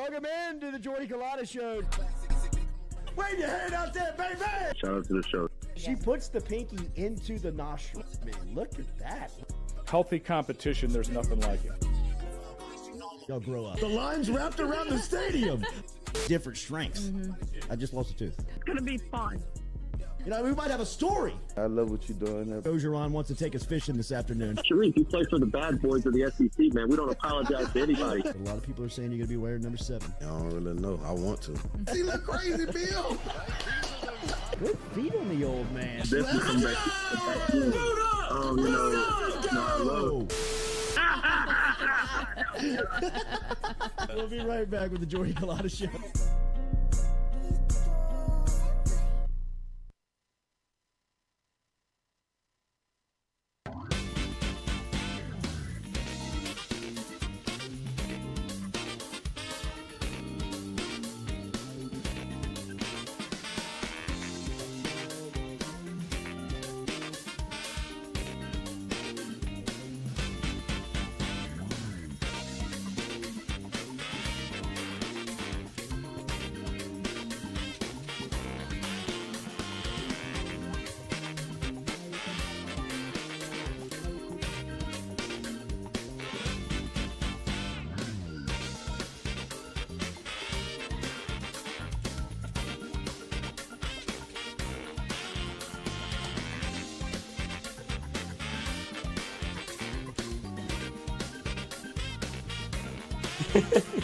Welcome into the Jordy Culotta Show. Wave your hand out there, baby! Shout out to the show. She puts the pinky into the nostril. Man, look at that. Healthy competition, there's nothing like it. Y'all grow up. The line's wrapped around the stadium. Different strengths. I just lost a tooth. It's going to be fun. You know, we might have a story. I love what you're doing. Ogeron wants to take us fishing this afternoon. Sharif, you play for the bad boys of the SEC, man. We don't apologize to anybody. A lot of people are saying you're going to be wearing number 7. I don't really know. I want to. He look crazy, Bill. Good feet on the old man. Definitely come back. We'll be right back with the Jordy Culotta Show.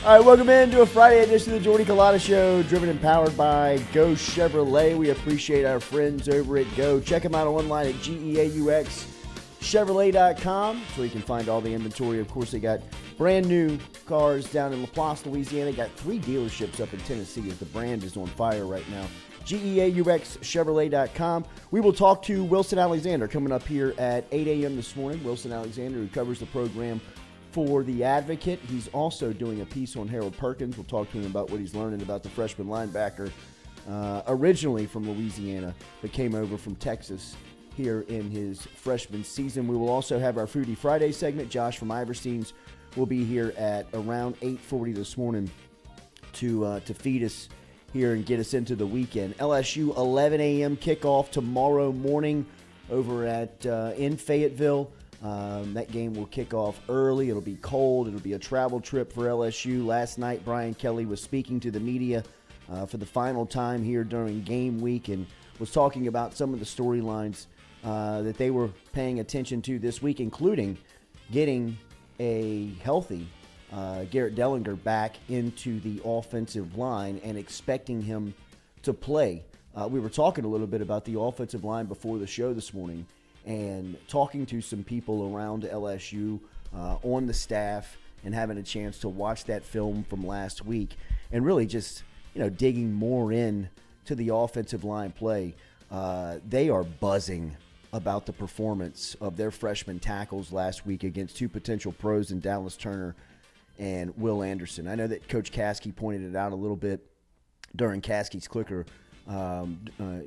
All right, welcome into a Friday edition of the Jordy Culotta Show, driven and powered by Go Chevrolet. We appreciate our friends over at Go. Check them out online at GEAUXChevrolet.com, so you can find all the inventory. Of course, they got brand new cars down in LaPlace, Louisiana. They got 3 dealerships up in Tennessee as the brand is on fire right now. GEAUXChevrolet.com. We will talk to Wilson Alexander coming up here at 8 a.m. this morning. Wilson Alexander, who covers the program for The Advocate. He's also doing a piece on Harold Perkins. We'll talk to him about what he's learning about the freshman linebacker, originally from Louisiana, but came over from Texas here in his freshman season. We will also have our Foodie Friday segment. Josh from Iverstine's will be here at around 8:40 this morning to feed us here and get us into the weekend. LSU 11 a.m. kickoff tomorrow morning over at in Fayetteville. That game will kick off early. It'll be cold. It'll be a travel trip for LSU. Last night, Brian Kelly was speaking to the media for the final time here during game week and was talking about some of the storylines that they were paying attention to this week, including getting a healthy Garrett Dellinger back into the offensive line and expecting him to play. We were talking a little bit about the offensive line before the show this morning, and talking to some people around LSU on the staff and having a chance to watch that film from last week and really just, digging more in to the offensive line play. They are buzzing about the performance of their freshman tackles last week against 2 potential pros in Dallas Turner and Will Anderson. I know that Coach Caskey pointed it out a little bit during Caskey's Clicker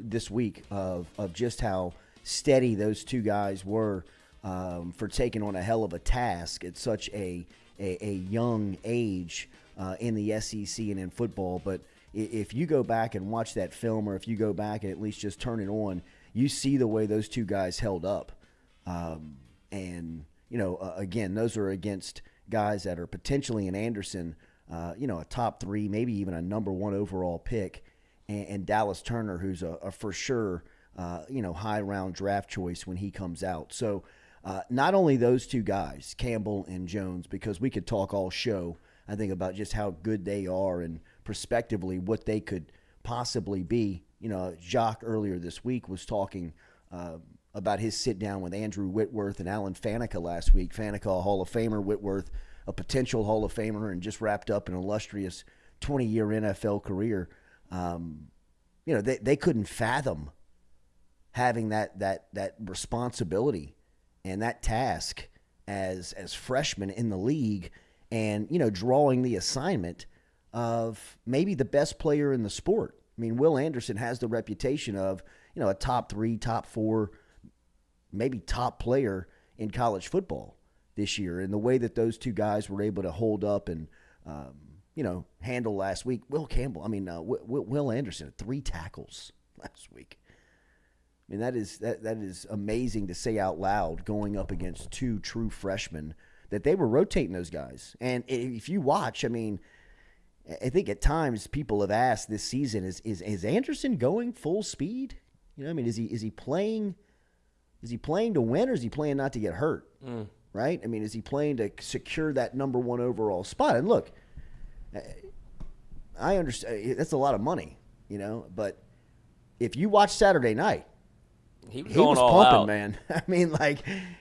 this week of just how steady those 2 guys were for taking on a hell of a task at such a young age in the SEC and in football. But if you go back and watch that film, or if you go back and at least just turn it on, you see the way those 2 guys held up. Again, those are against guys that are potentially in Anderson, a top 3, maybe even a number 1 overall pick, and Dallas Turner, who's a for sure high round draft choice when he comes out. So not only those 2 guys, Campbell and Jones, because we could talk all show, I think, about just how good they are and prospectively what they could possibly be. Jacques earlier this week was talking about his sit down with Andrew Whitworth and Alan Faneca last week. Faneca, a Hall of Famer, Whitworth, a potential Hall of Famer, and just wrapped up an illustrious 20-year NFL career. They couldn't fathom having that responsibility and that task as freshmen in the league, and drawing the assignment of maybe the best player in the sport. I mean, Will Anderson has the reputation of a top 3, top 4, maybe top player in college football this year, and the way that those 2 guys were able to hold up and handle last week. Will Anderson had 3 tackles last week. I mean, that is amazing to say out loud going up against 2 true freshmen that they were rotating those guys. And if you watch, I mean, I think at times people have asked this season, is Anderson going full speed? I mean, is he playing to win, or is he playing not to get hurt? Right? I mean, is he playing to secure that number 1 overall spot? And look, I understand that's a lot of money, but if you watch Saturday night, he was pumping, out. Man. I mean,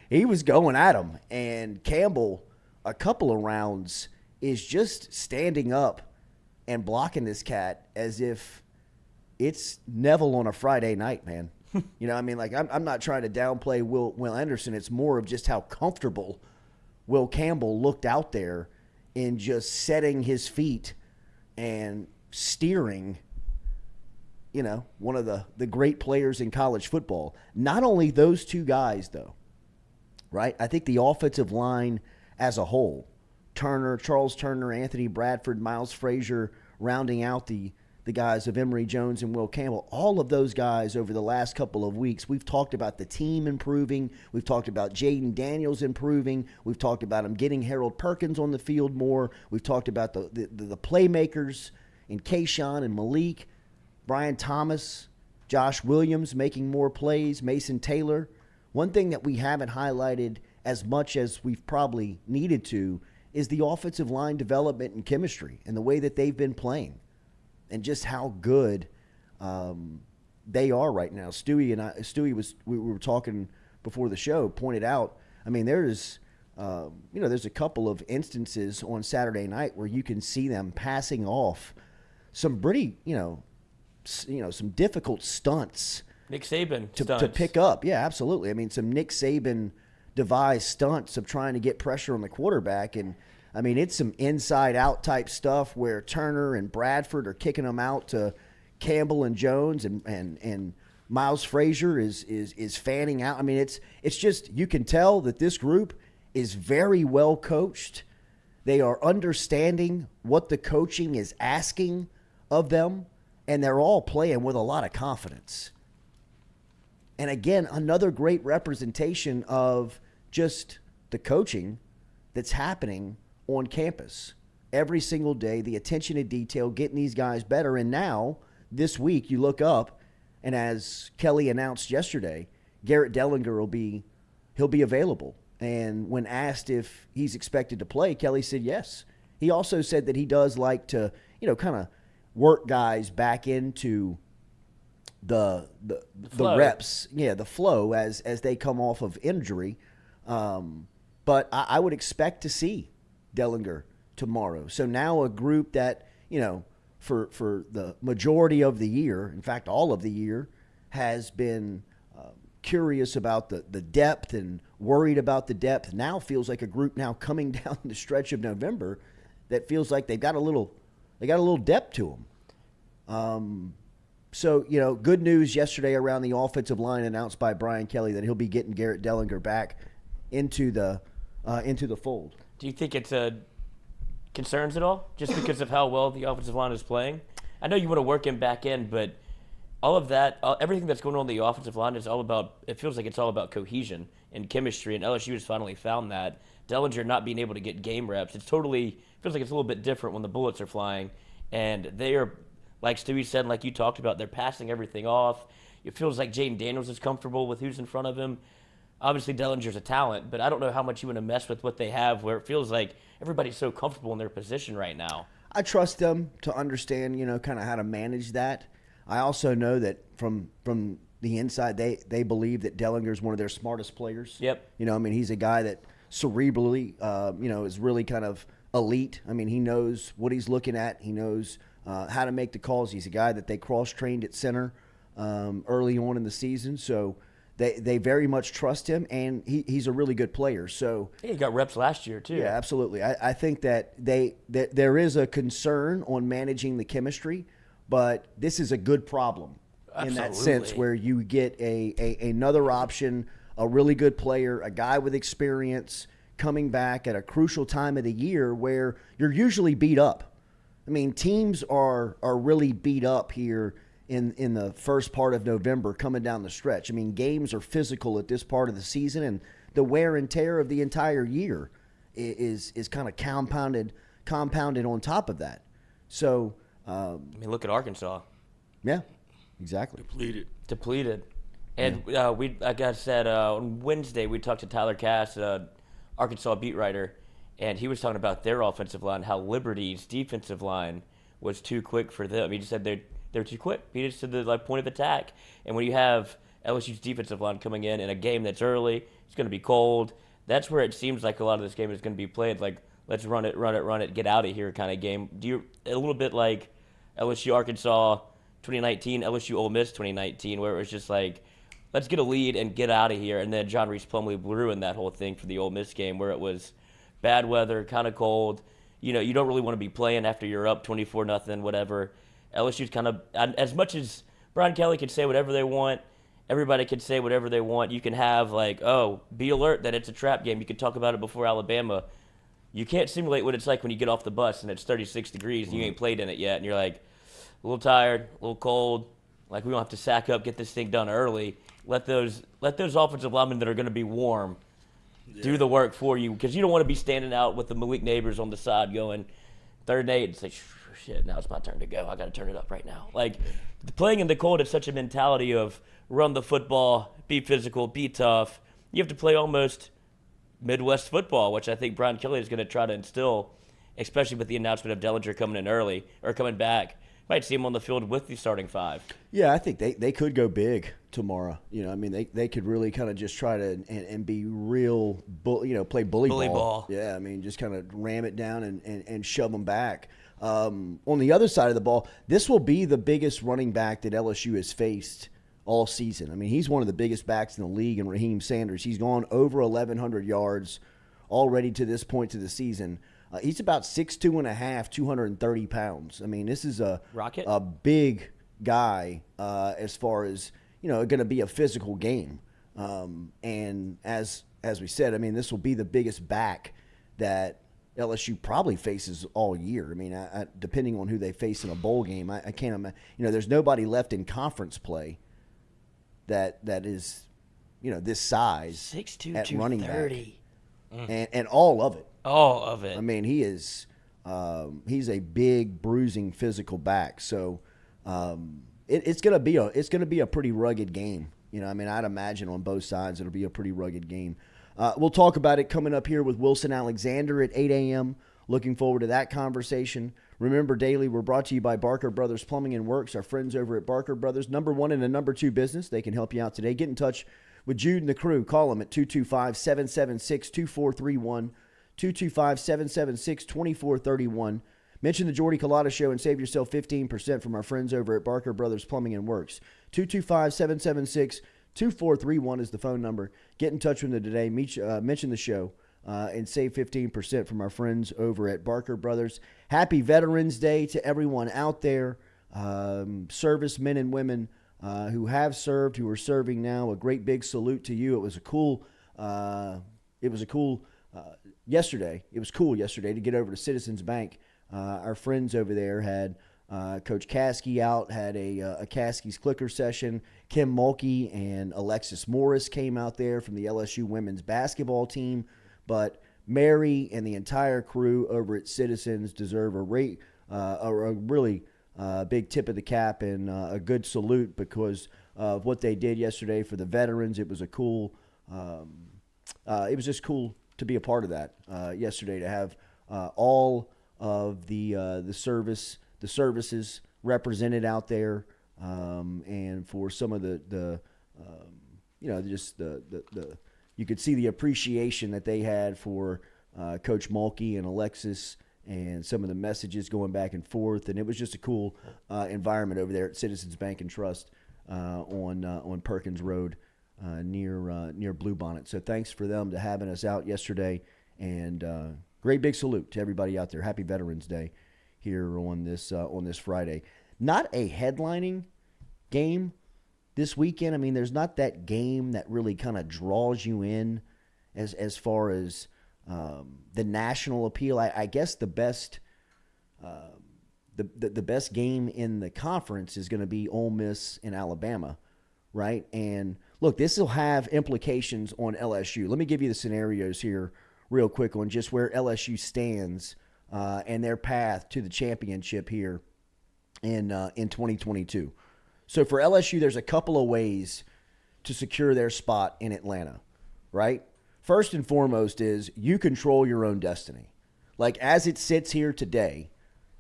he was going at him. And Campbell, a couple of rounds, is just standing up and blocking this cat as if it's Neville on a Friday night, man. I'm not trying to downplay Will Anderson. It's more of just how comfortable Will Campbell looked out there in just setting his feet and steering one of the great players in college football. Not only those 2 guys, though, right? I think the offensive line as a whole, Charles Turner, Anthony Bradford, Miles Frazier, rounding out the guys of Emory Jones and Will Campbell, all of those guys over the last couple of weeks, we've talked about the team improving. We've talked about Jaden Daniels improving. We've talked about him getting Harold Perkins on the field more. We've talked about the playmakers in Kayshawn and Malik, Brian Thomas, Josh Williams making more plays, Mason Taylor. One thing that we haven't highlighted as much as we've probably needed to is the offensive line development and chemistry and the way that they've been playing and just how good they are right now. We were talking before the show, pointed out, I mean, there's a couple of instances on Saturday night where you can see them passing off some pretty, some difficult stunts. Nick Saban to pick up. Yeah, absolutely. I mean, some Nick Saban devised stunts of trying to get pressure on the quarterback. And, I mean, it's some inside-out type stuff where Turner and Bradford are kicking them out to Campbell and Jones, and Miles Frazier is fanning out. I mean, it's just, you can tell that this group is very well coached. They are understanding what the coaching is asking of them, and they're all playing with a lot of confidence. And again, another great representation of just the coaching that's happening on campus every single day, the attention to detail, getting these guys better. And now, this week, you look up, and as Kelly announced yesterday, Garrett Dellinger he'll be available. And when asked if he's expected to play, Kelly said yes. He also said that he does like to, kind of work guys back into the reps, the flow as they come off of injury. But I would expect to see Dellinger tomorrow. So now a group that, for the majority of the year, in fact, all of the year, has been curious about the depth and worried about the depth, now feels like a group now coming down the stretch of November that feels like they got a little depth to them. So, good news yesterday around the offensive line announced by Brian Kelly that he'll be getting Garrett Dellinger back into the fold. Do you think it's concerns at all, just because of how well the offensive line is playing? I know you want to work him back in, but all of that, everything that's going on the offensive line is all about, it feels like it's all about cohesion and chemistry, and LSU has finally found that. Dellinger not being able to get game reps, feels like it's a little bit different when the bullets are flying, and they are, like Stewie said, like you talked about, they're passing everything off. It feels like Jaden Daniels is comfortable with who's in front of him. Obviously, Dellinger's a talent, but I don't know how much you want to mess with what they have, where it feels like everybody's so comfortable in their position right now. I trust them to understand, kind of how to manage that. I also know that from the inside, they believe that Dellinger is one of their smartest players. Yep. He's a guy that cerebrally, is really kind of elite. I mean, he knows what he's looking at. He knows how to make the calls. He's a guy that they cross-trained at center early on in the season. So they very much trust him, and he's a really good player. So he got reps last year, too. Yeah, absolutely. I think that there is a concern on managing the chemistry, but this is a good problem. Absolutely. In that sense, where you get another option, a really good player, a guy with experience coming back at a crucial time of the year where you're usually beat up. I mean, teams are really beat up here in the first part of November coming down the stretch. I mean, games are physical at this part of the season, and the wear and tear of the entire year is kind of compounded on top of that. So, I mean, look at Arkansas. yeah, exactly. Depleted. And like I said, on Wednesday, we talked to Tyler Cass, Arkansas beat writer, and he was talking about their offensive line, how Liberty's defensive line was too quick for them. He just said they're too quick. Beat us to the point of attack. And when you have LSU's defensive line coming in a game that's early, it's going to be cold. That's where it seems like a lot of this game is going to be played. Like, let's run it, get out of here kind of game. A little bit like LSU Arkansas 2019, LSU Ole Miss 2019, where it was just like, let's get a lead and get out of here. And then John Reese Plumlee ruined that whole thing for the Ole Miss game, where it was bad weather, kind of cold. You know, you don't really want to be playing after you're up 24-0, whatever. LSU's kind of, as much as Brian Kelly can say whatever they want, everybody can say whatever they want. You can have like, oh, be alert that it's a trap game. You can talk about it before Alabama. You can't simulate what it's like when you get off the bus and it's 36 degrees and you ain't played in it yet. And you're like, a little tired, a little cold. Like, we don't have to sack up, get this thing done early. Let those offensive linemen that are going to be warm do the work for you, because you don't want to be standing out with the Malik Neighbors on the side going 3rd and 8 and say, shit, now it's my turn to go. I got to turn it up right now. Like, playing in the cold is such a mentality of run the football, be physical, be tough. You have to play almost Midwest football, which I think Brian Kelly is going to try to instill, especially with the announcement of Dellinger coming in early or coming back. Might see him on the field with the starting 5. Yeah, I think they could go big tomorrow. You know, I mean, they could really kind of just try to and be real, play bully ball. Yeah, I mean, just kind of ram it down and shove them back. On the other side of the ball, this will be the biggest running back that LSU has faced all season. I mean, he's one of the biggest backs in the league, and Raheem Sanders. He's gone over 1,100 yards already to this point to the season. He's about 6'2.5", 230 pounds. I mean, this is a big guy as far as, going to be a physical game. And as we said, I mean, this will be the biggest back that LSU probably faces all year. I mean, depending on who they face in a bowl game, I can't imagine. There's nobody left in conference play that is, this size 6'2", at running back, and all of it. All of it. I mean, he is. He's a big, bruising, physical back. So it's gonna be a pretty rugged game. I mean, I'd imagine on both sides it'll be a pretty rugged game. We'll talk about it coming up here with Wilson Alexander at 8 a.m. Looking forward to that conversation. Remember, daily, we're brought to you by Barker Brothers Plumbing and Works. Our friends over at Barker Brothers, #1 and a #2 business. They can help you out today. Get in touch with Jude and the crew. Call them at 225-776-2431. 225-776-2431. Mention the Jordy Culotta Show and save yourself 15% from our friends over at Barker Brothers Plumbing and Works. 225-776-2431 is the phone number. Get in touch with them today. Mention the show and save 15% from our friends over at Barker Brothers. Happy Veterans Day to everyone out there, servicemen and women who have served, who are serving now. A great big salute to you. It was cool yesterday to get over to Citizens Bank. Our friends over there had Coach Caskey out, had a Caskey's Clicker session. Kim Mulkey and Alexis Morris came out there from the LSU women's basketball team. But Mary and the entire crew over at Citizens deserve a really big tip of the cap and a good salute because of what they did yesterday for the veterans. It was just cool to be a part of that yesterday, to have all of the services represented out there, and for some of the you could see the appreciation that they had for Coach Mulkey and Alexis, and some of the messages going back and forth, and it was just a cool environment over there at Citizens Bank and Trust on Perkins Road. Near Bluebonnet. So thanks for them to having us out yesterday, and great big salute to everybody out there. Happy Veterans Day here on this Friday. Not a headlining game this weekend. I mean, there's not that game that really kind of draws you in as far as the national appeal. I guess the best the best game in the conference is going to be Ole Miss and Alabama, right? And look, this will have implications on LSU. Let me give you the scenarios here real quick on just where LSU stands and their path to the championship here in 2022. So for LSU, there's a couple of ways to secure their spot in Atlanta, right? First and foremost is you control your own destiny. Like as it sits here today,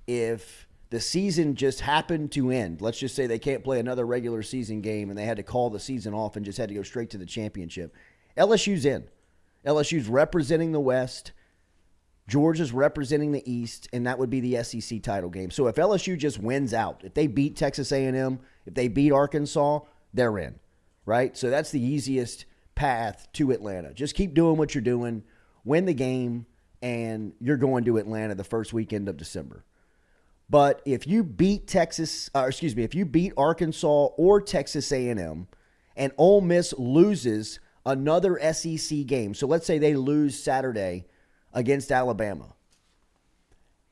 if the season just happened to end, let's just say they can't play another regular season game and they had to call the season off and just had to go straight to the championship, LSU's in. LSU's representing the West. Georgia's representing the East, and that would be the SEC title game. So if LSU just wins out, if they beat Texas A&M, if they beat Arkansas, they're in, right? So that's the easiest path to Atlanta. Just keep doing what you're doing, win the game, and you're going to Atlanta the first weekend of December. But if you beat if you beat Arkansas or Texas A&M, and Ole Miss loses another SEC game, so let's say they lose Saturday against Alabama,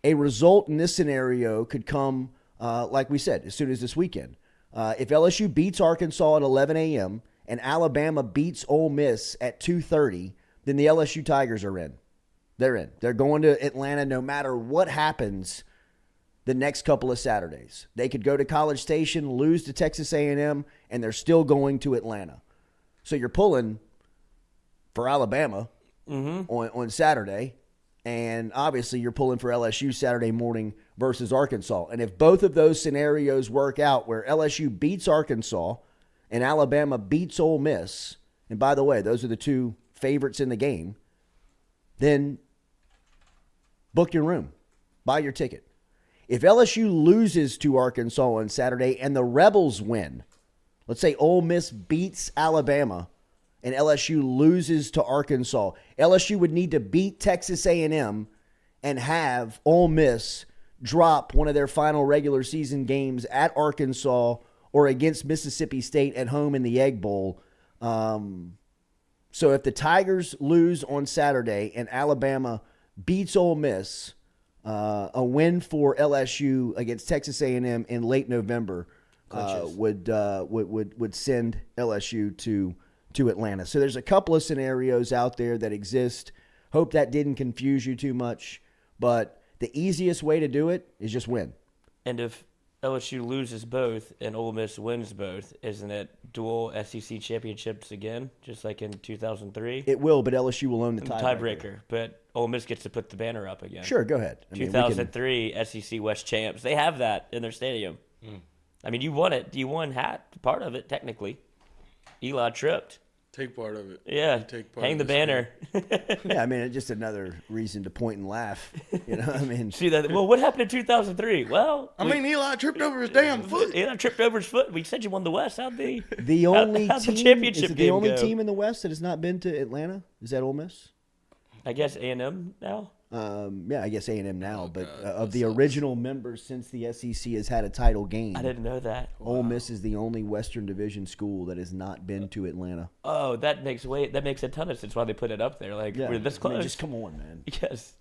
a result in this scenario could come, like we said, as soon as this weekend. If LSU beats Arkansas at 11 a.m. and Alabama beats Ole Miss at 2:30, then the LSU Tigers are in. They're in. They're going to Atlanta no matter what happens the next couple of Saturdays. They could go to College Station, lose to Texas A&M, and they're still going to Atlanta. So you're pulling for Alabama on Saturday, and obviously you're pulling for LSU Saturday morning versus Arkansas. And if both of those scenarios work out where LSU beats Arkansas and Alabama beats Ole Miss, and by the way, those are the two favorites in the game, then book your room, buy your ticket. If LSU loses to Arkansas on Saturday and the Rebels win, let's say Ole Miss beats Alabama and LSU loses to Arkansas, LSU would need to beat Texas A&M and have Ole Miss drop one of their final regular season games at Arkansas or against Mississippi State at home in the Egg Bowl. So if the Tigers lose on Saturday and Alabama beats Ole Miss, a win for LSU against Texas A&M in late November would send LSU to Atlanta. So there's a couple of scenarios out there that exist. Hope that didn't confuse you too much, but the easiest way to do it is just win. And if LSU loses both and Ole Miss wins both, isn't it dual SEC championships again, just like in 2003? It will, but LSU will own the tiebreaker. But Ole Miss gets to put the banner up again. Sure, go ahead. 2003 SEC West champs. They have that in their stadium. I mean, you won it. You won part of it, technically. Eli tripped. Take part of it. Yeah. Hang the banner. Yeah, I mean, it's just another reason to point and laugh. You know, I mean, see that? Well, what happened in 2003? Well, Eli tripped over his damn foot. Eli tripped over his foot. We said you won the West. How'd the championship game only go? Team in the West that has not been to Atlanta? Is that Ole Miss? I guess A&M now. Yeah, I guess A&M now, but of the original members since the SEC has had a title game, I didn't know that. Ole Miss is the only Western Division school that has not been to Atlanta. Oh, that makes a ton of sense why they put it up there. Like, we're this close. I mean, just come on, man. Yes.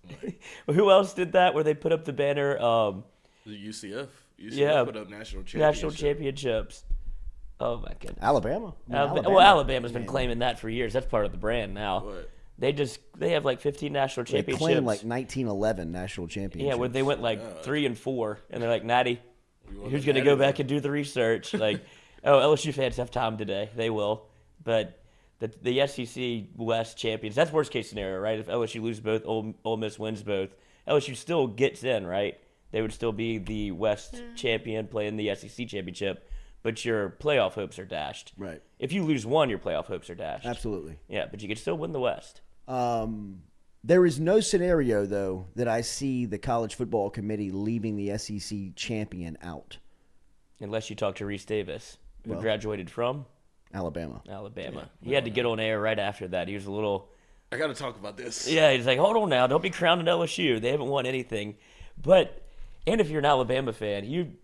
Well, who else did that? Where they put up the banner? The UCF. UCF put up national championships. Oh my goodness. Alabama. Alabama's been claiming that for years. That's part of the brand now. What? They have like 15 national championships. They claim like 1911 national championships. Yeah, where they went like 3 and 4, and they're like, Natty, who's going to go back and do the research? Like, LSU fans have time today. They will. But the SEC West champions, that's worst case scenario, right? If LSU loses both, Ole Miss wins both, LSU still gets in, right? They would still be the West champion playing the SEC championship, but your playoff hopes are dashed. Right. If you lose one, your playoff hopes are dashed. Absolutely. Yeah, but you can still win the West. There is no scenario, though, that I see the College Football Committee leaving the SEC champion out. Unless you talk to Reese Davis, who graduated from? Alabama. Yeah, he had to get on air right after that. He was a little... I got to talk about this. Yeah, he's like, hold on now. Don't be crowning LSU. They haven't won anything. And if you're an Alabama fan,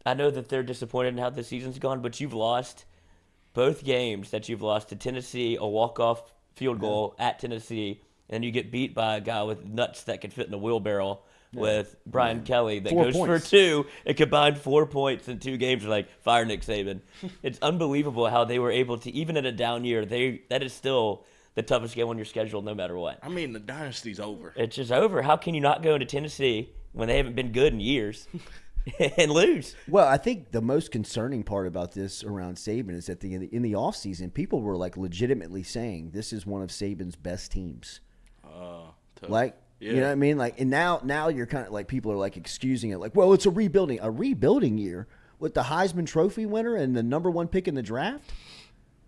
I know that they're disappointed in how the season's gone, but you've lost both games that you've lost to Tennessee, a walk-off field goal at Tennessee, and you get beat by a guy with nuts that can fit in a wheelbarrow with Brian Kelly that 4 goes points. for 2 and combined 4 points in 2 games. Like, fire Nick Saban. It's unbelievable how they were able to, even in a down year, that is still the toughest game on your schedule no matter what. I mean, the dynasty's over. It's just over. How can you not go into Tennessee when they haven't been good in years and lose? Well, I think the most concerning part about this around Saban is that in the offseason, people were like legitimately saying this is one of Saban's best teams. Tough. Like, Yeah. you know what I mean? Like, and now you're kind of like, people are like excusing it. Like, well, it's a rebuilding year with the Heisman Trophy winner and the #1 pick in the draft.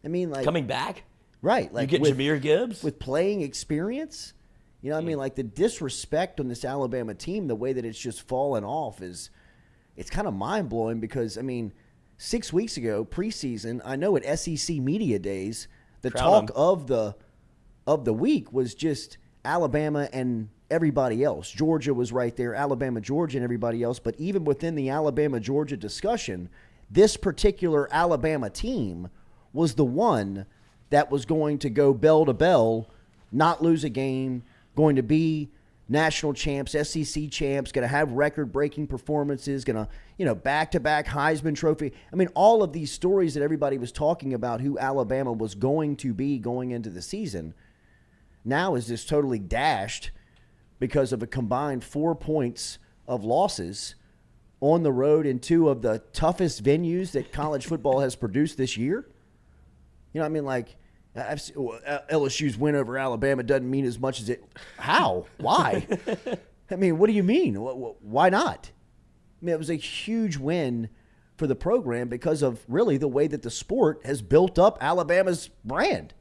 I mean, like, Coming back? right. Like, You get Jahmyr Gibbs? with playing experience. You know what I mean? Like, the disrespect on this Alabama team, the way that it's just fallen off it's kind of mind-blowing because, I mean, 6 weeks ago, preseason, I know at SEC Media Days, the Crown talk of the week was just Alabama and everybody else. Georgia was right there, Alabama, Georgia, and everybody else. But even within the Alabama-Georgia discussion, this particular Alabama team was the one that was going to go bell to bell, not lose a game, going to be national champs, SEC champs, going to have record-breaking performances, going to, back-to-back Heisman Trophy. I mean, all of these stories that everybody was talking about who Alabama was going to be going into the season now is just totally dashed because of a combined 4 points of losses on the road in 2 of the toughest venues that college football has produced this year. You know what I mean? Like, LSU's win over Alabama doesn't mean as much as it. How? Why? I mean, what do you mean? Why not? I mean, it was a huge win for the program because of really the way that the sport has built up Alabama's brand.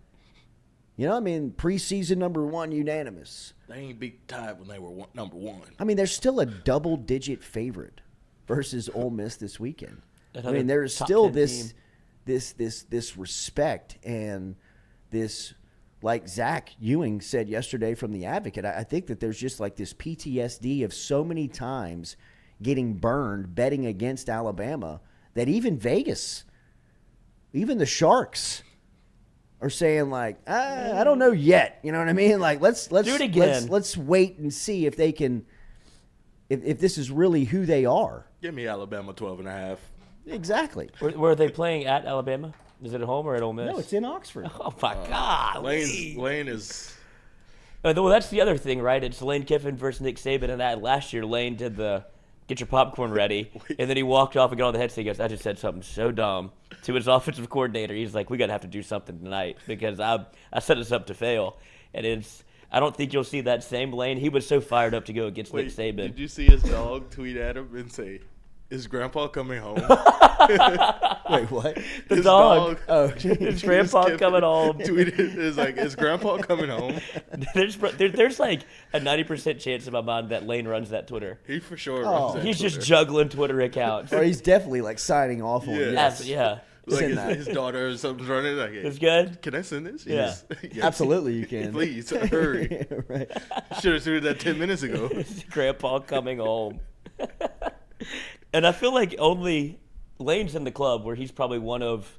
You know, I mean, preseason #1 unanimous. They ain't beat Tide when they were #1. I mean, they're still a double-digit favorite versus Ole Miss this weekend. I mean, there is top still 10 this team. this respect and this, like Zach Ewing said yesterday from The Advocate, I think that there's just like this PTSD of so many times getting burned betting against Alabama that even Vegas, even the Sharks are saying like, I don't know yet. You know what I mean? Like, let's Do it again. Let's wait and see if they can, if this is really who they are. Give me Alabama 12.5. Exactly. Were they playing at Alabama? Is it at home or at Ole Miss? No, it's in Oxford. Oh, my God. Lane is. Well, that's the other thing, right? It's Lane Kiffin versus Nick Saban, and that last year Lane did the get your popcorn ready, and then he walked off and got on the headset. He goes, I just said something so dumb to his offensive coordinator. He's like, we got to have to do something tonight because I set us up to fail. And I don't think you'll see that same Lane. He was so fired up to go against Nick Saban. Did you see his dog tweet at him and say, is Grandpa coming home? Wait, what? The His dog. Oh, His grandpa coming home. Tweeted, is like, is Grandpa coming home? There's like a 90% chance in my mind that Lane runs that Twitter. He for sure runs that He's Twitter. just juggling Twitter accounts. or he's definitely like signing off on it. Yes. Yeah. Like Send that. his daughter or something's running. Like, hey, It's good? can I send this? Yeah. Yes. Yes. Absolutely, you can. Please, hurry. Right. Should have tweeted that 10 minutes ago. Grandpa coming home. And I feel like only Lane's in the club where he's probably one of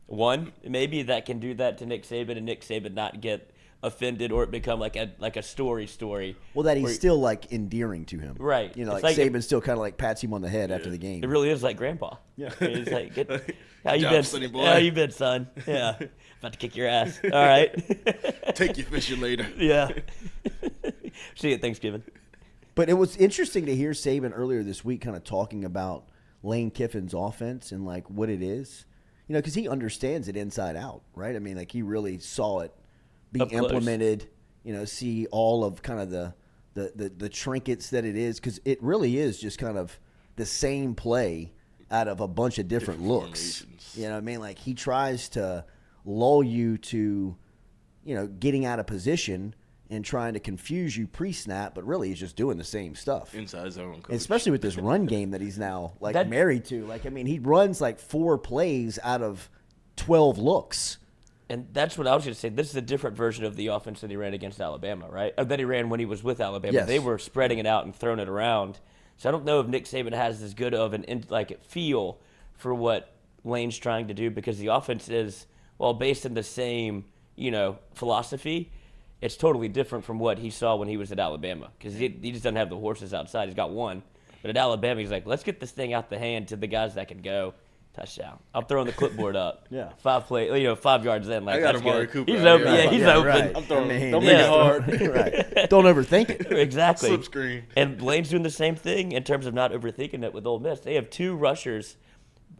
one, maybe, that can do that to Nick Saban and Nick Saban not get offended or it become like a story. Well, that he's where- still like endearing to him. Right. You know, It's like like- Saban still kind of like pats him on the head after the game. It really is like Grandpa. Yeah. He's like, how you job, been? sonny boy." How you been, son? Yeah. About to kick your ass. All right. Take you fishing later. Yeah. See you at Thanksgiving. But it was interesting to hear Saban earlier this week kind of talking about Lane Kiffin's offense and like what it is. You know, because he understands it inside out, right? I mean, like he really saw it be Up close. implemented, you know, see all of kind of the trinkets that it is, because it really is just kind of the same play out of a bunch of different looks. formations. You know what I mean? Like he tries to lull you to, you know, getting out of position and trying to confuse you pre-snap, but really he's just doing the same stuff. Inside zone, coach. Especially with this run game that he's now like That- married to. Like, I mean, he runs like 4 plays out of 12 looks. And that's what I was going to say. This is a different version of the offense that he ran against Alabama, right? Or that he ran when he was with Alabama. Yes. They were spreading it out and throwing it around. So I don't know if Nick Saban has as good of feel for what Lane's trying to do, because the offense is, well, based in the same, you know, philosophy. it's totally different from what he saw when he was at Alabama because he just doesn't have the horses outside. He's got one. But at Alabama, he's like, let's get this thing out the hand to the guys that can go. Touchdown. I'm throwing the clipboard up. Yeah. 5 yards in. Like, I got that's Amari good. Cooper He's out open. here. Yeah, he's Yeah, open. right. I'm throwing. I mean, Don't make yeah. it hard. Right. Don't overthink it. Exactly. Slip screen. And Lane's doing the same thing in terms of not overthinking it with Ole Miss. They have 2 rushers.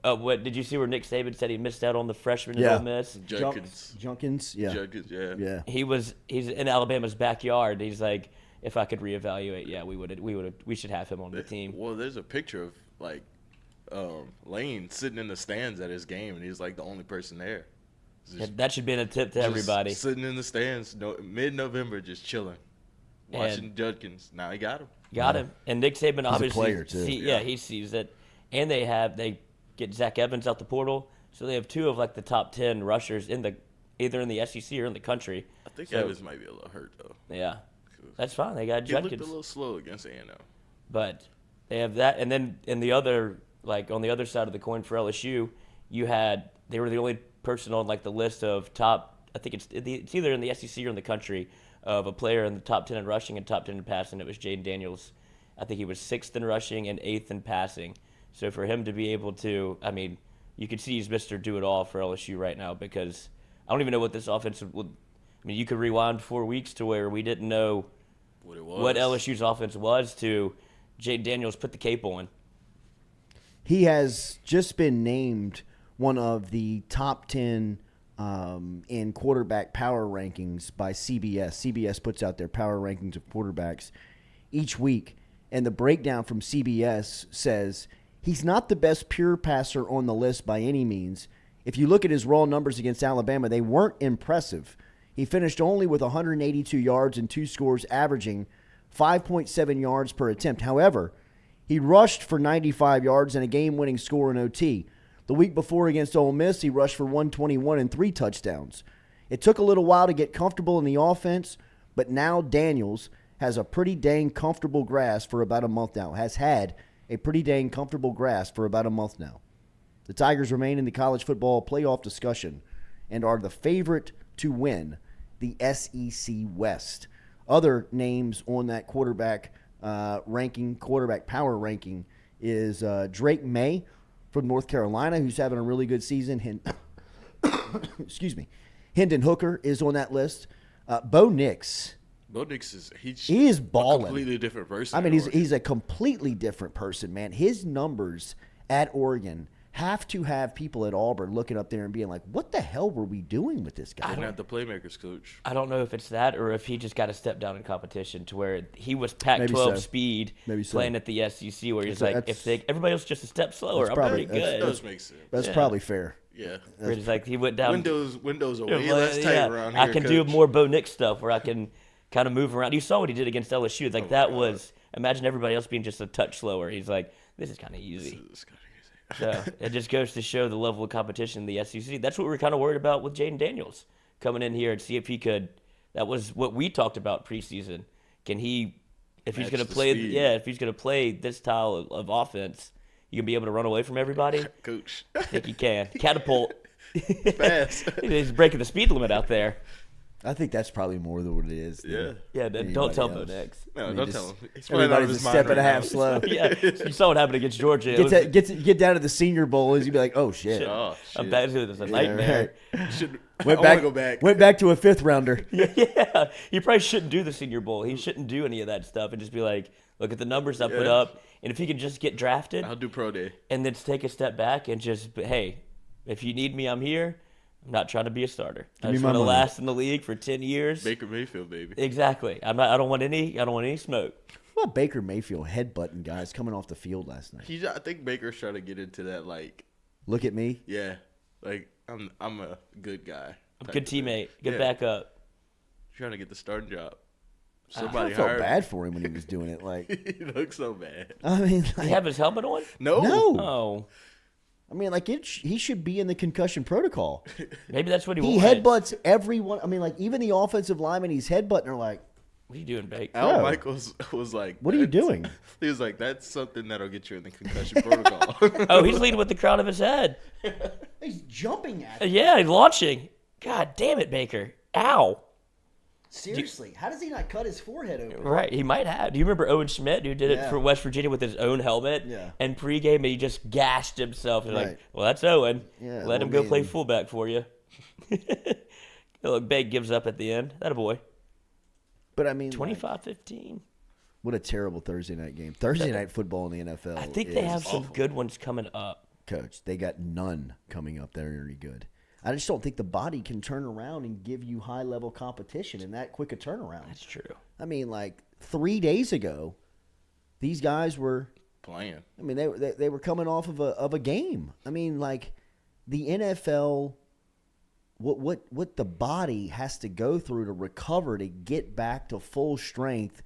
What did you see where Nick Saban said he missed out on the freshman Yeah. at Ole Miss? Junkins. Yeah. Junkins, yeah. Yeah. He's in Alabama's backyard. He's like, if I could reevaluate, yeah, we should have him on the team. Well, there's a picture of like Lane sitting in the stands at his game, and he's like the only person there. Just- That should be a tip to just everybody. sitting in the stands, mid-November, just chilling, watching Judkins. Now he got him. Got him. And Nick Saban obviously player, too. he sees it. And they get Zach Evans out the portal. So they have 2 of like the top 10 rushers either in the SEC or in the country. I think So- Evans might be a little hurt though. Yeah. That's fine. They got He looked a Judkins. little slow against A&M. But they have that, and then in the other, like on the other side of the coin for LSU, they were the only person on like the list of top. I think it's either in the SEC or in the country of a player in the top 10 in rushing and top 10 in passing. It was Jaden Daniels. I think he was 6th in rushing and 8th in passing. So for him to be able to, I mean, you could see he's Mr. Do It All for LSU right now because I don't even know what this offense would. I mean, you could rewind 4 weeks to where we didn't know what LSU's offense was to Jaden Daniels put the cape on. He has just been named one of the top 10 in quarterback power rankings by CBS. CBS puts out their power rankings of quarterbacks each week, and the breakdown from CBS says he's not the best pure passer on the list by any means. If you look at his raw numbers against Alabama, they weren't impressive. He finished only with 182 yards and 2 scores, averaging 5.7 yards per attempt. However, he rushed for 95 yards and a game-winning score in OT. The week before against Ole Miss, he rushed for 121 and 3 touchdowns. It took a little while to get comfortable in the offense, but now Daniels has a pretty dang comfortable grasp for about a month now. Has had a pretty dang comfortable grasp for about a month now. The Tigers remain in the college football playoff discussion and are the favorite to win the SEC West. Other names on that quarterback power ranking is Drake May from North Carolina, who's having a really good season. Excuse me. Hendon Hooker is on that list. Bo Nix. Bo Nix He is balling. A completely different person. I mean, he's a completely different person, man. His numbers at Oregon have to have people at Auburn looking up there and being like, what the hell were we doing with this guy? not the playmakers coach. I don't know if it's that or if he just got to step down in competition to where he was Pac-12 Maybe so. speed Maybe so. playing at the SEC where he's That's- like, everybody else just a step slower, that's I'm probably- pretty good. That does make sense. That's probably fair. Yeah. Where it's like he went down. Windows are way less tight around here. I can do coach. more Bo Nix stuff where I can kind of move around. You saw what he did against LSU. Like that was, imagine everybody else being just a touch slower. He's like, this is kind of easy. It's kinda easy. So it just goes to show the level of competition in the SEC. That's what we're kind of worried about with Jaden Daniels coming in here and see if he could. That was what we talked about preseason. Can he, if he's Match going to the play, speed. if he's going to play this style of offense, you can be able to run away from everybody. Coach. I think he can. Catapult. Fast. He's breaking the speed limit out there. I think that's probably more than what it is. than Yeah. Yeah, don't anybody tell Bo else. Nix. No, I mean, don't just- tell him. He's probably out of Everybody's his a mind step and right a half now. slow. Yeah, you saw what happened against Georgia. It was- Get down to the Senior Bowl, is you'd be like, oh shit. Oh, I'm shit. back to this a nightmare. I Went want back, to go back. Went back to a 5th rounder. Yeah, he probably shouldn't do the Senior Bowl. He shouldn't do any of that stuff and just be like, look at the numbers I put Yeah. up. And if he can just get drafted I'll do pro day. and then take a step back and just, hey, if you need me, I'm here. I'm not trying to be a starter. I me just my want to money. last in the league for 10 years. Baker Mayfield, baby. Exactly. I don't want any smoke. What about Baker Mayfield headbutting guys coming off the field last night? I think Baker's trying to get into that, like, Look at me. yeah, like I'm a good guy. I'm a type good of thing. teammate. Get Yeah. back up. Trying to get the starting job. I Somebody felt hired. bad for him when he was doing it. Like, He looks so bad. I mean, He like, have his helmet on? No. no. Oh, I mean, like he should be in the concussion protocol. maybe that's what he He wants. headbutts everyone. I mean, like even the offensive lineman, he's headbutting. They're like, What are you doing, Bake? Al Bro. Michaels was like, What are you "That's-" doing? He was like, that's something that'll get you in the concussion protocol. Oh, he's leading with the crown of his head. he's jumping at. Yeah, he's launching. God damn it, Baker. Ow. Seriously, how does he not cut his forehead open? Right, he might have. Do you remember Owen Schmidt, who did it Yeah. for West Virginia with his own helmet? Yeah. And pregame, he just gashed himself. And Right. like, well, that's Owen. Yeah, Let him well, go play man. fullback for you. Look, Begg gives up at the end. That a boy. But I mean, 25-15. what a terrible Thursday night game. Thursday night football in the NFL. I think they have some awful. good ones coming up. Coach, they got none coming up that are any good. I just don't think the body can turn around and give you high-level competition in that quick a turnaround. That's true. I mean, like 3 days ago, these guys were Playing. I mean, they were coming off of a game. I mean, like the NFL, what the body has to go through to recover to get back to full strength,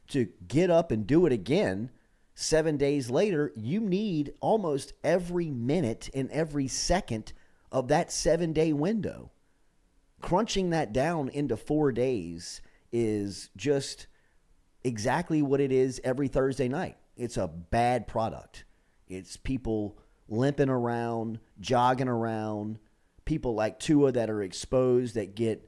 to get up and do it again 7 days later. You need almost every minute and every second of that 7-day window. Crunching that down into 4 days is just exactly what it is every Thursday night. It's a bad product. It's people limping around, jogging around, people like Tua that are exposed that get,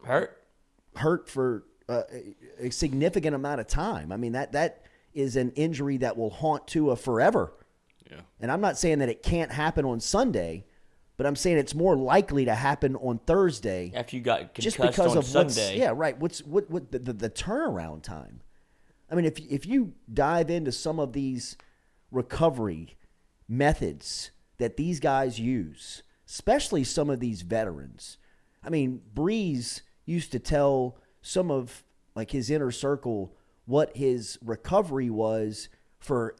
hurt for a significant amount of time. I mean, that is an injury that will haunt Tua forever. Yeah. And I'm not saying that it can't happen on Sunday, but I'm saying it's more likely to happen on Thursday. After you got concussed Just because on of Sunday. what's the turnaround time. I mean, if you dive into some of these recovery methods that these guys use, especially some of these veterans. I mean, Breeze used to tell some of like his inner circle what his recovery was for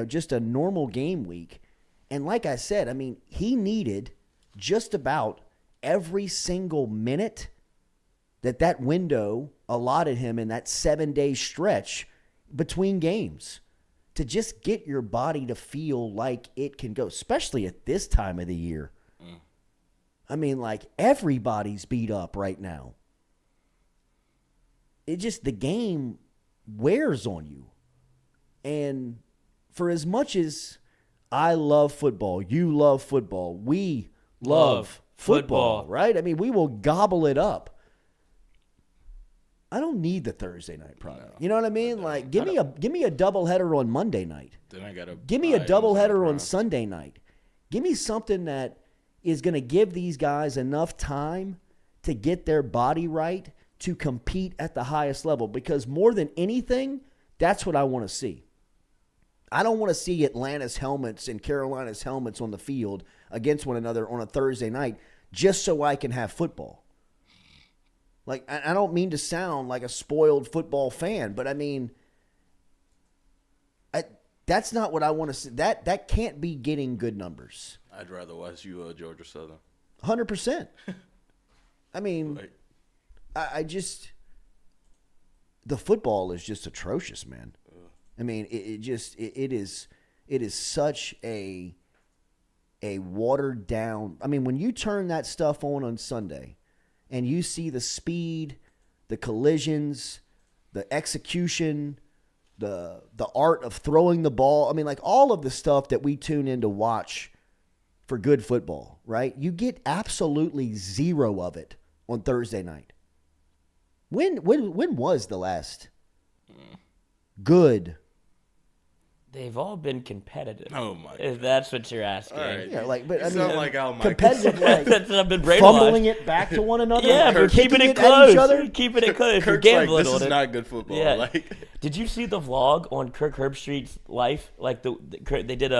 just a normal game week. And like I said, I mean, he needed just about every single minute that window allotted him in that 7-day stretch between games to just get your body to feel like it can go, especially at this time of the year. I mean, like everybody's beat up right now. The game wears on you. And for as much as I love football, you love football, we love football, right? I mean, we will gobble it up. I don't need the Thursday night product. No, you know what I mean? Like, give me a doubleheader on Monday night. Then I gotta Give me a buy doubleheader Amazon on Prime. Sunday night. Give me something that is going to give these guys enough time to get their body right to compete at the highest level. Because more than anything, that's what I want to see. I don't want to see Atlanta's helmets and Carolina's helmets on the field against one another on a Thursday night just so I can have football. Like, I don't mean to sound like a spoiled football fan, but I mean, that's not what I want to see. That can't be getting good numbers. I'd rather watch you Georgia Southern. 100%. I mean, Like, I just – the football is just atrocious, man. I mean, it is such a watered down – I mean, when you turn that stuff on Sunday – and you see the speed, the collisions, the execution, the art of throwing the ball. I mean, like all of the stuff that we tune in to watch for good football, right? You get absolutely zero of it on Thursday night. When was the last good? They've all been competitive. Oh, my If that's what you're asking. all right. Yeah, like, but You I sound mean, like Al Michaels. competitive, like That's what I've been brainwashed. fumbling it back to one another. Yeah, like, but keeping kicking it at close. each other. Keeping it close. If you're Kirk's like, gambling this on is it. not good football. Yeah. Like, Did you see the vlog on Kirk Herbstreit's life? Like they did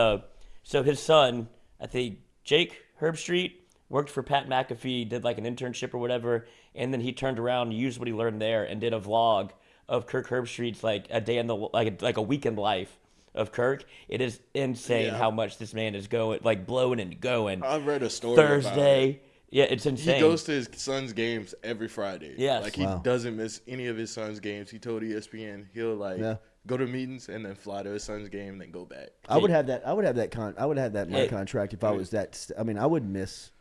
so his son, I think Jake Herbstreit, worked for Pat McAfee, did like an internship or whatever, and then he turned around and used what he learned there and did a vlog of Kirk Herbstreit's like a day in the like a week in life of Kirk. It is insane Yeah. how much this man is going, like blowing and going. I read a story about it. Thursday. Yeah, it's insane. He goes to his son's games every Friday. Yes. Like, he Wow. doesn't miss any of his son's games. He told ESPN he'll, Yeah. go to meetings and then fly to his son's game and then go back. I would have that in my Hey. contract if I was that. I mean, I wouldn't miss.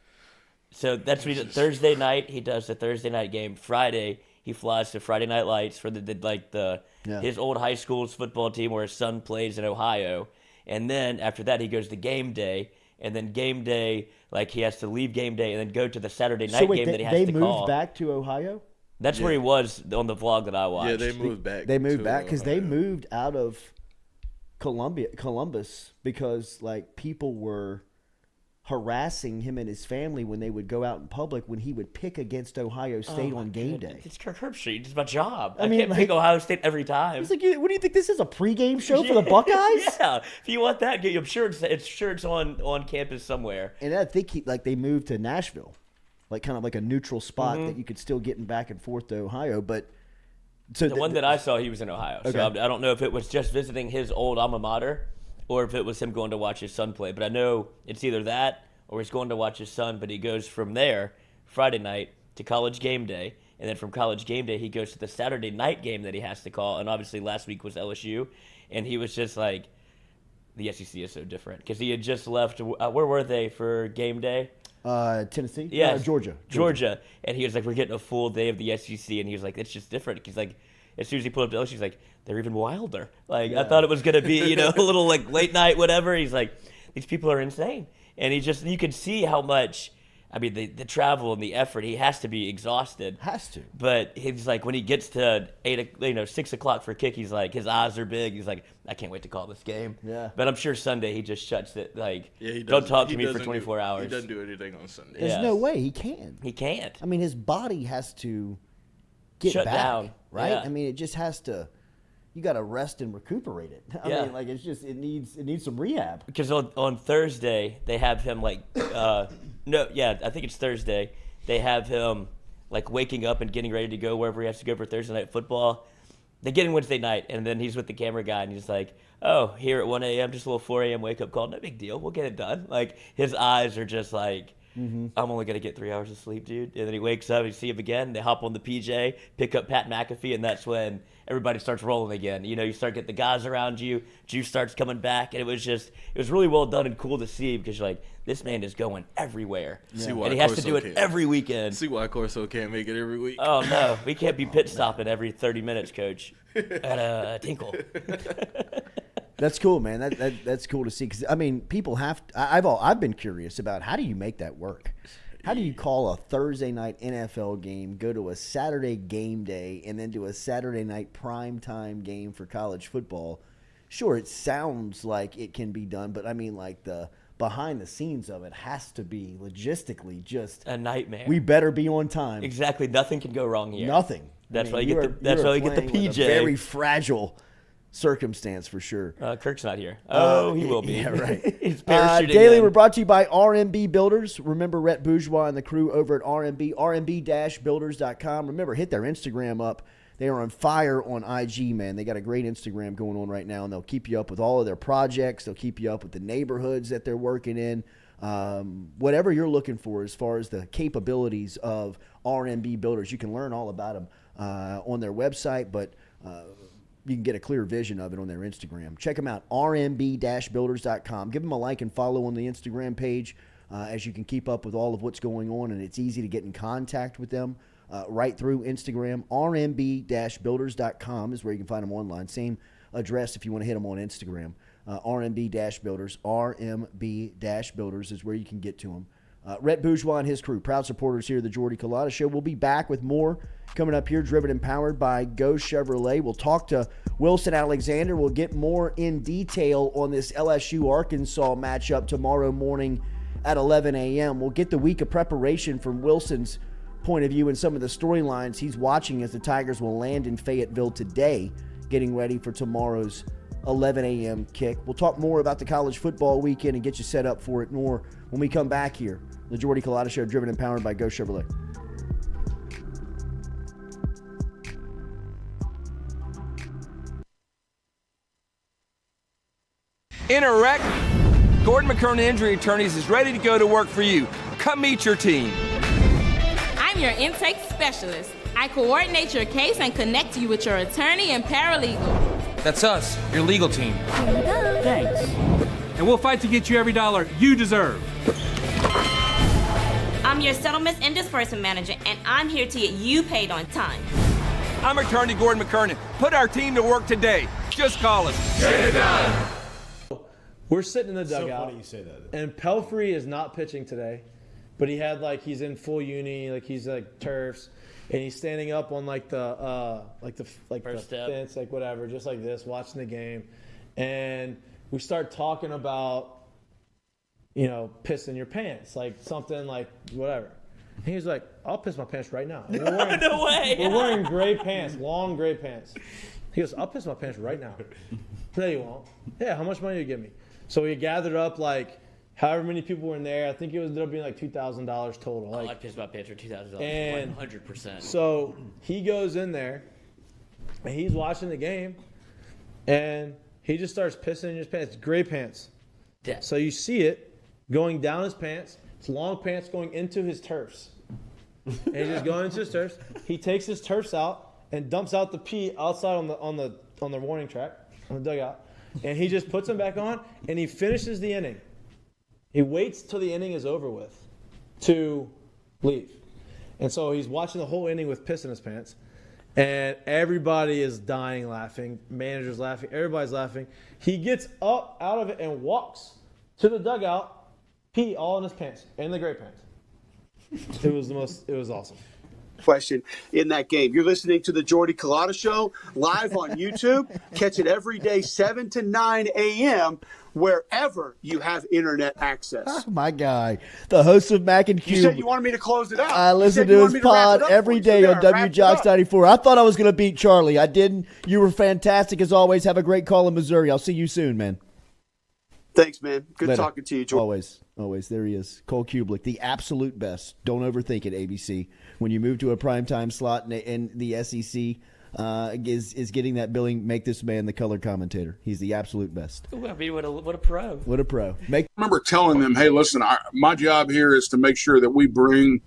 So that's what he did. Thursday night, he does the Thursday night game. Friday, he flies to Friday Night Lights for his old high school's football team where his son plays in Ohio. And then after that, he goes to game day. And then game day, like he has to leave game day and then go to the Saturday night So wait, game that he has they to moved call. back to Ohio? That's where he was on the vlog that I watched. Yeah, they moved back. They moved back because they Ohio. moved out of Columbus because like people were harassing him and his family when they would go out in public when he would pick against Ohio State on game day. It's Kirk Herbstreit. It's my job. I mean, can't like- pick Ohio State every time. He's like, what do you think this is, a pregame show for the Buckeyes? Yeah, if you want that, I'm sure it's on campus somewhere. And I think they moved to Nashville, like kind of like a neutral spot that you could still get in back and forth to Ohio. But so The one that I saw, he was in Ohio. Okay. So I don't know if it was just visiting his old alma mater or if it was him going to watch his son play. But I know it's either that or he's going to watch his son, but he goes from there Friday night to college game day. And then from college game day, he goes to the Saturday night game that he has to call. And obviously last week was LSU. And he was just like, the SEC is so different. Because he had just left, where were they for game day? Tennessee? Yeah, Georgia. And he was like, we're getting a full day of the SEC. And he was like, it's just different. He's like, as soon as he pulled up to LSU, he's like, they're even wilder. Like, I thought it was going to be, a little like late night, whatever. He's like, these people are insane. And you could see how much, the travel and the effort, he has to be exhausted. Has to. But he's like, when he gets to 6 o'clock for kick, he's like, his eyes are big. He's like, I can't wait to call this game. Yeah. But I'm sure Sunday he just shuts it. Like, He don't talk to he me for doesn't 24 hours. He doesn't do anything on Sunday. There's Yeah. no way he can. He can't. I mean, his body has to get Shut back, down. right? Yeah. I mean, it just has to. You got to rest and recuperate it. I Yeah. mean, like it needs some rehab. Because on Thursday they have him I think it's Thursday. They have him like waking up and getting ready to go wherever he has to go for Thursday night football. They get in Wednesday night, and then he's with the camera guy, and he's like, "Oh, here at 1 a.m., just a little 4 a.m. wake up call. No big deal. We'll get it done." Like his eyes are just like, I'm only gonna get 3 hours of sleep, dude. And then he wakes up, you see him again. They hop on the PJ, pick up Pat McAfee, and that's when everybody starts rolling again. You start getting the guys around you. Juice starts coming back, and it was really well done and cool to see because you're like, this man is going everywhere, See why and he has to Corso do it can't. every weekend. See why Corso can't make it every week. Oh no, we can't be pit stopping every 30 minutes, Coach. At Tinkle. That's cool, man. That's cool to see. Because I mean, people have. I've been curious about how do you make that work. How do you call a Thursday night NFL game, go to a Saturday game day, and then do a Saturday night primetime game for college football? Sure, it sounds like it can be done, but I mean, like the behind the scenes of it has to be logistically just A nightmare. We better be on time. Exactly. Nothing can go wrong here. Nothing. That's why you get the PJ. Very fragile circumstance for sure. Kirk's not here. Oh, he will be. Yeah, right. He's parachuting Daily, in. we're brought to you by RMB Builders. Remember Rhett Bourgeois and the crew over at RMB, rmb-builders.com. Remember, hit their Instagram up. They are on fire on IG, man. They got a great Instagram going on right now, and they'll keep you up with all of their projects. They'll keep you up with the neighborhoods that they're working in. Whatever you're looking for as far as the capabilities of RMB Builders, you can learn all about them on their website, but you can get a clear vision of it on their Instagram. Check them out, rmb-builders.com. Give them a like and follow on the Instagram page as you can keep up with all of what's going on, and it's easy to get in contact with them right through Instagram. rmb-builders.com is where you can find them online. Same address if you want to hit them on Instagram. RMB-Builders. RMB-Builders is where you can get to them. Rhett Bourgeois and his crew, proud supporters here at the Jordy Culotta Show. We'll be back with more coming up here, driven and powered by Go Chevrolet. We'll talk to Wilson Alexander. We'll get more in detail on this LSU-Arkansas matchup tomorrow morning at 11 a.m. We'll get the week of preparation from Wilson's point of view and some of the storylines he's watching as the Tigers will land in Fayetteville today, getting ready for tomorrow's 11 a.m. kick. We'll talk more about the college football weekend and get you set up for it more when we come back here. The Jordy Culotta Show, driven and powered by Go Chevrolet. In a wreck, Gordon McKernan Injury Attorneys is ready to go to work for you. Come meet your team. I'm your intake specialist. I coordinate your case and connect you with your attorney and paralegal. That's us, your legal team. Thanks. And we'll fight to get you every dollar you deserve. I'm your settlements and disbursement manager, and I'm here to get you paid on time. I'm attorney Gordon McKernan. Put our team to work today. Just call us. Get it done. We're sitting in the So dugout. funny you say that. And Pelfrey is not pitching today, but he's in full uni, he's turfs. and he's standing up on like the First step. fence, like whatever, just like this, watching the game, and we start talking about, you know, pissing your pants, like something like whatever. And he was like, "I'll piss my pants right now." And we're wearing, No way. We're wearing gray pants, long gray pants. He goes, "I'll piss my pants right now." No, you won't. Yeah, how much money do you give me? So we gathered up like however many people were in there. I think it ended up being like $2,000 total. Like, I pissed my pants for $2,000. And 100%. so he goes in there, and he's watching the game, and he just starts pissing in his pants, gray pants. Yeah. So you see it going down his pants. It's long pants going into his turfs. And he's just going into his turfs. He takes his turfs out and dumps out the pee outside on the warning track, on the dugout. And he just puts them back on, and he finishes the inning. He waits till the inning is over with to leave. And so he's watching the whole inning with piss in his pants. And everybody is dying laughing. Manager's laughing. Everybody's laughing. He gets up out of it and walks to the dugout, pee all in his pants, in the gray pants. It was awesome. Question in that game. You're listening to the Jordy Culotta Show live on YouTube. Catch it every day, 7 to 9 a.m., wherever you have internet access. Oh, my guy, the host of Mac and Cube. You said you wanted me to close it out. I listen to his pod every day on WJOX 94. I thought I was going to beat Charlie. I didn't. You were fantastic as always. Have a great call in Missouri. I'll see you soon, man. Thanks, man. Good Later. talking to you, Jordy. Always. There he is. Cole Kublik, the absolute best. Don't overthink it, ABC. When you move to a primetime slot and the SEC is getting that billing, make this man the color commentator. He's the absolute best. Ooh, I mean, what a pro. What a pro. I remember telling them, hey, listen, my job here is to make sure that we bring,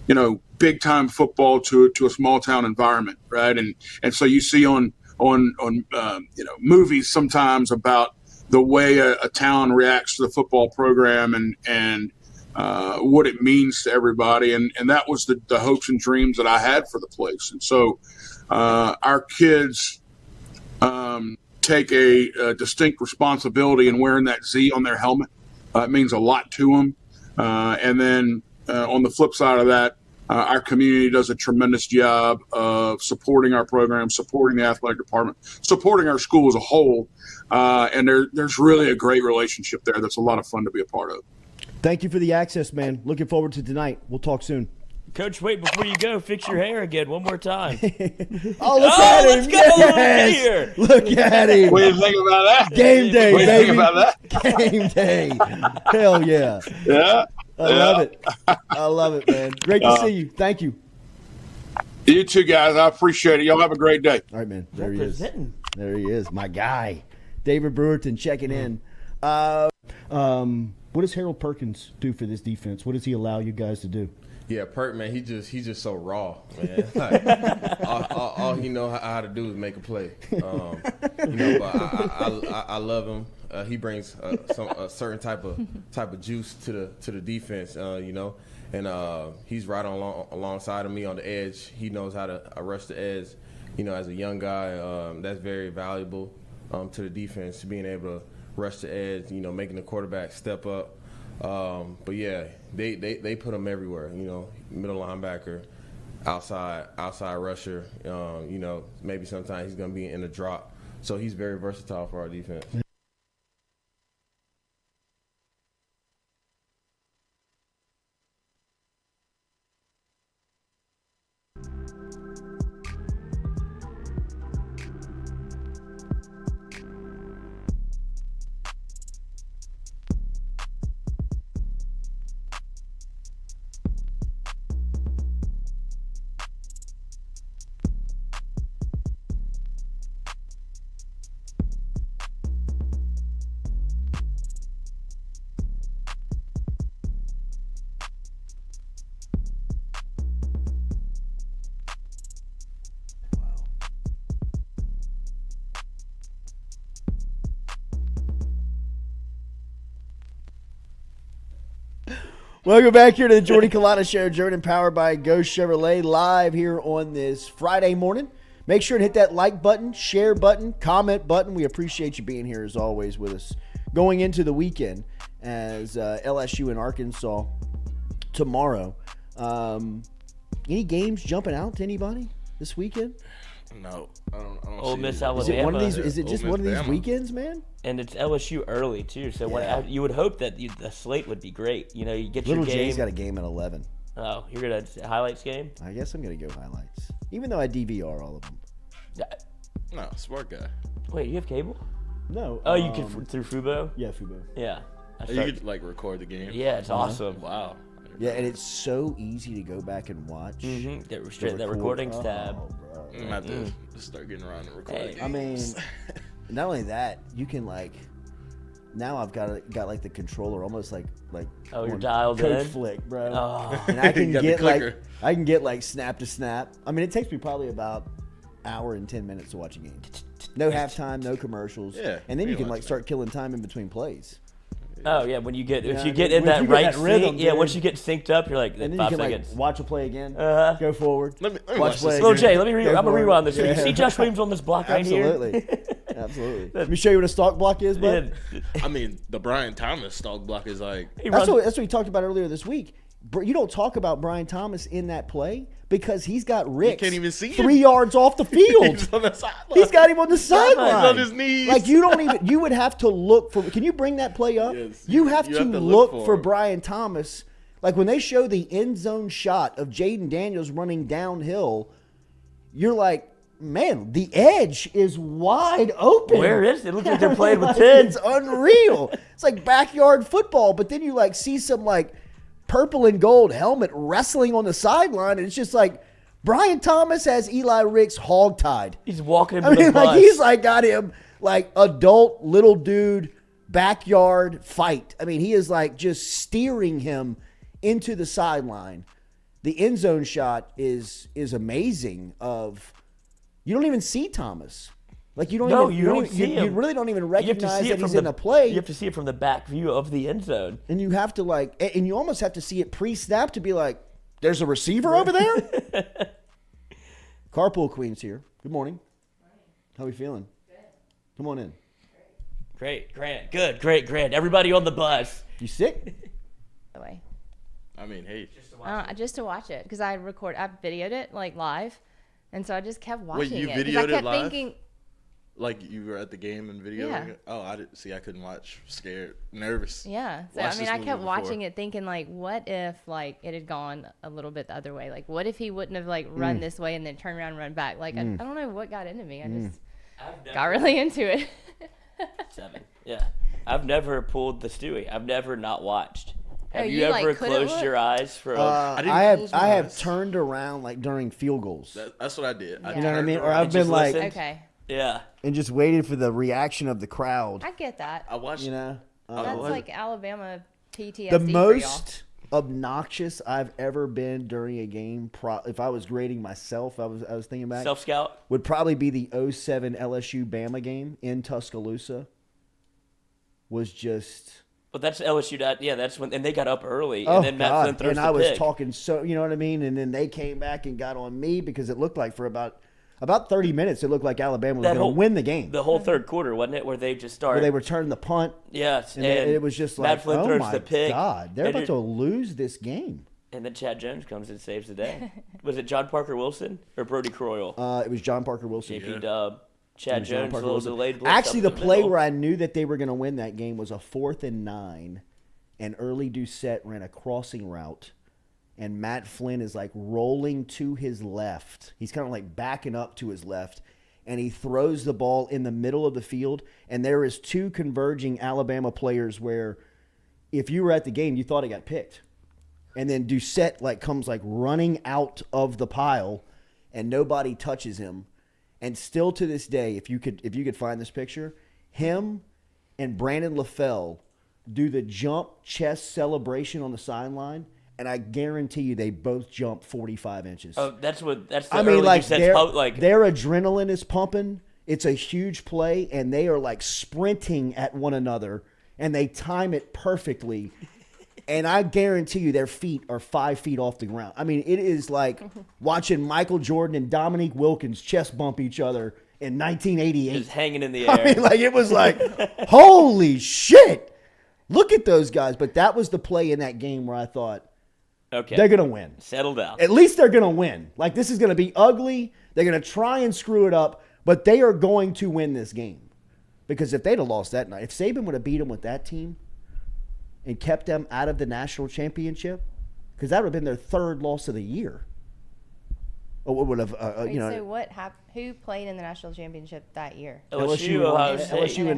you know, big time football to a small town environment, right? And so you see on movies sometimes about the way a town reacts to the football program and what it means to everybody. And that was the hopes and dreams that I had for the place. And so our kids take a distinct responsibility in wearing that Z on their helmet. It means a lot to them. And then on the flip side of that, our community does a tremendous job of supporting our program, supporting the athletic department, supporting our school as a whole. And there's really a great relationship there that's a lot of fun to be a part of. Thank you for the access, man. Looking forward to tonight. We'll talk soon. Coach, wait, before you go, fix your hair again one more time. Look at him. Let's go. Yes. Look at him. What do you think about that? Game day, what do you baby. think about that? Game day. Hell yeah. Yeah. I love it. I love it, man. Great to see you. Thank you. You too, guys. I appreciate it. Y'all have a great day. All right, man. There he is. There he is. My guy. David Brewerton checking in. What does Harold Perkins do for this defense? What does he allow you guys to do? Yeah, Perk, man, he's just so raw, man. Like, all he know how to do is make a play. But I love him. He brings a certain type of juice to the defense, and he's right alongside of me on the edge. He knows how to rush the edge. As a young guy, that's very valuable to the defense, being able to rush the edge. Making the quarterback step up. But yeah, they put him everywhere. Middle linebacker, outside rusher. Maybe sometimes he's gonna be in a drop. So he's very versatile for our defense. Welcome back here to the Jordy Culotta Show, driven powered by Ghost Chevrolet, live here on this Friday morning. Make sure to hit that like button, share button, comment button. We appreciate you being here as always with us. Going into the weekend as LSU and Arkansas tomorrow. Any games jumping out to anybody this weekend? No, I don't Ole see Miss, it. Alabama. Is it one of these? Is it Ole just Miss, one of these Bama. weekends, man? And it's LSU early too, so you would hope that the slate would be great. You know, you get Little your game. Jay's got a game at 11. Oh, you're gonna highlights game? I guess I'm gonna go highlights, even though I DVR all of them. No, smart guy. Wait, you have cable? No. Oh, you can through Fubo? Yeah, Fubo. Yeah. You could like record the game. Yeah, it's awesome. Wow. Yeah, and it's so easy to go back and watch. That recordings tab. Bro. I'm about to start getting around to recording. I mean, not only that, you can like. Now I've got like the controller almost like you're on dialed Coach in? Flick, bro. Oh. And I can You got the get clicker. like snap to snap. I mean, it takes me probably about hour and 10 minutes to watch a game. No halftime, no commercials. Yeah, and then you can like like start killing time in between plays. Oh yeah, when you get Yeah, if you get in once that you get right that rhythm, sync, yeah, dude. once you get synced up, you're like And then you 5 can seconds. like watch a play again. Uh-huh. Go forward. Let me watch play this. Little again. Jay, let me Go I'm gonna for it. rewind this. Yeah. You see Josh Williams on this block right Absolutely. here? Absolutely. Let me show you what a stalk block is, bud. Yeah. I mean, the Brian Thomas stalk block is like. That's what we talked about earlier this week. You don't talk about Brian Thomas in that play because he's got Rick can't even see him. 3 yards off the field. He's on the sideline. He's got him on the sideline. He's on his knees. Like you would have to look for. Can you bring that play up? Yes, you have to look for him. Brian Thomas. Like when they show the end zone shot of Jaden Daniels running downhill, you're like, man, the edge is wide open. Where is it? It looks like they're playing with 10. It's unreal. It's like backyard football, but then you like see some like purple and gold helmet wrestling on the sideline, and it's just like Brian Thomas has Eli Ricks hogtied. He's walking into I mean, the bus. like he's like got him like adult little dude backyard fight. I mean, he is like just steering him into the sideline. The end zone shot is amazing. You don't even see Thomas. Like you don't see him. You really don't even recognize that he's in a play. You have to see it from the back view of the end zone. And you have to and you almost have to see it pre-snap to be like, there's a receiver over there? Carpool Queen's here. Good morning. How we feeling? Good. Come on in. Great, Grant. Good, great, Grant. Everybody on the bus. You sick? Way. I mean, hey. Just to watch it because I videoed it like live, and so I just kept watching Wait, you it. 'Cause videoed I kept it live? thinking, Like you were at the game and videoing Yeah. it? Oh, I didn't see. I couldn't watch. Scared, nervous. yeah. So Watched I mean, this I movie kept before. watching it, thinking like, what if like it had gone a little bit the other way? Like, what if he wouldn't have like run this way and then turned around and run back? Like, I don't know what got into me. I just got really into it. 7. Yeah. I've never pulled the Stewie. I've never not watched. Have you you, ever like, couldn't closed look? your eyes for I have turned around like during field goals. That's what I did. Yeah. You know what I mean? Or turned I've been like, Okay, Yeah. and just waited for the reaction of the crowd. I get that. I watched. You know, That's like Alabama PTSD. the for y'all. most obnoxious I've ever been during a game. If I was grading myself, I was thinking back. Self scout. Would probably be the 07 LSU Bama game in Tuscaloosa. Was just. But that's LSU. That's when, and they got up early, Oh, and then Matt God. Flynn throws and the I was pick. talking you know what I mean? And then they came back and got on me because it looked like for about 30 minutes, it looked like Alabama was going to win the game. The whole third quarter, wasn't it, where they just started? Where they returned the punt. Yes, And, and it was just Matt like, Flynn oh throws my the pick, God, they're and about to lose this game. And then Chad Jones comes and saves the day. Was it John Parker Wilson or Brody Croyle? It was John Parker Wilson. JP Dub. Chad Jones, a Parker little Wilson. delayed blitz Actually, up the the play middle. where I knew that they were going to win that game was a 4th and 9, and Early Doucette ran a crossing route, and Matt Flynn is like rolling to his left. He's kind of like backing up to his left, and he throws the ball in the middle of the field, and there is 2 converging Alabama players where if you were at the game, you thought it got picked. And then Doucette like comes like running out of the pile, and nobody touches him. And still to this day, if you could find this picture, him and Brandon LaFell do the jump chest celebration on the sideline, and I guarantee you they both jump 45 inches. Oh, that's the I mean, early like Doucette's their adrenaline is pumping. It's a huge play, and they are like sprinting at one another, and they time it perfectly. And I guarantee you their feet are 5 feet off the ground. I mean, it is like watching Michael Jordan and Dominique Wilkins chest bump each other in 1988. Just hanging in the air. I mean, like it was like, holy shit. Look at those guys. But that was the play in that game where I thought, Okay. They're going to win. Settle down. At least they're going to win. Like, this is going to be ugly. They're going to try and screw it up, but they are going to win this game. Because if they'd have lost that night, if Saban would have beat them with that team and kept them out of the national championship, because that would have been their third loss of the year. Or would have, So what happened? Who played in the national championship that year? LSU, Ohio State. LSU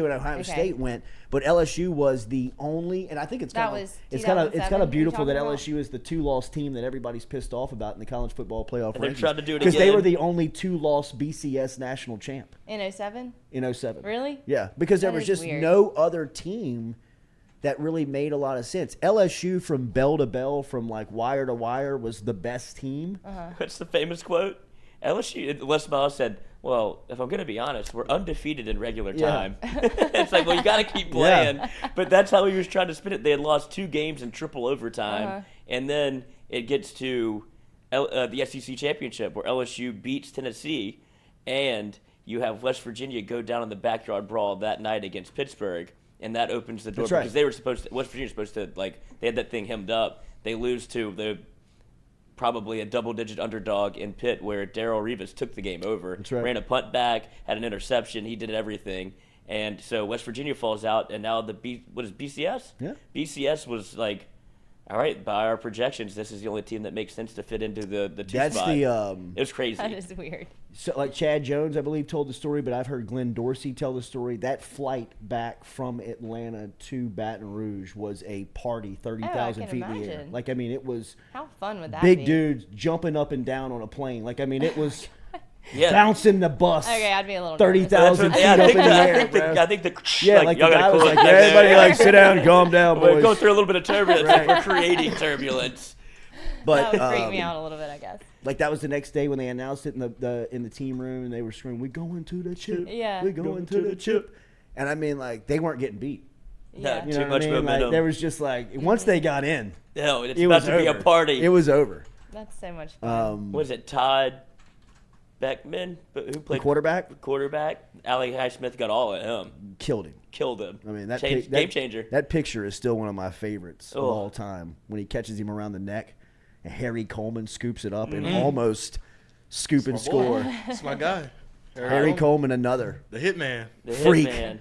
and Ohio State went, but LSU was the only, and I think it's kind of beautiful that LSU is the 2-loss team that everybody's pissed off about in the college football playoff And they're rankings. trying to do it because they again. were the only 2-loss BCS national champ In 07? in 07. Really? Yeah, because there That was is just weird. no other team that really made a lot of sense. LSU from bell to bell, from like wire to wire, was the best team. What's the famous quote? LSU, Les Miles said, well, if I'm going to be honest, we're undefeated in regular time. It's like, well, you got to keep playing. But that's how he was trying to spin it. They had lost 2 games in triple overtime. And then it gets to the SEC championship where LSU beats Tennessee. And you have West Virginia go down in the backyard brawl that night against Pittsburgh. And that opens the door. That's right. Because they were West Virginia was supposed to, like, they had that thing hemmed up. They lose to probably a double-digit underdog in Pitt, where Darrell Rivas took the game over. That's right. Ran a punt back, had an interception. He did everything. And so West Virginia falls out, and now what is BCS? Yeah. BCS was like, all right, by our projections, this is the only team that makes sense to fit into the 2 That's spot. the it was crazy. That is weird. So, like Chad Jones, I believe, told the story, but I've heard Glenn Dorsey tell the story. That flight back from Atlanta to Baton Rouge was a party, 30,000 feet in the air. imagine. Like, I mean, it was How fun would that big be? dudes jumping up and down on a plane. Like, I mean, it was Yeah. bouncing the bus. Okay, I'd be a little 30,000 feet Yeah, up in the air, bro. I think the Yeah, like the y'all gotta guy was cool like, it down everybody, there. like, sit down, calm down, We're boys. going through a little bit of turbulence. Right. We're creating turbulence. But that would freak me out a little bit, I guess. like that was the next day when they announced it in the team room, and they were screaming, "We going to the chip! Yeah. we going to the chip!" And I mean, like, they weren't getting beat. Yeah. You Too know what much I mean? momentum. Like, there was just like once they got in, No, it's it about was to be a over. party. It was over. That's so much fun. Was it Todd Beckman who played quarterback? Quarterback. Allie Highsmith got all of him. Killed him. Killed him. I mean, that game changer. That picture is still one of my favorites of Oh. all time. When he catches him around the neck, and Harry Coleman scoops it up and Mm-hmm. almost scoop and score. That's my guy. Harry Coleman, another The hitman. The freak. Hitman.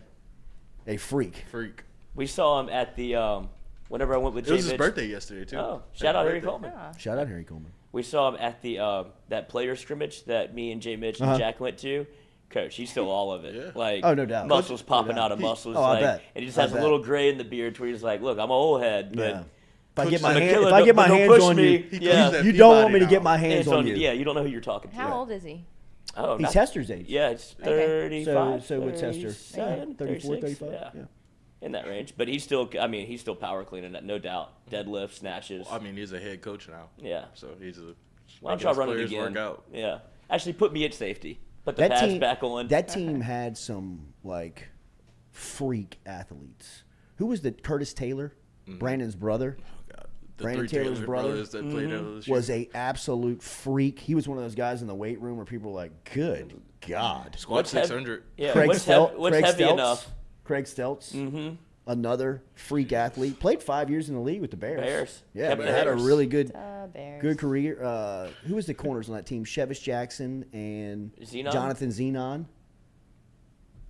a freak. Freak. We saw him at the whenever I went with It was Jay his Mitch. birthday yesterday, too. Oh, shout out Harry birthday. Coleman. Shout out Harry Coleman. We saw him at the that player scrimmage that me and Jay Mitch and Jack went to. Coach, he's still all of it. Yeah. Like, Oh, no doubt. muscles No popping doubt. out of muscles. Oh, I like, bet. And he just I has a bet. little gray in the beard where he's like, look, I'm an old head, but Yeah. If I Coach get my is a hand, killer, if I get my don't hands push on me. you, Yeah. you don't want me to now. get my hands Hands on you. Yeah, you don't know who you're talking to. How old is he? Oh, He's not- Hester's age. Yeah, it's Okay. 35. So what's Hester? 37, 34, 36, 35? Yeah. In that range. But he's still, he's still power cleaning that, no doubt. Deadlift, snatches. I mean, he's a head coach now. Yeah. So he's a. Why don't y'all run it players again? Work out. Yeah. Actually, put me at safety. Put the pads back on. That team had some like freak athletes. Who was the Curtis Taylor, Brandon's brother? The Brandon 3 Taylor's Taylor brother brothers that played LSU. was a absolute freak. He was one of those guys in the weight room where people were like, "Good God!" Squat What's heavy- 600. Yeah, Craig what's Craig heavy Stelz. enough? Craig Stelz, another freak athlete. Played 5 years in the league with the Bears. Bears. Yeah, Kept but the had a Bears. really good Bears. career. Who was the corners on that team? Shevis Jackson and Zenon? Jonathan Zenon.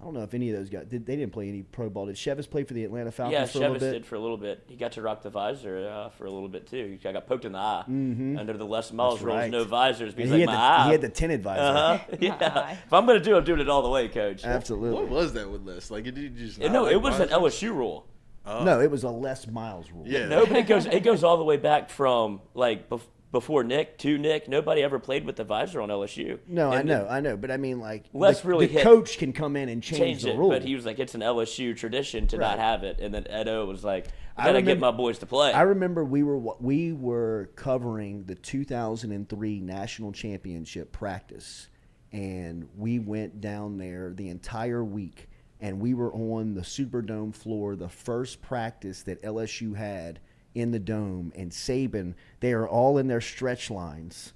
I don't know if any of those guys they didn't play any pro ball. Did Shevis play for the Atlanta Falcons Yeah, for a little Shevis bit? did for a little bit. He got to rock the visor for a little bit too. He got poked in the eye under the Les Miles That's rules. right. No visors. But And he's he, like, had my eye. he had the tinted visor. Yeah. If I'm gonna do it, I'm doing it all the way, Coach. Absolutely. What was that with Les? Like, did you just No, not it like was an visors? LSU rule. No, it was a Les Miles rule. Yeah. No, but it goes all the way back from like before Nick to Nick. Nobody ever played with the visor on LSU. No, And I know, but I mean, like, Les really the hit- coach can come in and change the it, rule. but he was like, it's an LSU tradition to not Right. have it. And then Edo was like, I I gotta get remember- my boys to play. I remember we were covering the 2003 national championship practice, and we went down there the entire week, and we were on the Superdome floor, the first practice that LSU had in the dome, and Saban, they are all in their stretch lines,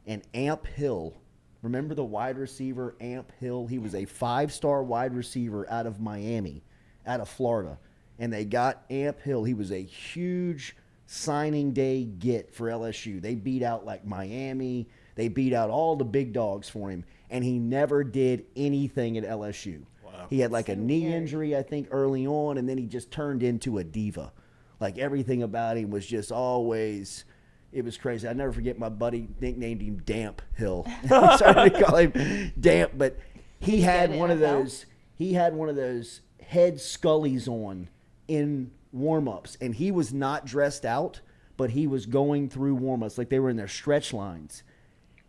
and Amp Hill, remember the wide receiver Amp Hill? He was a 5-star wide receiver out of Miami, out of Florida. And they got Amp Hill. He was a huge signing day get for LSU. They beat out like Miami. They beat out all the big dogs for him, and he never did anything at LSU. Wow. He had like a knee injury, I think, early on, and then he just turned into a diva. Like everything about him was just always, it was crazy. I never forget my buddy nicknamed him Damp Hill. I started to call him Damp, but he had one of those. He had one of those head Scullies on in warm-ups, and he was not dressed out, but he was going through warm-ups like they were in their stretch lines.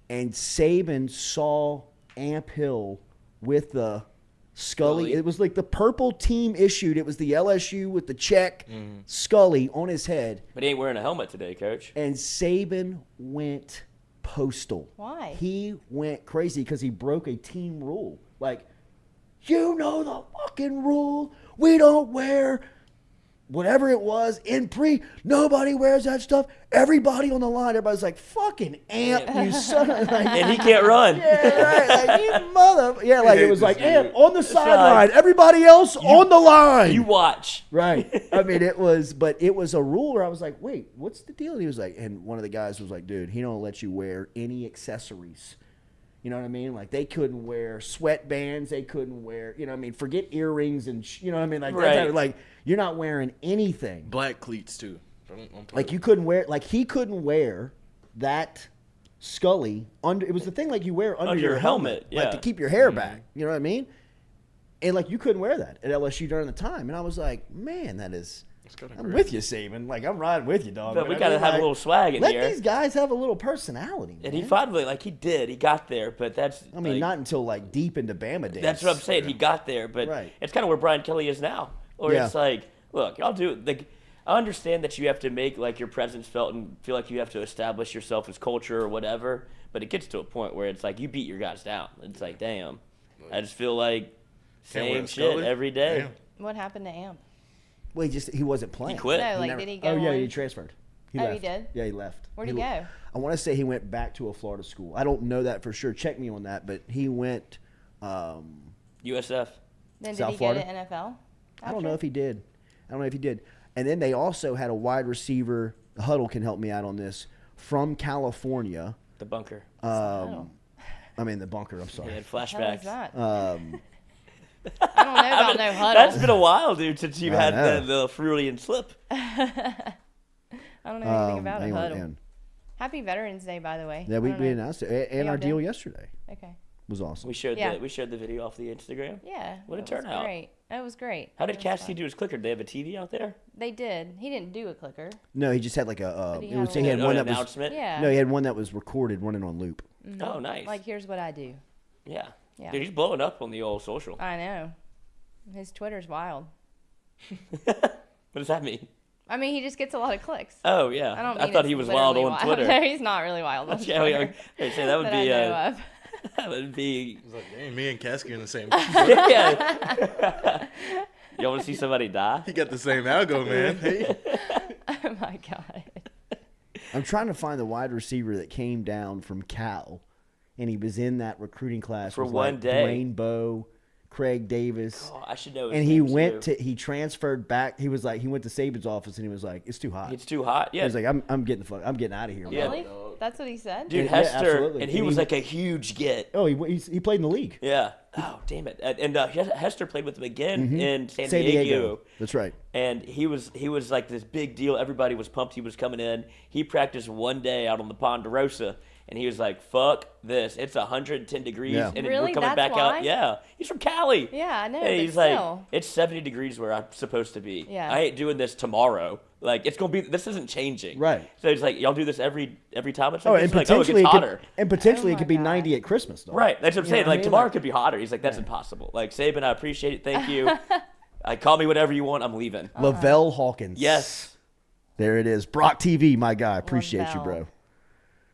And Saban saw Amp Hill with the Scully. It was like the purple team issued. It was the LSU with the check Scully on his head. But he ain't wearing a helmet today, Coach. And Saban went postal. Why? He went crazy because he broke a team rule. Like, you know the fucking rule. We don't wear whatever it was in pre. Nobody wears that stuff. Everybody on the line, everybody's like, fucking Amp, you son of like, and he can't run. Yeah, right. Like, you mother. Yeah, like it was like Amp on the sideline. Everybody else on the line. You watch. Right. I mean, it was a rule where I was like, wait, what's the deal? And he was like, and one of the guys was like, dude, he don't let you wear any accessories. You know what I mean? Like, they couldn't wear sweatbands. They couldn't wear, you know what I mean? Forget earrings and, you know what I mean? Like, right. Like, you're not wearing anything. Black cleats, too. Like, you couldn't wear, like, he couldn't wear that Scully under, it was the thing like you wear under your helmet. Yeah. Like, to keep your hair back. You know what I mean? And, like, you couldn't wear that at LSU during the time. And I was like, man, that is... I'm with you, Saban. Like, I'm riding with you, dog. But we got to have a little swag in here. Let these guys have a little personality, man. And he finally, like, he did. He got there, but that's... I mean, not until, like, deep into Bama days. That's what I'm saying. He got there, but it's kind of where Brian Kelly is now. Or it's like, look, I'll do it. Like, I understand that you have to make, like, your presence felt and feel like you have to establish yourself as culture or whatever, but it gets to a point where it's like you beat your guys down. It's like, damn. I just feel like same shit every day. Damn. What happened to Amp? Well, he wasn't playing. He quit. No, like, did he go yeah, on? he transferred. He Oh, left. he did? Yeah, he left. Where'd he go? I want to say he went back to a Florida school. I don't know that for sure. Check me on that. But he went USF. Then did South he Florida. go to NFL? I don't know if he did. And then they also had a wide receiver. Huddle can help me out on this. From California. The bunker. I mean, the bunker. I'm sorry. He had flashbacks. I don't know about no Huddle. That's been a while, dude, since you had the Freudian slip. I don't know anything about a Huddle. Man. Happy Veterans Day, by the way. Yeah, we announced it. And our deal yesterday. Okay. Was awesome. We shared the video off the Instagram. Yeah. What a turnout. Great. It was great. How did Cassidy do his clicker? Did they have a TV out there? They did. He didn't do a clicker. No, he just had like a. He had one announcement. Yeah. No, he had one that was recorded, running on loop. Mm-hmm. Oh, nice. Like, here's what I do. Yeah. Yeah. Dude, he's blowing up on the old social. I know. His Twitter's wild. What does that mean? I mean, he just gets a lot of clicks. Oh, yeah. I thought he was wild on Twitter. No, he's not really wild on Twitter. That would be. That would be. It's like, dang, me and Kasky in the same. Yeah. You want to see somebody die? He got the same algo, man. Hey. Oh my god. I'm trying to find the wide receiver that came down from Cal, and he was in that recruiting class for with one day. Dwayne Bowe, Craig Davis. Oh, I should know. And he transferred back. He was like, he went to Saban's office, and he was like, it's too hot. It's too hot. Yeah. He was like, I'm getting out of here. Yeah. Really? That's what he said? Dude, Hester, and he was like a huge get. Oh, he played in the league. Yeah. Oh, damn it. And Hester played with him again in San Diego. That's right. And he was like this big deal. Everybody was pumped he was coming in. He practiced one day out on the Ponderosa, and he was like, fuck this. It's 110 degrees. Yeah. And Really? we're coming That's back why? out. Yeah. He's from Cali. Yeah, I know, And but he's like, still. it's 70 degrees where I'm supposed to be. Yeah. I ain't doing this tomorrow. Like, it's going to be, this isn't changing. Right. So he's like, y'all do this every time? It's like, Oh, and it's like, potentially, it gets hotter. it could be 90 at Christmas, though. Right. That's what I'm You know saying. what I Like, mean? tomorrow Like- could be hotter. He's like, that's impossible. Like, Saban, I appreciate it. Thank you. Call me whatever you want. I'm leaving. Lavelle Hawkins. Yes. There it is. Brock TV, my guy. Appreciate you, Lavelle. bro.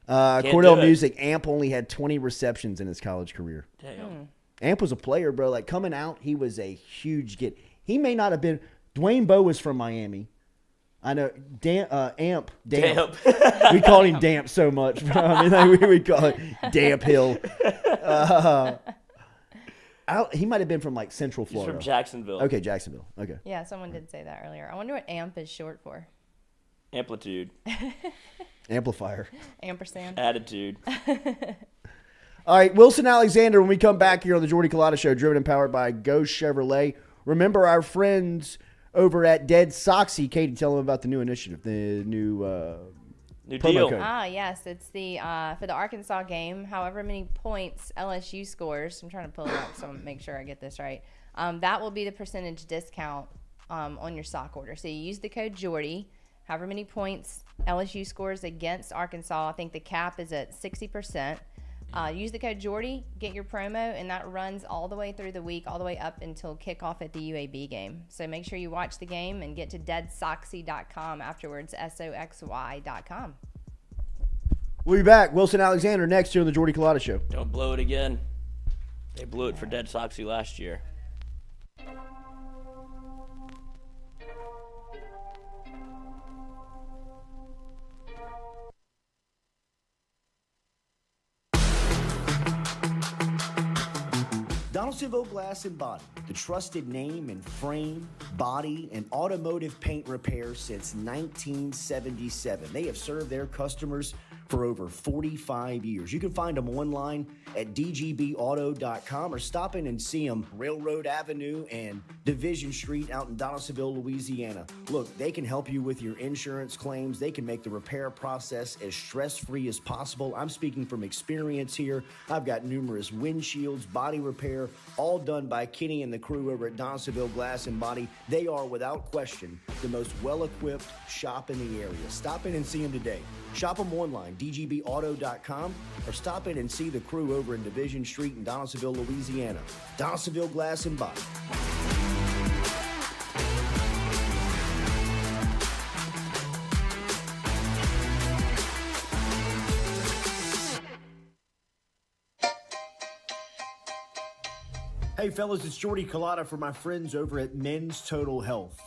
Cordell Music, Amp only had 20 receptions in his college career. Damn. Amp was a player, bro. Like, coming out, he was a huge get. He may not have been. Dwayne Bowe was from Miami. I know. Amp. Damp. We called him Damp so much, bro. I mean, like, we call it Damp Hill. He might have been from, like, Central He's Florida. from Jacksonville. Okay, Jacksonville. Okay. Yeah, someone did say that earlier. I wonder what AMP is short for. Amplitude. Amplifier. Ampersand. Attitude. All right, Wilson Alexander, when we come back here on the Jordy Culotta Show, driven and powered by Ghost Chevrolet. Remember our friends over at Dead Soxy. Katie, tell them about the new initiative, the new promo deal. code. Yes, it's the for the Arkansas game. However many points LSU scores, I'm trying to pull it up so I make sure I get this right. That will be the percentage discount on your sock order. So you use the code Jordy. However many points LSU scores against Arkansas, I think the cap is at 60%. Use the code Jordy, get your promo, and that runs all the way through the week, all the way up until kickoff at the UAB game. So make sure you watch the game and get to deadsoxy.com afterwards, SOXY.com. We'll be back. Wilson Alexander next here on the Jordy Culotta Show. Don't blow it again. They blew it for Dead Soxy last year. Donaldsonville Glass and Body, the trusted name in frame, body, and automotive paint repair since 1977. They have served their customers for over 45 years. You can find them online at dgbauto.com or stop in and see them Railroad Avenue and Division Street out in Donaldsonville, Louisiana. Look, they can help you with your insurance claims. They can make the repair process as stress-free as possible. I'm speaking from experience here. I've got numerous windshields, body repair, all done by Kenny and the crew over at Donaldsonville Glass and Body. They are, without question, the most well-equipped shop in the area. Stop in and see them today. Shop them online, dgbauto.com, or stop in and see the crew over in Division Street in Donaldsonville, Louisiana. Donaldsonville Glass and Body. Hey fellas, it's Jordy Culotta for my friends over at Men's Total Health.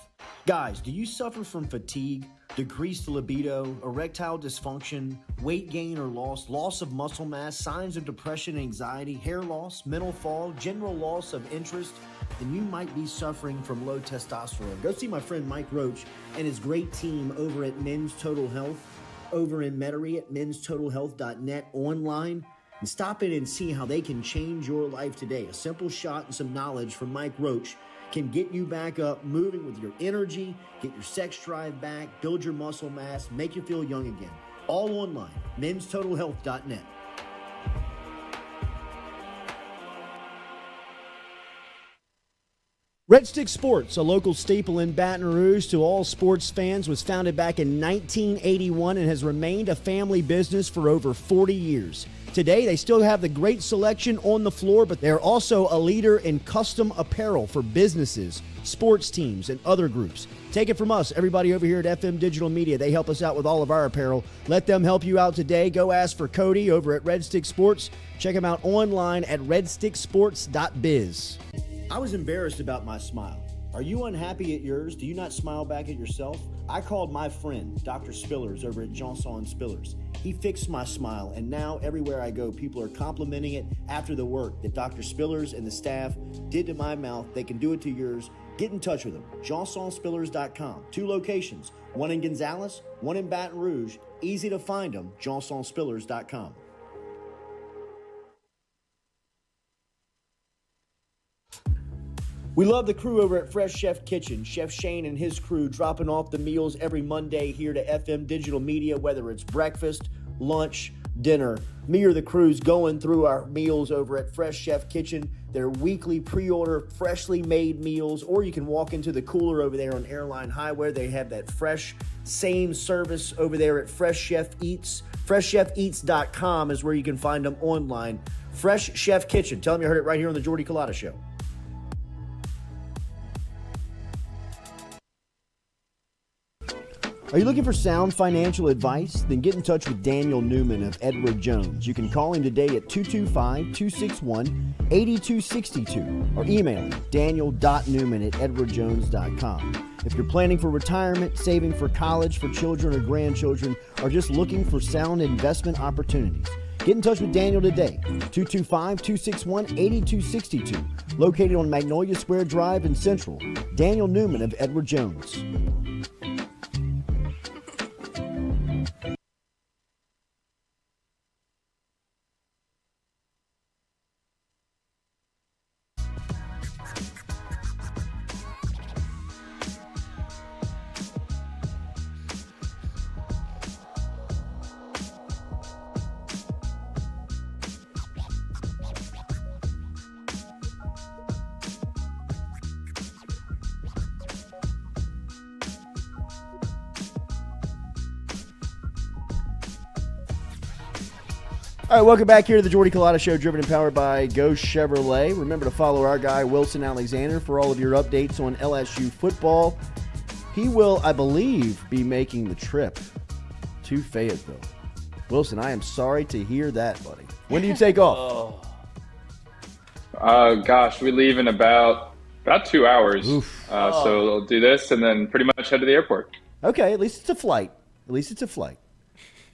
Guys, do you suffer from fatigue, decreased libido, erectile dysfunction, weight gain or loss of muscle mass, signs of depression, anxiety, hair loss, mental fog, general loss of interest? Then you might be suffering from low testosterone. Go see my friend Mike Roach and his great team over at Men's Total Health, over in Metairie at menstotalhealth.net online. And stop in and see how they can change your life today. A simple shot and some knowledge from Mike Roach can get you back up, moving with your energy, get your sex drive back, build your muscle mass, make you feel young again. All online, menstotalhealth.net. Red Stick Sports, a local staple in Baton Rouge to all sports fans, was founded back in 1981 and has remained a family business for over 40 years. Today, they still have the great selection on the floor, but they're also a leader in custom apparel for businesses, sports teams, and other groups. Take it from us, everybody over here at FM Digital Media. They help us out with all of our apparel. Let them help you out today. Go ask for Cody over at Red Stick Sports. Check him out online at redsticksports.biz. I was embarrassed about my smile. Are you unhappy at yours? Do you not smile back at yourself? I called my friend, Dr. Spillers, over at Johnson Spillers. He fixed my smile, and now everywhere I go, people are complimenting it after the work that Dr. Spillers and the staff did to my mouth. They can do it to yours. Get in touch with them. JohnsonSpillers.com. 2 locations, one in Gonzales, one in Baton Rouge. Easy to find them, JohnsonSpillers.com. We love the crew over at Fresh Chef Kitchen. Chef Shane and his crew dropping off the meals every Monday here to FM Digital Media, whether it's breakfast, lunch, dinner. Me or the crew's going through our meals over at Fresh Chef Kitchen. Their weekly pre-order, freshly made meals, or you can walk into the cooler over there on Airline Highway. They have that fresh, same service over there at Fresh Chef Eats. FreshChefEats.com is where you can find them online. Fresh Chef Kitchen. Tell them you heard it right here on the Jordy Culotta Show. Are you looking for sound financial advice? Then get in touch with Daniel Newman of Edward Jones. You can call him today at 225-261-8262 or email him daniel.newman@edwardjones.com. If you're planning for retirement, saving for college for children or grandchildren, or just looking for sound investment opportunities, get in touch with Daniel today, 225-261-8262, located on Magnolia Square Drive in Central. Daniel Newman of Edward Jones. All right, welcome back here to the Jordy Culotta Show, driven and powered by Ghost Chevrolet. Remember to follow our guy, Wilson Alexander, for all of your updates on LSU football. He will, I believe, be making the trip to Fayetteville. Wilson, I am sorry to hear that, buddy. When do you take off? Gosh, we leave in about 2 hours. So we'll do this and then pretty much head to the airport. Okay, at least it's a flight.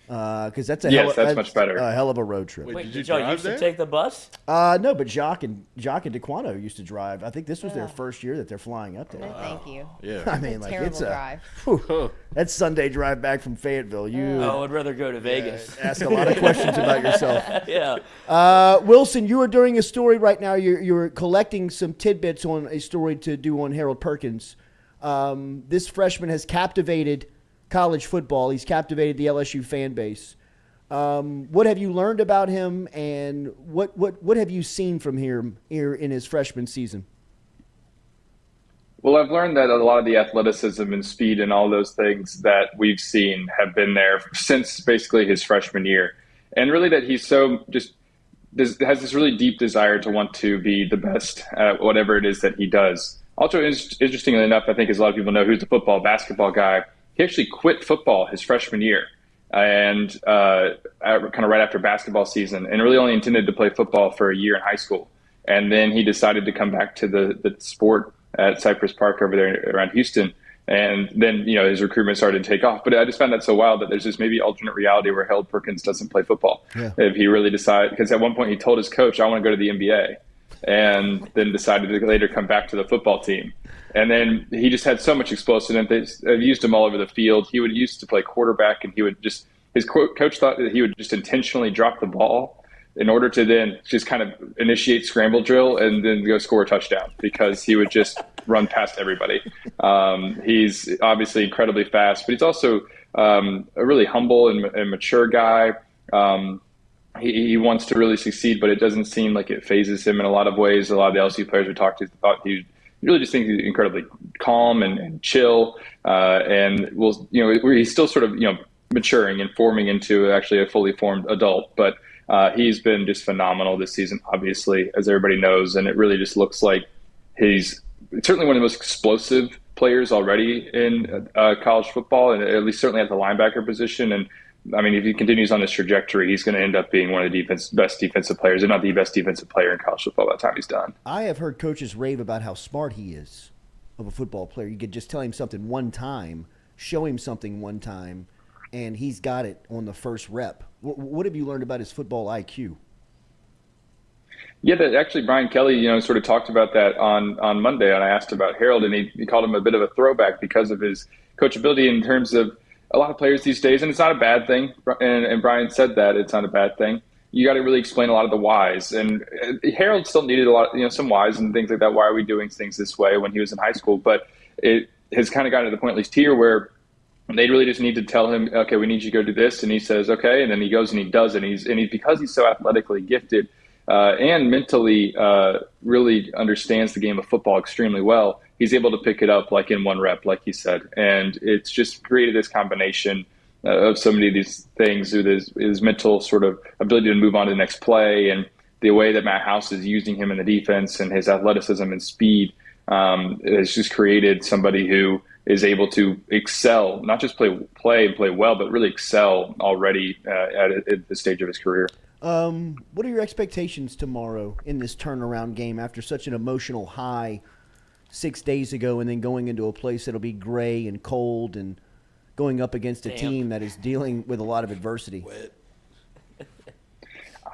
Because that's Yes, that's much better. A hell of a road trip. Wait, did y'all used to take the bus? No, but Jacques and DeQuano used to drive. I think this was their first year that they're flying up there. No, thank you. Yeah. I mean, like, terrible it's drive. That's Sunday drive back from Fayetteville. I would rather go to Vegas. Ask a lot of questions about yourself. Yeah. Wilson, you are doing a story right now. You're collecting some tidbits on a story to do on Harold Perkins. This freshman has captivated college football. He's captivated the LSU fan base. What have you learned about him, and what have you seen from here in his freshman season? Well, I've learned that a lot of the athleticism and speed and all those things that we've seen have been there since basically his freshman year. And really that he's has this really deep desire to want to be the best at whatever it is that he does. Also, interestingly enough, I think as a lot of people know, who's the basketball guy, he actually quit football his freshman year. And kind of right after basketball season, and really only intended to play football for a year in high school. And then he decided to come back to the sport at Cypress Park over there around Houston. And then, his recruitment started to take off. But I just found that so wild that there's this maybe alternate reality where Harold Perkins doesn't play football. Yeah. If he really decided, because at one point he told his coach, I want to go to the NBA, and then decided to later come back to the football team. And then he just had so much explosiveness. They've used him all over the field. He would used to play quarterback, and his coach thought that he would just intentionally drop the ball in order to then just kind of initiate scramble drill and then go score a touchdown, because he would just run past everybody. He's obviously incredibly fast, but he's also a really humble and mature guy. He wants to really succeed, but it doesn't seem like it phases him in a lot of ways. A lot of the LSU players we talked to thought he really just think he's incredibly calm and chill, and he's still sort of maturing and forming into actually a fully formed adult. But he's been just phenomenal this season, obviously, as everybody knows, and it really just looks like he's certainly one of the most explosive players already in college football, and at least certainly at the linebacker position. And I mean, if he continues on this trajectory, he's going to end up being one of the best defensive players, if not the best defensive player in college football by the time he's done. I have heard coaches rave about how smart he is of a football player. You could just tell him something one time, show him something one time, and he's got it on the first rep. What have you learned about his football IQ? Yeah, actually Brian Kelly, sort of talked about that on Monday, and I asked about Harold, and he called him a bit of a throwback because of his coachability in terms of a lot of players these days, and it's not a bad thing. And Brian said that it's not a bad thing. You got to really explain a lot of the whys. And Harold still needed a lot, some whys and things like that. Why are we doing things this way when he was in high school? But it has kind of gotten to the point, at least here, where they really just need to tell him, okay, we need you to go do this, and he says, okay, and then he goes and he does it. And he's because he's so athletically gifted and mentally really understands the game of football extremely well. He's able to pick it up like in one rep, like you said. And it's just created this combination of so many of these things with his mental sort of ability to move on to the next play, and the way that Matt House is using him in the defense, and his athleticism and speed has just created somebody who is able to excel, not just play well, but really excel already at the stage of his career. What are your expectations tomorrow in this turnaround game after such an emotional high 6 days ago, and then going into a place that'll be gray and cold and going up against a team that is dealing with a lot of adversity?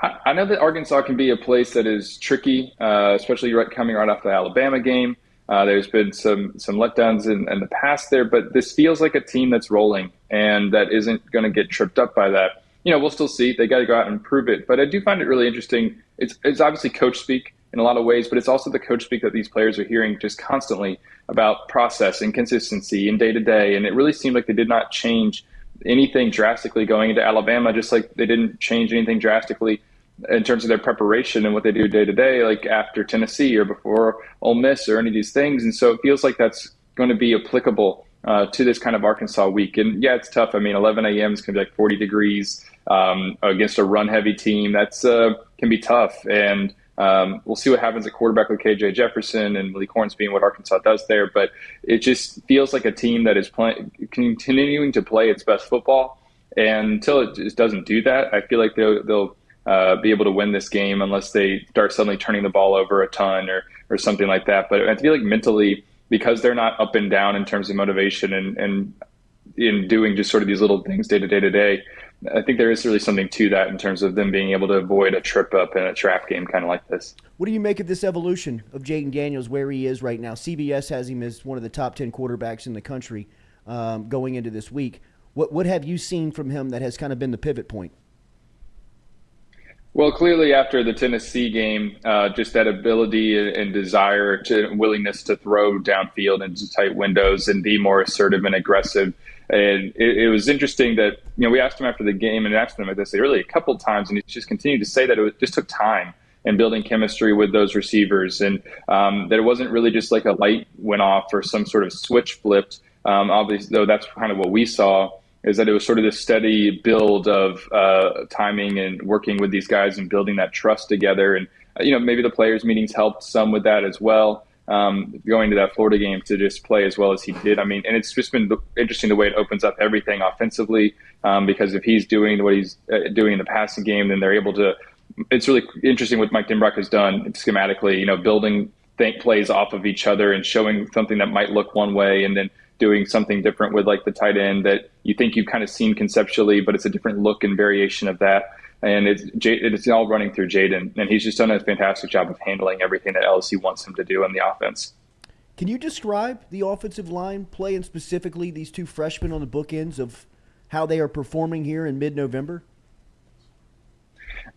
I know that Arkansas can be a place that is tricky, especially coming right off the Alabama game. There's been some letdowns in the past there, but this feels like a team that's rolling and that isn't going to get tripped up by that. We'll still see. They got to go out and prove it. But I do find it really interesting. It's obviously coach speak in a lot of ways, but it's also the coach speak that these players are hearing just constantly about process and consistency and day-to-day. And it really seemed like they did not change anything drastically going into Alabama, just like they didn't change anything drastically in terms of their preparation and what they do day-to-day, like after Tennessee or before Ole Miss or any of these things. And so it feels like that's going to be applicable to this kind of Arkansas week. And yeah, it's tough. I mean, 11 a.m. is going to be like 40 degrees. against a run-heavy team. That's can be tough. And we'll see what happens at quarterback with KJ Jefferson and Malik Hornsby and what Arkansas does there. But it just feels like a team that is continuing to play its best football. And until it just doesn't do that, I feel like they'll be able to win this game unless they start suddenly turning the ball over a ton or something like that. But I feel like mentally, because they're not up and down in terms of motivation and in doing just sort of these little things day to day, I think there is really something to that in terms of them being able to avoid a trip up in a trap game kind of like this. What do you make of this evolution of Jaden Daniels, where he is right now? CBS has him as one of the top 10 quarterbacks in the country going into this week. What have you seen from him that has kind of been the pivot point? Well, clearly after the Tennessee game, just that ability and desire to willingness to throw downfield into tight windows and be more assertive and aggressive. And it was interesting that, we asked him after the game and asked him about this really a couple of times, and he just continued to say that it just took time and building chemistry with those receivers, and that it wasn't really just like a light went off or some sort of switch flipped. Obviously, though, that's kind of what we saw, is that it was sort of this steady build of timing and working with these guys and building that trust together. And, maybe the players' meetings helped some with that as well. Going to that Florida game to just play as well as he did. And it's just been interesting the way it opens up everything offensively, because if he's doing what he's doing in the passing game, then they're able to – it's really interesting what Mike Denbrock has done schematically, building plays off of each other and showing something that might look one way and then doing something different with like the tight end that you think you've kind of seen conceptually, but it's a different look and variation of that. And it's all running through Jaden, and he's just done a fantastic job of handling everything that LSU wants him to do on the offense. Can you describe the offensive line play, and specifically these two freshmen on the bookends of how they are performing here in mid-November?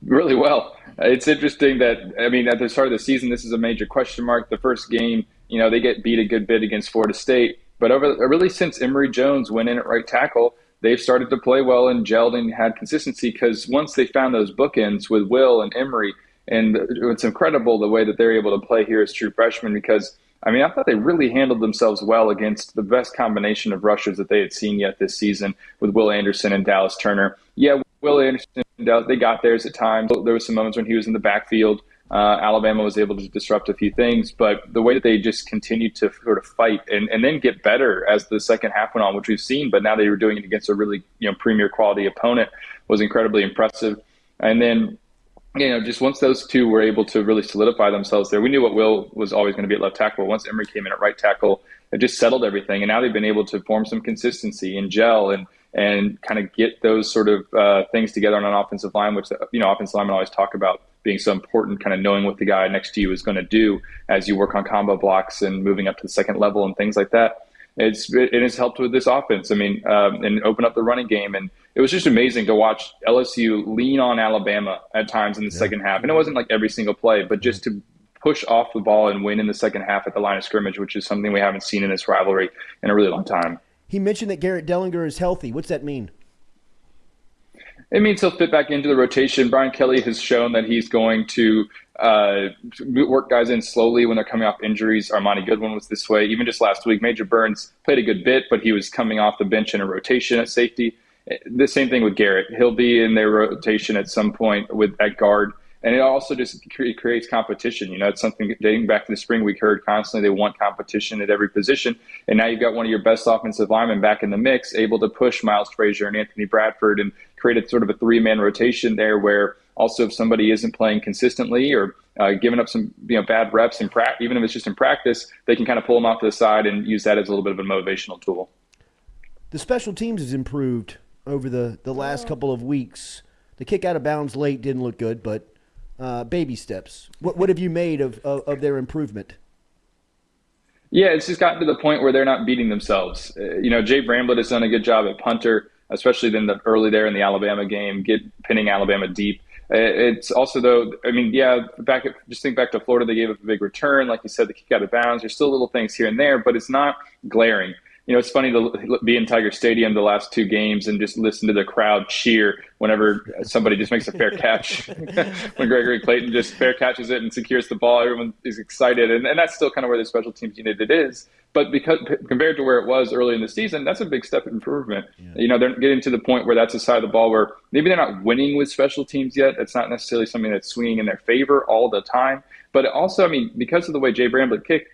Really well. It's interesting that, at the start of the season, this is a major question mark. The first game, they get beat a good bit against Florida State. But really since Emory Jones went in at right tackle, they've started to play well and gelled and had consistency, because once they found those bookends with Will and Emory, and it's incredible the way that they're able to play here as true freshmen, because, I thought they really handled themselves well against the best combination of rushers that they had seen yet this season with Will Anderson and Dallas Turner. Yeah, Will Anderson, they got theirs at times. There were some moments when he was in the backfield. Alabama was able to disrupt a few things, but the way that they just continued to sort of fight and then get better as the second half went on, which we've seen, but now they were doing it against a really premier quality opponent, was incredibly impressive. And then, just once those two were able to really solidify themselves there, we knew what Will was always going to be at left tackle. Once Emory came in at right tackle, it just settled everything. And now they've been able to form some consistency and gel and kind of get those sort of things together on an offensive line, which, offensive linemen always talk about being so important, kind of knowing what the guy next to you is going to do as you work on combo blocks and moving up to the second level and things like that. It has helped with this offense. And open up the running game. And it was just amazing to watch LSU lean on Alabama at times in the second half. And it wasn't like every single play, but just to push off the ball and win in the second half at the line of scrimmage, which is something we haven't seen in this rivalry in a really long time. He mentioned that Garrett Dellinger is healthy. What's that mean? It means he'll fit back into the rotation. Brian Kelly has shown that he's going to work guys in slowly when they're coming off injuries. Armani Goodwin was this way. Even just last week, Major Burns played a good bit, but he was coming off the bench in a rotation at safety. The same thing with Garrett. He'll be in their rotation at some point at guard. And it also just creates competition. It's something dating back to the spring we heard constantly. They want competition at every position. And now you've got one of your best offensive linemen back in the mix, able to push Miles Frazier and Anthony Bradford and create a sort of a three-man rotation there, where also if somebody isn't playing consistently or giving up some bad reps, even if it's just in practice, they can kind of pull them off to the side and use that as a little bit of a motivational tool. The special teams has improved over the last couple of weeks. The kick out of bounds late didn't look good, but baby steps. What have you made of their improvement? Yeah, it's just gotten to the point where they're not beating themselves. Jay Bramblett has done a good job at punter, especially in the early there in the Alabama game, pinning Alabama deep. It's also, though, just think back to Florida. They gave up a big return. Like you said, the kick out of bounds. There's still little things here and there, but it's not glaring. it's funny to be in Tiger Stadium the last 2 games and just listen to the crowd cheer whenever somebody just makes a fair catch. When Gregory Clayton just fair catches it and secures the ball, everyone is excited. And that's still kind of where the special teams unit it is. But because compared to where it was early in the season, that's a big step improvement. Yeah. They're getting to the point where that's a side of the ball where maybe they're not winning with special teams yet. It's not necessarily something that's swinging in their favor all the time. But also, because of the way Jay Bramblett kicked,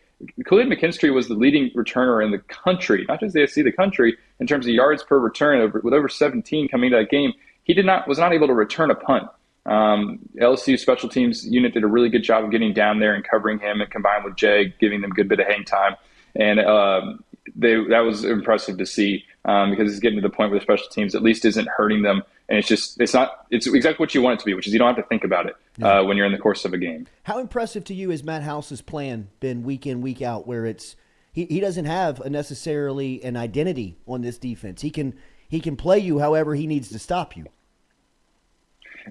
Khalid McKinstry was the leading returner in the country, not just the SEC, the country, in terms of yards per return, with over 17 coming into that game. He was not able to return a punt. LSU special teams unit did a really good job of getting down there and covering him, and combined with Jay, giving them a good bit of hang time. And that was impressive to see, because it's getting to the point where the special teams at least isn't hurting them. And it's exactly what you want it to be, which is you don't have to think about it when you're in the course of a game. How impressive to you has Matt House's plan been week in, week out, where he doesn't have necessarily an identity on this defense? He can play you however he needs to stop you.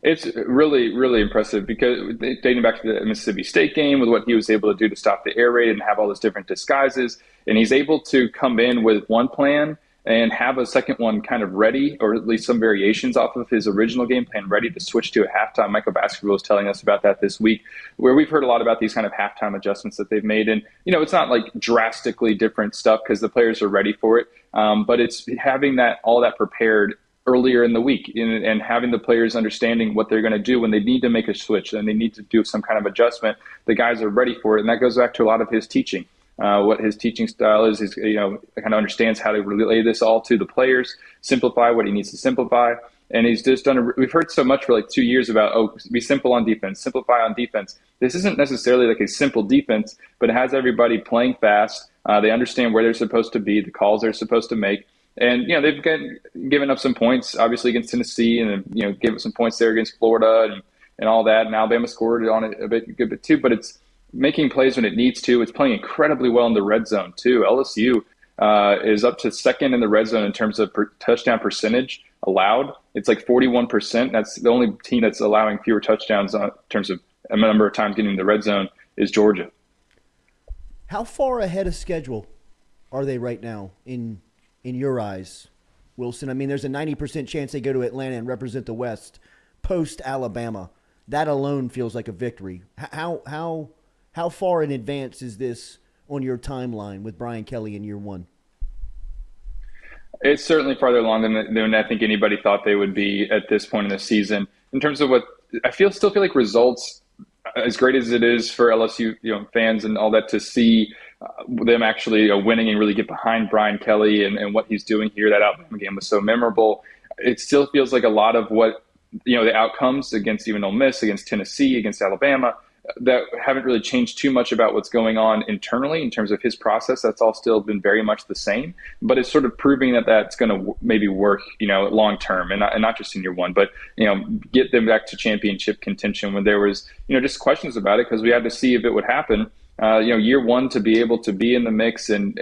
It's really, really impressive, because dating back to the Mississippi State game, with what he was able to do to stop the air raid and have all those different disguises, and he's able to come in with one plan and have a second one kind of ready, or at least some variations off of his original game plan ready to switch to at halftime. Michael Baskerville was telling us about that this week, where we've heard a lot about these kind of halftime adjustments that they've made. And, it's not like drastically different stuff because the players are ready for it. But it's having all that prepared earlier in the week, and having the players understanding what they're going to do when they need to make a switch and they need to do some kind of adjustment. The guys are ready for it. And that goes back to a lot of his teaching. What his teaching style is, kind of understands how to relay this all to the players, simplify what he needs to simplify. And he's just we've heard so much for like 2 years about, be simple on defense, simplify on defense. This isn't necessarily like a simple defense, but it has everybody playing fast. They understand where they're supposed to be, the calls they're supposed to make. And, they've given up some points, obviously, against Tennessee, and, gave up some points there against Florida and all that. And Alabama scored on it a good bit too, but it's making plays when it needs to. It's playing incredibly well in the red zone too. LSU is up to second in the red zone in terms of touchdown percentage allowed. It's like 41%. That's the only team that's allowing fewer touchdowns in terms of a number of times getting in the red zone is Georgia. How far ahead of schedule are they right now in your eyes, Wilson? There's a 90% chance they go to Atlanta and represent the West post Alabama. That alone feels like a victory. How far in advance is this on your timeline with Brian Kelly in year one? It's certainly farther along than I think anybody thought they would be at this point in the season. In terms of what I still feel like results, as great as it is for LSU fans and all that, to see them actually winning and really get behind Brian Kelly and what he's doing here. That Alabama game was so memorable. It still feels like a lot of what the outcomes against even Ole Miss, against Tennessee, against Alabama, that haven't really changed too much about what's going on internally in terms of his process. That's all still been very much the same, but it's sort of proving that that's going to maybe work, long term, and not just in year one, but get them back to championship contention when there was just questions about it, because we had to see if it would happen. Year one, to be able to be in the mix and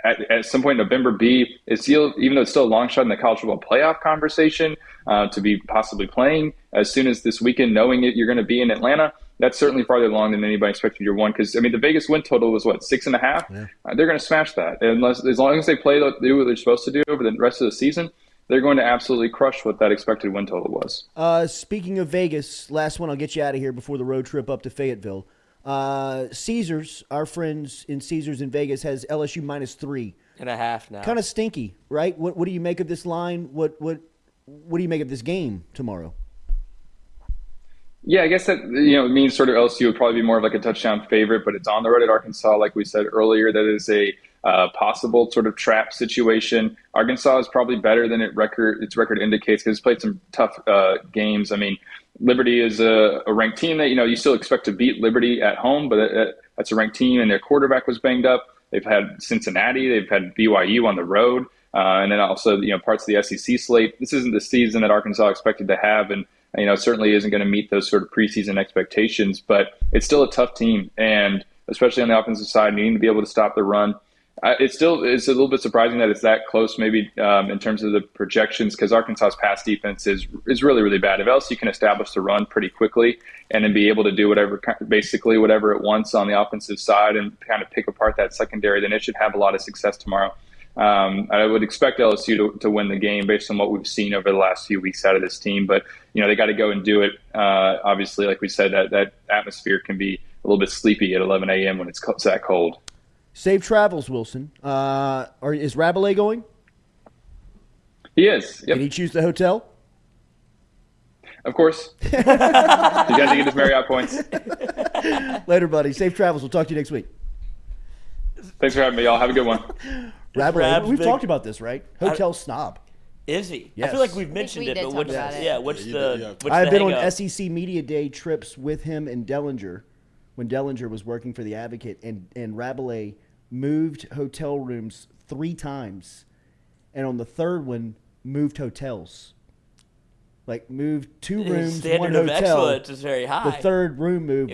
at some point in November B, even though it's still a long shot in the college football playoff conversation, to be possibly playing as soon as this weekend, knowing you're going to be in Atlanta. That's certainly farther along than anybody expected year one, because the Vegas win total was 6.5. Yeah. They're going to smash that, as long as they do what they're supposed to do over the rest of the season. They're going to absolutely crush what that expected win total was. Speaking of Vegas, last one, I'll get you out of here before the road trip up to Fayetteville. Caesars, our friends in Caesars in Vegas, has LSU -3.5 now. Kind of stinky, right? What do you make of this line? What do you make of this game tomorrow? Yeah, I guess that means sort of LSU would probably be more of like a touchdown favorite, but it's on the road at Arkansas, like we said earlier. That is a possible sort of trap situation. Arkansas is probably better than its record indicates, because it's played some tough games. Liberty is a ranked team that you still expect to beat Liberty at home, but that's a ranked team, and their quarterback was banged up. They've had Cincinnati, they've had BYU on the road, and then also parts of the SEC slate. This isn't the season that Arkansas expected to have, and certainly isn't going to meet those sort of preseason expectations, but it's still a tough team, and especially on the offensive side, needing to be able to stop the run. It's a little bit surprising that it's that close, maybe in terms of the projections, because Arkansas's pass defense is really, really bad. If LSU can establish the run pretty quickly and then be able to do whatever it wants on the offensive side and kind of pick apart that secondary, then it should have a lot of success tomorrow. I would expect LSU to win the game based on what we've seen over the last few weeks out of this team. But, they got to go and do it. Obviously, like we said, that atmosphere can be a little bit sleepy at 11 a.m. when it's that cold. Safe travels, Wilson. Is Rabelais going? He is. Yep. Did he choose the hotel? Of course. You got to get his Marriott points. Later, buddy. Safe travels. We'll talk to you next week. Thanks for having me, y'all. Have a good one. Rabelais, we've talked about this, right? Hotel snob. Is he? Yes. I feel like we've mentioned it, but what's the I've been hang-up? on SEC Media Day trips with him and Dellinger when Dellinger was working for the Advocate, and Rabelais moved hotel rooms 3 times, and on the third one moved hotels. Like moved 2 rooms, standard one of hotel. excellence is very high. The third room move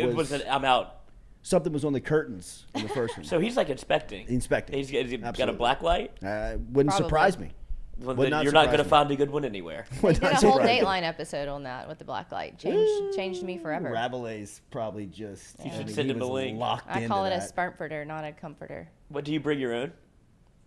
I'm out. Something was on the curtains in the first one. So he's like inspecting. He's got a black light. Wouldn't surprise me. Well, then you're not going to find a good one anywhere. We did a whole Dateline episode on that with the black light. Changed me forever. Rabelais probably just send him a link. I call it a sparkfurter, not a comforter. What, do you bring your own?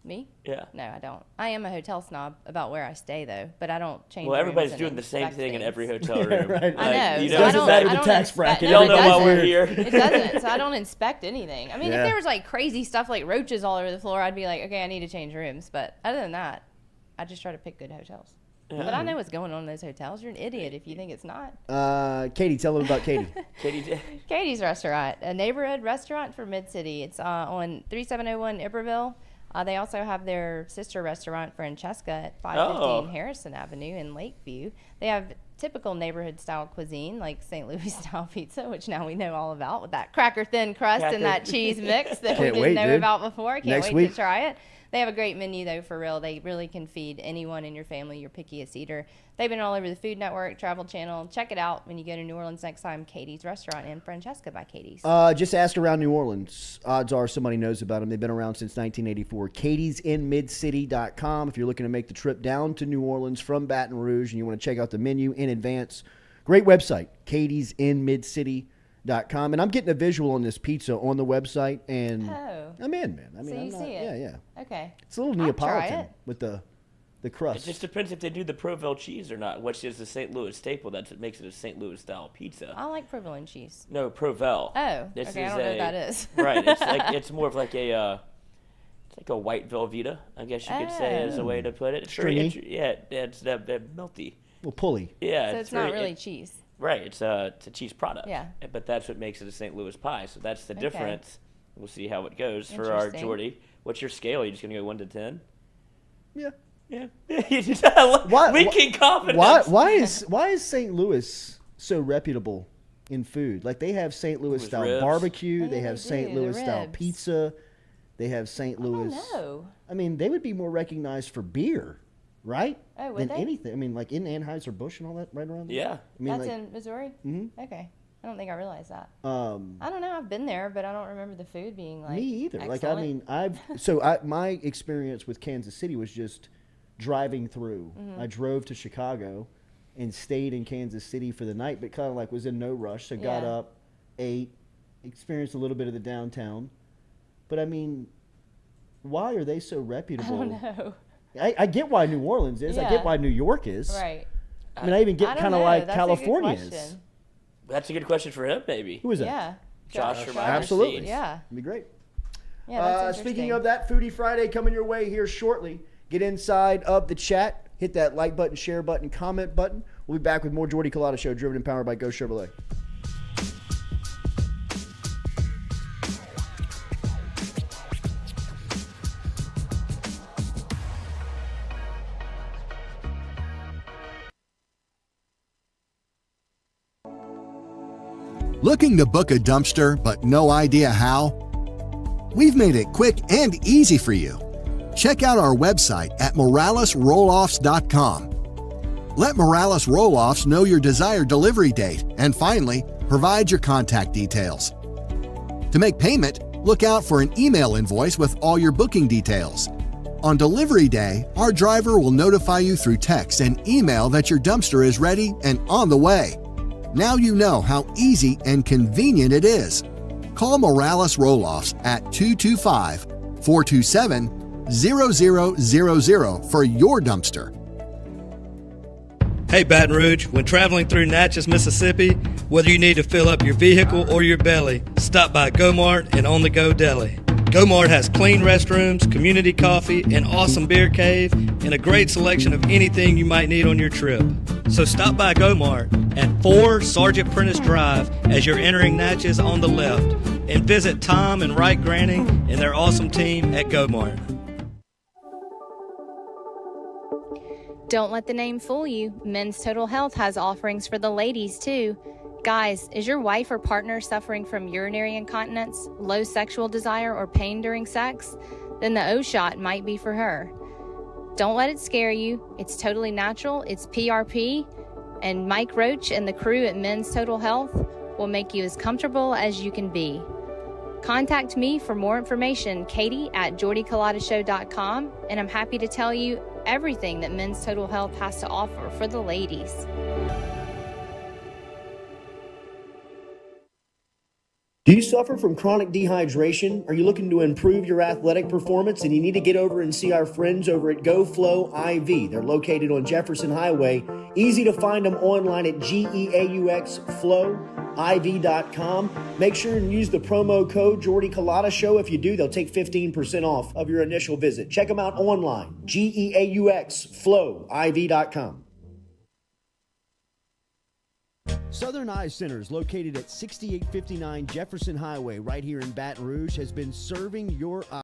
Me? Yeah. No, I don't. I am a hotel snob about where I stay, though, but I don't change. Well, everybody's rooms doing the same inspect thing in things. every hotel room. Right. I know. You So know, I don't, matter I the don't tax inspect- bracket. no, Y'all it know why doesn't. we're here. It doesn't. So I don't inspect anything. I mean, Yeah. if there was like crazy stuff like roaches all over the floor, I'd be like, okay, I need to change rooms. But other than that, I just try to pick good hotels. Yeah. But I know what's going on in those hotels. You're an idiot if you think it's not. Katie, tell them about Katie. Katie's Restaurant, a neighborhood restaurant for Mid-City. It's on 3701 Iberville. They also have their sister restaurant, Francesca, at 515 Harrison Avenue in Lakeview. They have typical neighborhood-style cuisine, like St. Louis-style pizza, which now we know all about, with that cracker-thin crust and that cheese mix that we didn't know about before. Can't wait to try it. They have a great menu, though, for real. They really can feed anyone in your family, your pickiest eater. They've been all over the Food Network, Travel Channel. Check it out when you go to New Orleans next time. Katie's Restaurant and Francesca by Katie's. Just ask around New Orleans. Odds are somebody knows about them. They've been around since 1984. Katie'sInMidCity.com. If you're looking to make the trip down to New Orleans from Baton Rouge and you want to check out the menu in advance, great website, Katie'sInMidCity.com. And I'm getting a visual on this pizza on the website, and I'm in, man. I mean, so you see it? Yeah. Okay. It's a little I'll try Neapolitan it. with the crust. It just depends if they do the Provolone cheese or not, which is the St. Louis staple. That's what makes it a St. Louis style pizza. I like provolone cheese. No, Provel. Oh, This okay. I is don't know what that is. Right. It's more of like a it's like a white Velveeta, I guess you could say, is a way to put it. It's very it's that melty. Well, pulley. Yeah. So it's not really cheese. Right. It's a cheese product. Yeah. But that's what makes it a St. Louis pie. So that's the difference. We'll see how it goes for our Jordy. What's your scale? Are you just gonna go 1 to 10? Yeah. Yeah. Winking confidence. Why is St. Louis so reputable in food? Like, they have St. Louis style ribs. barbecue. Yeah, they have they St. do, the Louis style ribs. pizza. They have St. Louis. No. I mean, they would be more recognized for beer, right? Oh, would than they? anything. I mean, like in Anheuser-Busch and all that right around there. Yeah. I mean, That's like, in Missouri? Mm-hmm. Okay. I don't think I realized that. I I don't know. I've been there, but I don't remember the food being like me either. excellent. Like, I mean, my experience with Kansas City was just driving through. Mm-hmm. I drove to Chicago and stayed in Kansas City for the night, but kind of like was in no rush. So got up, ate, experienced a little bit of the downtown. But I mean, why are they so reputable? I don't know. I get why New Orleans is. I get why New York is. Right. I mean, I even get don't kind of know. like That's California a good is. question. That's a good question for him, maybe. Who is that? Yeah. Josh from Absolutely. Overseas. Yeah. It'd be great. Yeah, that's Speaking interesting. of that, Foodie Friday coming your way here shortly. Get inside of the chat. Hit that like button, share button, comment button. We'll be back with more Jordy Culotta Show, driven and powered by Go Chevrolet. Looking to book a dumpster but no idea how? We've made it quick and easy for you. Check out our website at moralesrolloffs.com. Let Morales Roll-Offs know your desired delivery date, and finally, provide your contact details. To make payment, look out for an email invoice with all your booking details. On delivery day, our driver will notify you through text and email that your dumpster is ready and on the way. Now you know how easy and convenient it is. Call Morales Roll-Offs at 225-427-2222 0000 for your dumpster. Hey Baton Rouge, when traveling through Natchez, Mississippi, whether you need to fill up your vehicle or your belly, stop by Go-Mart and On The Go Deli. Go-Mart has clean restrooms, community coffee, an awesome beer cave, and a great selection of anything you might need on your trip. So stop by Go-Mart at 4 Sergeant Prentice Drive as you're entering Natchez on the left, and visit Tom and Wright Granning and their awesome team at Go-Mart. Don't let the name fool you. Men's Total Health has offerings for the ladies, too. Guys, is your wife or partner suffering from urinary incontinence, low sexual desire, or pain during sex? Then the O-Shot might be for her. Don't let it scare you. It's totally natural. It's PRP. And Mike Roach and the crew at Men's Total Health will make you as comfortable as you can be. Contact me for more information, Katie at JordyCulottaShow.com, and I'm happy to tell you everything that Men's Total Health has to offer for the ladies. Do you suffer from chronic dehydration? Are you looking to improve your athletic performance and you need to get over and see our friends over at GoFlow IV? They're located on Jefferson Highway. Easy to find them online at GEAUXFlowIV.com. Make sure and use the promo code Jordy Culotta Show. If you do, they'll take 15% off of your initial visit. Check them out online, GEAUXFlowIV.com. Southern Eye Center is located at 6859 Jefferson Highway right here in Baton Rouge, has been serving your eyes.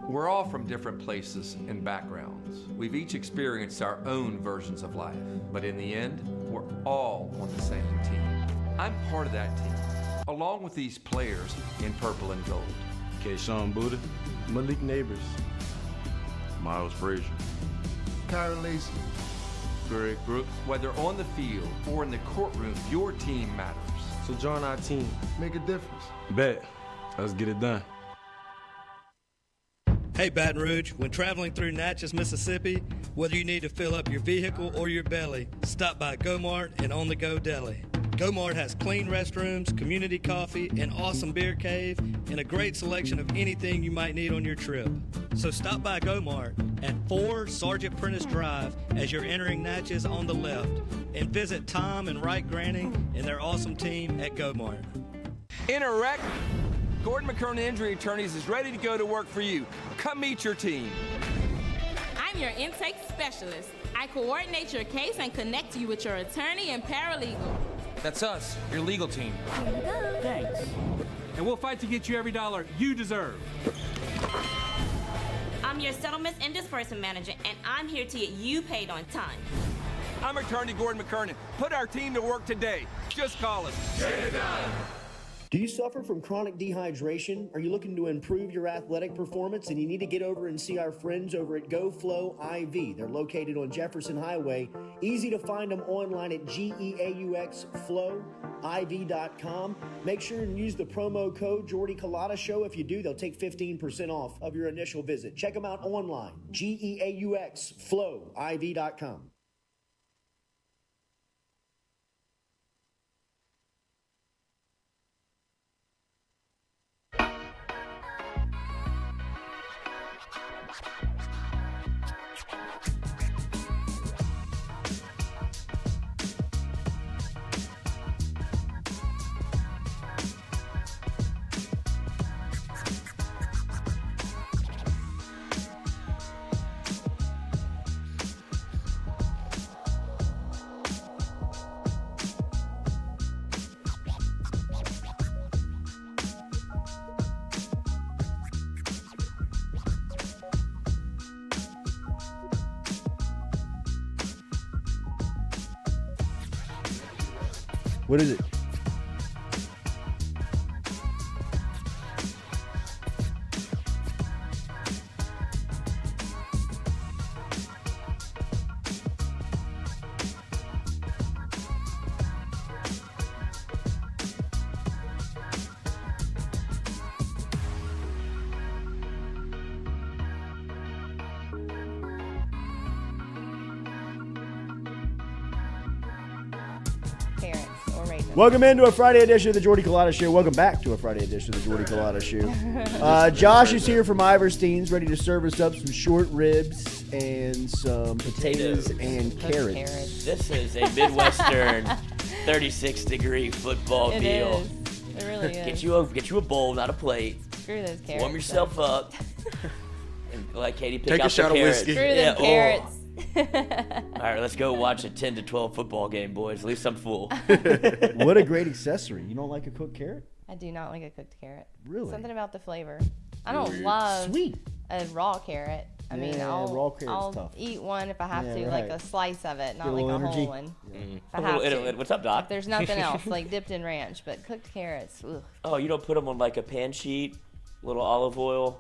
We're all from different places and backgrounds. We've each experienced our own versions of life, but in the end, we're all on the same team. I'm part of that team, along with these players in purple and gold. Kayshawn Buddha, Malik Neighbors, Miles Frazier, Kyron Lacy, Greg Brooks. Whether on the field or in the courtroom, your team matters. So join our team. Make a difference. Bet. Let's get it done. Hey Baton Rouge, when traveling through Natchez, Mississippi, whether you need to fill up your vehicle or your belly, stop by Go-Mart and On The Go Deli. Go-Mart has clean restrooms, community coffee, an awesome beer cave, and a great selection of anything you might need on your trip. So stop by Go-Mart at 4 Sergeant Prentice Drive as you're entering Natchez on the left, and visit Tom and Wright Granning and their awesome team at Go-Mart. In a wreck, Gordon McKernan Injury Attorneys is ready to go to work for you. Come meet your team. I'm your intake specialist. I coordinate your case and connect you with your attorney and paralegal. That's us, your legal team. Here we go. Thanks. And we'll fight to get you every dollar you deserve. I'm your settlements and disbursement manager, and I'm here to get you paid on time. I'm attorney Gordon McKernan. Put our team to work today. Just call us. Get it done. Do you suffer from chronic dehydration? Are you looking to improve your athletic performance and you need to get over and see our friends over at GoFlow IV? They're located on Jefferson Highway. Easy to find them online at GEAUXFlowIV.com. Make sure and use the promo code Jordy Culotta Show. If you do, they'll take 15% off of your initial visit. Check them out online, GEAUXFlowIV.com. What is it? Carrots or raisins. Welcome into a Friday edition of the Jordy Culotta Show. Welcome back to a Friday edition of the Jordy Culotta Show. Josh is here from Iverstine's, ready to serve us up some short ribs and some potatoes and carrots. This is a Midwestern 36-degree football It meal. is. It really is. Get you a bowl, not a plate. Screw those carrots. Warm yourself up. And let Katie pick Take a out shot the of carrots. whiskey. Screw them carrots. All right, let's go watch a 10 to 12 football game, boys. At least I'm full. What a great accessory. You don't like a cooked carrot? I do not like a cooked carrot. Really? Something about the flavor. I don't Weird. love Sweet. a raw carrot. I mean, Yeah, I'll, raw carrot's I'll tough. eat one if I have Yeah, to, right. like a slice of it, Get not a like a little energy. whole one. Mm. If I have to. What's up, Doc? If there's nothing else, like dipped in ranch, but cooked carrots, ugh. Oh, you don't put them on like a pan sheet, little olive oil,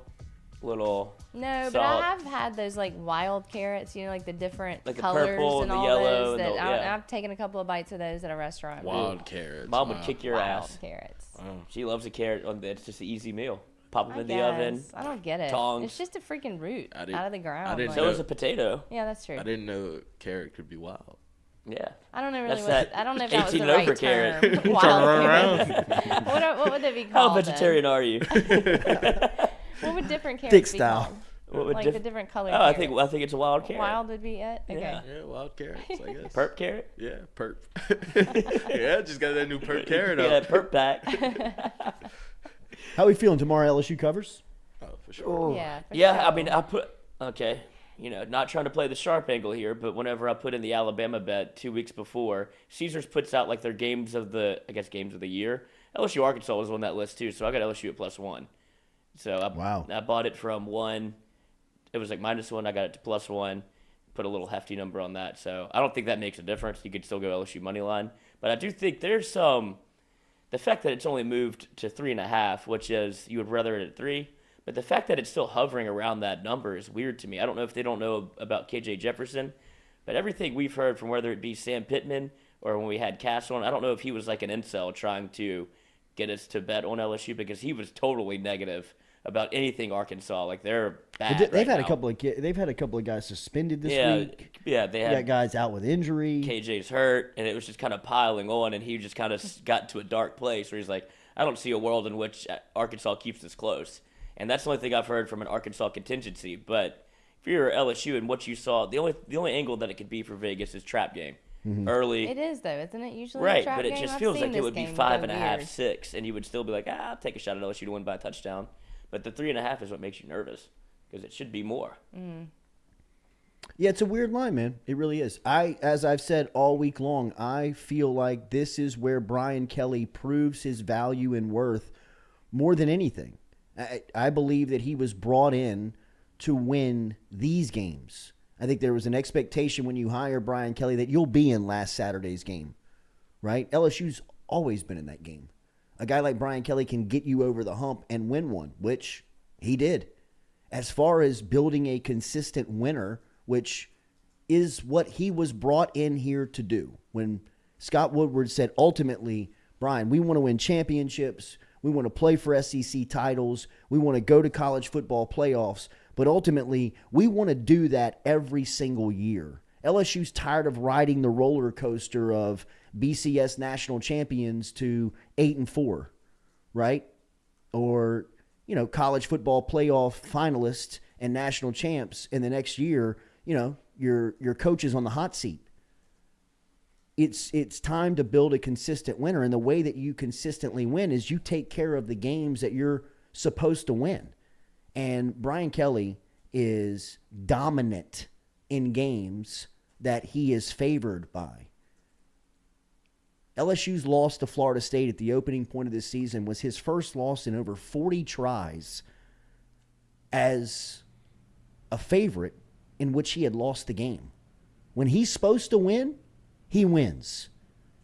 little No, salt. but I have had those like wild carrots, you know, like the different Like the colors purple and and the all yellow those. and That the- yeah. I've taken a couple of bites of those at a restaurant. Wild carrots. Mom would wow. kick your Wild ass. carrots. She loves a carrot. It's just an easy meal. Pop them I in the oven. guess. I don't get it. Tongs. It's just a freaking root I didn't- out of the ground. I didn't like- So is a potato. Yeah, that's true. I didn't know carrot could be wild. Yeah. I don't know really That's what. that I don't know if that was 18 the right over carrot. term. Turn Wild around. carrot. What would they be How called? vegetarian then? are you? What would different carrots Dick be style. called? What would Like diff- the different color. Oh, I think it's a wild carrot. Wild would be it. Okay. Yeah. Yeah, wild carrots, I guess. Perp carrot? Yeah, perp. Yeah, just got that new perp carrot Yeah, up. perp pack. How we feeling tomorrow? LSU covers? Oh, for sure. Yeah. For Yeah, sure. I mean, okay, not trying to play the sharp angle here, but whenever I put in the Alabama bet 2 weeks before, Caesars puts out like their games of the year. LSU Arkansas was on that list too, so I got LSU at +1. So I bought it from 1. It was like -1. I got it to +1. Put a little hefty number on that. So I don't think that makes a difference. You could still go LSU money line, but I do think there's some. The fact that it's only moved to 3.5, which is you would rather it at 3. But the fact that it's still hovering around that number is weird to me. I don't know if they don't know about KJ Jefferson, but everything we've heard from whether it be Sam Pittman or when we had Cass on, I don't know if he was like an incel trying to get us to bet on LSU because he was totally negative about anything Arkansas. Like they're bad. They've right had now. they've had a couple of guys suspended this week. Yeah, they You had got guys out with injury. KJ's hurt, and it was just kind of piling on, and he just kind of got to a dark place where he's like, I don't see a world in which Arkansas keeps this close. And that's the only thing I've heard from an Arkansas contingency. But if you're LSU and what you saw, the only angle that it could be for Vegas is trap game. Early. It is though, isn't it? Usually a Right, trap but it game? just I've feels seen like it this would be game 5.5, go 6, and you would still be like, I'll take a shot at LSU to win by a touchdown. But the 3.5 is what makes you nervous because it should be more. Yeah, it's a weird line, man. It really is. As I've said all week long, I feel like this is where Brian Kelly proves his value and worth more than anything. I believe that he was brought in to win these games. I think there was an expectation when you hire Brian Kelly that you'll be in last Saturday's game, right? LSU's always been in that game. A guy like Brian Kelly can get you over the hump and win one, which he did. As far as building a consistent winner, which is what he was brought in here to do. When Scott Woodward said, ultimately, Brian, we want to win championships. We want to play for SEC titles. We want to go to college football playoffs. But ultimately, we want to do that every single year. LSU's tired of riding the roller coaster of BCS national champions to 8-4, right? Or, college football playoff finalists and national champs in the next year, your coach is on the hot seat. It's time to build a consistent winner, and the way that you consistently win is you take care of the games that you're supposed to win. And Brian Kelly is dominant in games that he is favored by. LSU's loss to Florida State at the opening point of this season was his first loss in over 40 tries as a favorite in which he had lost the game. When he's supposed to win, he wins.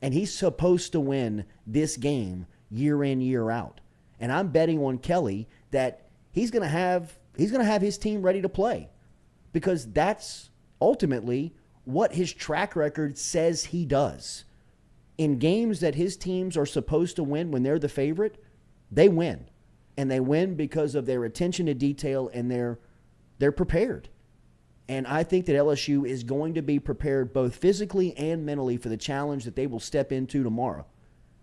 And he's supposed to win this game year in, year out. And I'm betting on Kelly that he's going to have his team ready to play, because that's ultimately what his track record says he does. In games that his teams are supposed to win when they're the favorite, they win. And they win because of their attention to detail, and they're prepared. And I think that LSU is going to be prepared both physically and mentally for the challenge that they will step into tomorrow,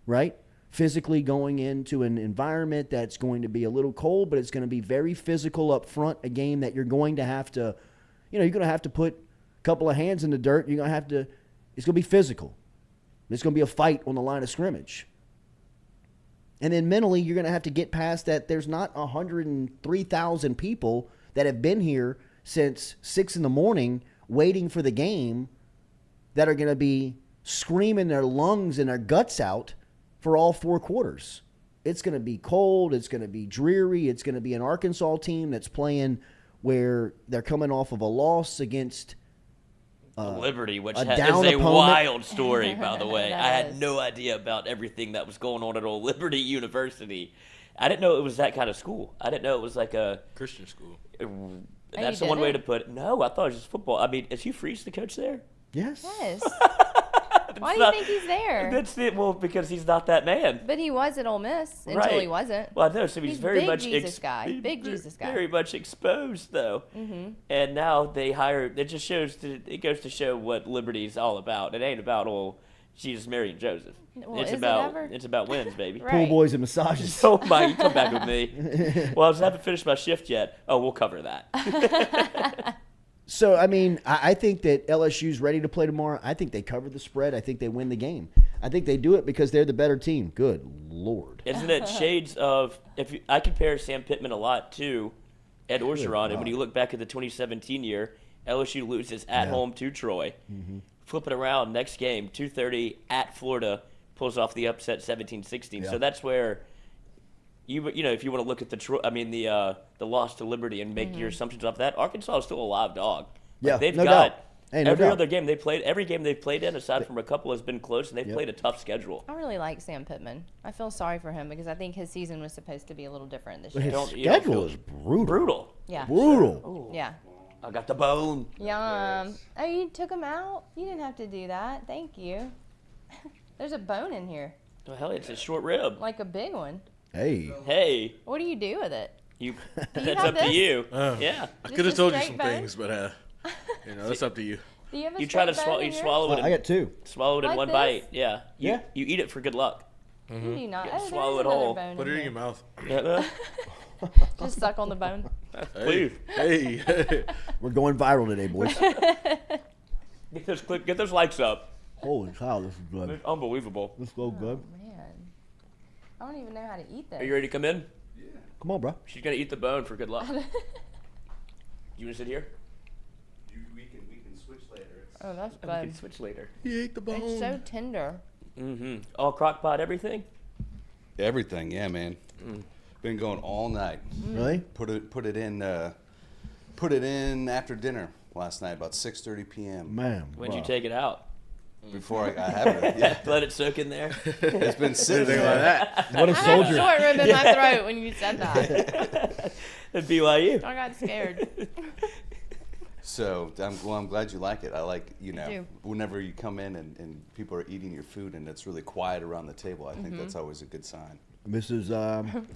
right? Physically going into an environment that's going to be a little cold, but it's going to be very physical up front, a game that you're going to have to, you're going to have to put a couple of hands in the dirt. It's going to be physical. It's going to be a fight on the line of scrimmage. And then mentally, you're going to have to get past that there's not 103,000 people that have been here since 6 in the morning waiting for the game that are going to be screaming their lungs and their guts out for all 4 quarters. It's going to be cold. It's going to be dreary. It's going to be an Arkansas team that's playing where they're coming off of a loss against Liberty, which a is down a opponent. Wild story, by the way. That I had is. no idea about everything that was going on at old Liberty University. I didn't know it was that kind of school. I didn't know it was like a Christian school. That's the you one way to didn't? put it. No, I thought it was just football. I mean, is Hugh Freeze the coach there? Yes. Yes. Why do you think he's there? That's it. Well, because he's not that man. But he was at Ole Miss until Right. he wasn't. Well, I know. So he's very big much Jesus guy. Big Jesus guy. Very much exposed, though. Mm-hmm. And now they hire. It just shows. It goes to show what Liberty's all about. It ain't about old Jesus, Mary, and Joseph. Well, it's is it about ever? it's about wins, baby. Right. Pool boys and massages. Oh my! You come back with me. Well, I haven't finished my shift yet. Oh, we'll cover that. So, I mean, I think that LSU's ready to play tomorrow. I think they cover the spread. I think they win the game. I think they do it because they're the better team. Good Lord. Isn't it shades of I compare Sam Pittman a lot to Ed Orgeron, and when you look back at the 2017 year, LSU loses at home to Troy. Mm-hmm. Flip it around, next game, 2:30 at Florida, pulls off the upset 17-16. Yeah. So that's where you know, if you want to look at the loss to Liberty and make your assumptions off that, Arkansas is still a live dog. Yeah, They've no got doubt. Hey, no every doubt. other game they played, every game they've played in, aside from a couple, has been close, and they've played a tough schedule. I really like Sam Pittman. I feel sorry for him because I think his season was supposed to be a little different this year. His You don't schedule feel- is brutal. Brutal. Yeah. Brutal. Yeah. I got the bone. Yum. Oh, you took him out? You didn't have to do that. Thank you. There's a bone in here, Well, hell, it's a short rib. like a big one. Hey. What do you do with it? You. you That's have up to this? you. I Yeah. Just could have a told you straight some bone? things, but it's up to you. Do you have a You try to straight swallow. bone You in yours? swallow it. I got 2. Swallow it in Like one this? bite. Yeah. Yeah. You eat it for good luck. You do not. You Oh, there's swallow it another whole. bone Put in it in here. your mouth. Yeah. Just suck on the bone. Please. Hey. We're going viral today, boys. Get those likes up. Holy cow, this is good. It's unbelievable. This is so good. Man, I don't even know how to eat this. Are you ready to come in? Come on, bro. She's gonna eat the bone for good luck. You wanna sit here? We can switch later. Oh, that's We good. can switch later. He ate the bone. It's so tender. Mm-hmm. All crock pot, everything. Everything, yeah, man. Been going all night. Really? Put it in after dinner last night, about 6:30 p.m. Man. When'd you take it out? Before I have it, yeah. Let it soak in there. It's been sitting Anything there. like that. What a I had a soldier. short rib in my throat when you said that. At BYU. I got scared. So I'm glad you like it. I like, do. whenever you come in and people are eating your food and it's really quiet around the table, I think that's always a good sign. Mrs.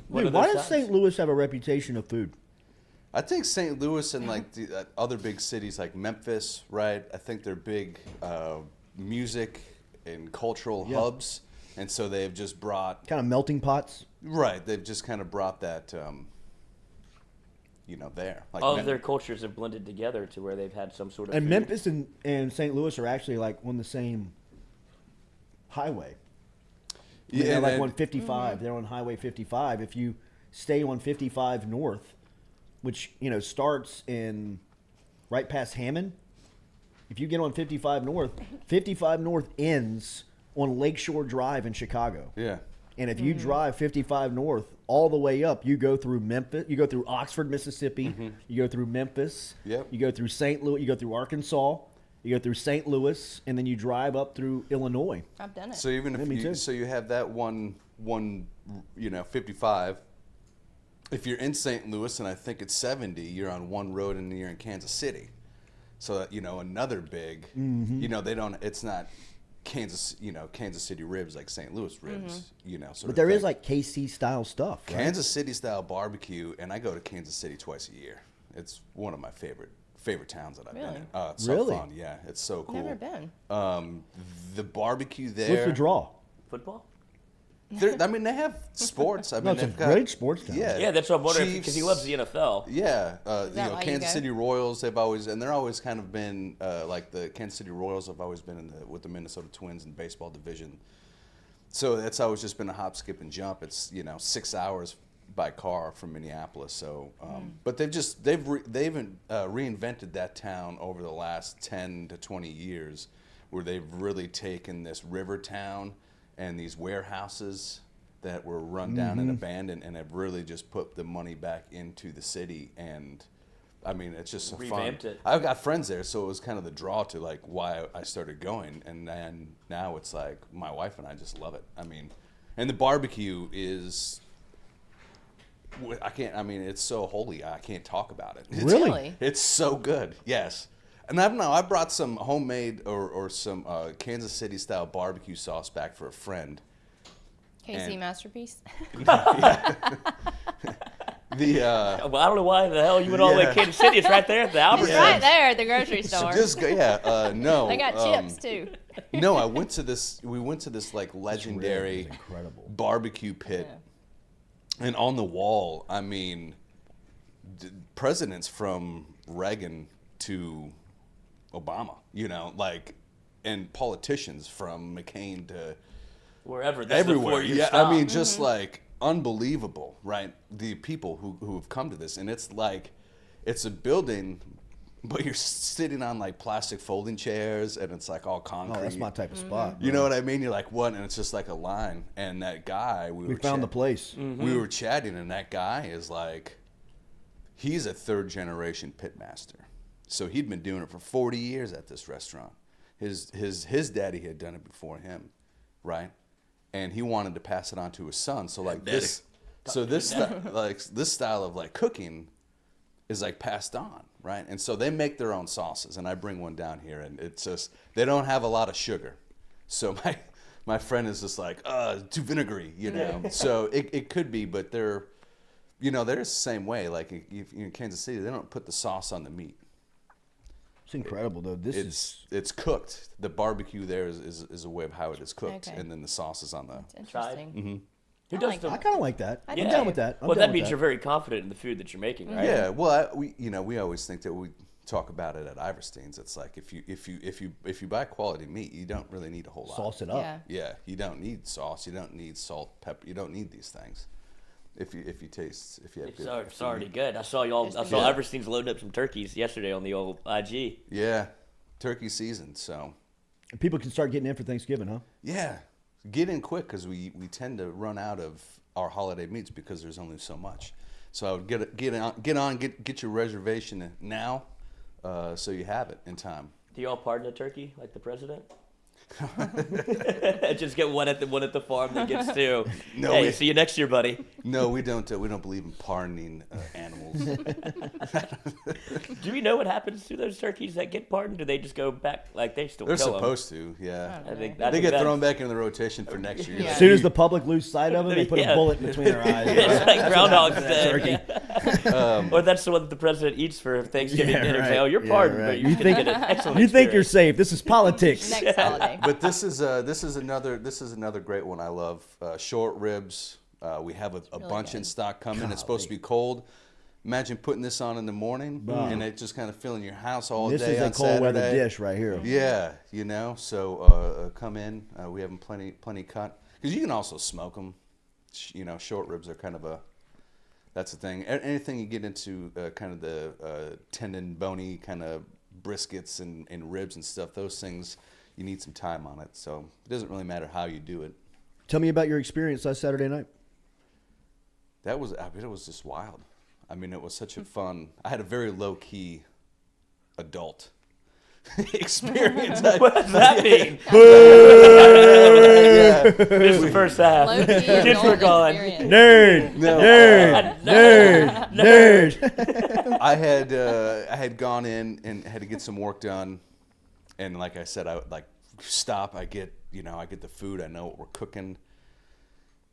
What are Why those does signs? St. Louis have a reputation of food? I think St. Louis and like the other big cities like Memphis, right? I think they're big music and cultural hubs, and so they've just brought Kind of melting pots? right. They've just kind of brought that, there. Like All of their cultures have blended together to where they've had some sort of. And food. Memphis and St. Louis are actually like on the same highway. Yeah, they're like and- on 55. They're on Highway 55. If you stay on 55 North, which starts in right past Hammond, if you get on 55 North ends on Lakeshore Drive in Chicago. Yeah. And if you drive 55 North all the way up, you go through Memphis, you go through Oxford, Mississippi, you go through Memphis, Yep. you go through St. Louis, you go through Arkansas, You go through St. Louis, and then you drive up through Illinois. I've done it. So even if you have that one 55. If you're in St. Louis and I think it's 70, you're on one road and you're in Kansas City. So that, another big, they don't. It's not Kansas City ribs like St. Louis ribs. But there is like KC style stuff. Right? Kansas City style barbecue, and I go to Kansas City twice a year. It's one of my favorite towns that I've been in. It's so fun. Yeah, it's so cool. Never been. The barbecue there. What's the draw? Football? They have sports. I mean, it's a great sports town. Yeah, that's what I'm wondering, because he loves the NFL. Yeah, Kansas go? City Royals. They're always kind of been like the Kansas City Royals have always been with the Minnesota Twins in the baseball division. So that's always just been a hop, skip, and jump. It's 6 hours by car from Minneapolis. So, but they've reinvented that town over the last 10 to 20 years, where they've really taken this river town and these warehouses that were run down and abandoned, and have really just put the money back into the city. And I mean, it's just so Revamped fun. it. I've got friends there, so it was kind of the draw to like why I started going. And then now it's like my wife and I just love it. I mean, and the barbecue is. It's so holy. I can't talk about it. Really? It's so good. Yes. And I brought some homemade or some Kansas City style barbecue sauce back for a friend. KC Masterpiece. Well, I don't know why the hell you went all the way to Kansas City. It's right there at the Albertsons. It's right there at the grocery store. No. They got chips too. No, we went to this like legendary barbecue pit. Yeah. And on the wall, I mean, presidents from Reagan to Obama, and politicians from McCain to wherever. Everywhere. Yeah, I mean, just like unbelievable, right? The people who have come to this, and it's like, it's a building, but you're sitting on like plastic folding chairs, and it's like all concrete. Oh, that's my type of spot. You know what I mean? You're like, what? And it's just like a line. And that guy, we found the place. We were chatting, and that guy is like, he's a third generation pitmaster. So he'd been doing it for 40 years at this restaurant. His daddy had done it before him, right? And he wanted to pass it on to his son. So like this style of like cooking is like passed on, right? And so they make their own sauces, and I bring one down here, and it's just, they don't have a lot of sugar. So my friend is just like, too vinegary, So it could be, but they're the same way. Like in Kansas City, they don't put the sauce on the meat. It's incredible, though. It's cooked. The barbecue there is a way of how it is cooked, Okay. and then the sauce is on the It's interesting. Mm-hmm. Who does I kind of like that. I'm Yeah. down with that. Well, that means you're very confident in the food that you're making, right? Yeah. Well, we always think that we talk about it at Iverstine's. It's like if you buy quality meat, you don't really need a whole lot. Sauce it up. Yeah. You don't need sauce. You don't need salt, pepper. You don't need these things. If you have good. It's already good. I saw Iverstein's loading up some turkeys yesterday on the old IG. Yeah, turkey season. So And people can start getting in for Thanksgiving, huh? yeah, get in quick, because we tend to run out of our holiday meats because there's only so much. So I would get your reservation now, so you have it in time. Do you all pardon a turkey like the president? Just get one at the farm that gets two. No, hey, see you next year, buddy. No, we don't believe in pardoning animals. Do we know what happens to those turkeys that get pardoned? Do they just go back like they still? They're kill supposed to, yeah. I think they get thrown back into the rotation for next year. As soon as the public lose sight of them, they put a bullet in between their eyes. It's like Groundhog's Day. Turkey. Or that's the one that the president eats for Thanksgiving dinner. Right. Say, oh, you're pardoned, but You think get an excellent you think you're experience. safe? This is politics. Next holiday. But this is another great one I love. Short ribs. We have a bunch in stock coming. It's supposed to be cold. Imagine putting this on in the morning and it just kind of filling your house all This day is a on cold weather Saturday. dish right here. Yeah, So come in. We have them plenty cut, because you can also smoke them. Short ribs are kind of that's the thing. Anything you get into kind of the tendon, bony kind of briskets and ribs and stuff, those things, you need some time on it. So it doesn't really matter how you do it. Tell me about your experience last Saturday night. It was just wild. I mean, it was such a fun. I had a very low key adult. experience. What does that mean? This is the first half. Kids were gone. Nerd. No, Nerd. I had gone in and had to get some work done, and like I said, I would like stop. I get the food. I know what we're cooking,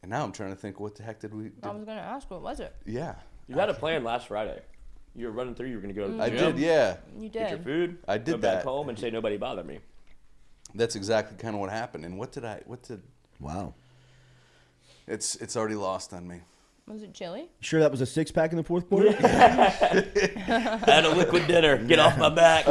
and now I'm trying to think, what the heck did we? I was gonna ask, what was it? Yeah. You had a plan last Friday. You were running through. You were going to go to the I gym. did, yeah. You Get your did. food. I did go back that. home and say nobody bothered me. That's exactly kind of what happened. And what did? Wow. It's already lost on me. Was it chili? Sure that was a 6-pack in the fourth quarter? I had a liquid dinner. Get off my back.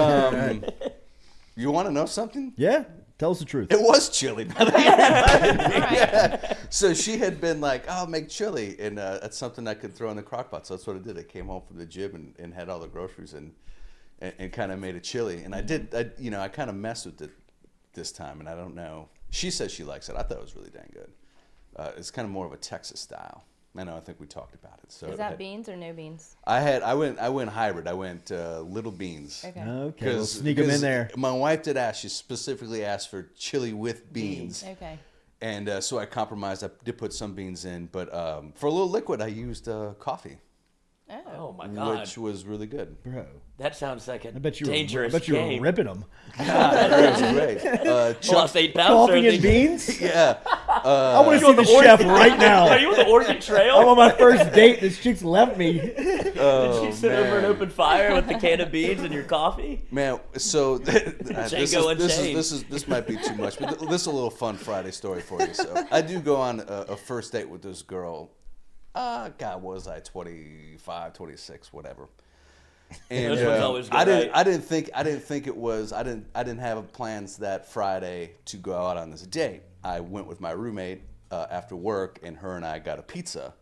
You want to know something? Yeah. Tell us the truth. It was chili. Yeah. So she had been like, "Oh, make chili," and that's something I could throw in the crock pot. So that's what I did. I came home from the gym and had all the groceries and kind of made a chili. And I kind of messed with it this time, and I don't know. She says she likes it. I thought it was really dang good. It's kind of more of a Texas style. I think we talked about it. So is that beans or no beans? I went hybrid. I went little beans. Okay. We'll sneak them in there. My wife did ask. She specifically asked for chili with beans. Okay. And so I compromised. I did put some beans in, but for a little liquid, I used coffee. Oh my God. Which was really good. Bro. That sounds like a I dangerous bet you were game. ripping them. That was great. Lost 8 pounds. Coffee and beans? Yeah. I want to see the chef right now. Are you on the Oregon Trail? I'm on my first date. This chick's left me. Did you sit over an open fire with the can of beans and your coffee? Man, so this might be too much, but this is a little fun Friday story for you. So I do go on a first date with this girl. God, what was I, 25, 26, whatever. And Those ones always go I right. didn't think it was. I didn't have plans that Friday to go out on this date. I went with my roommate after work, and her and I got a pizza.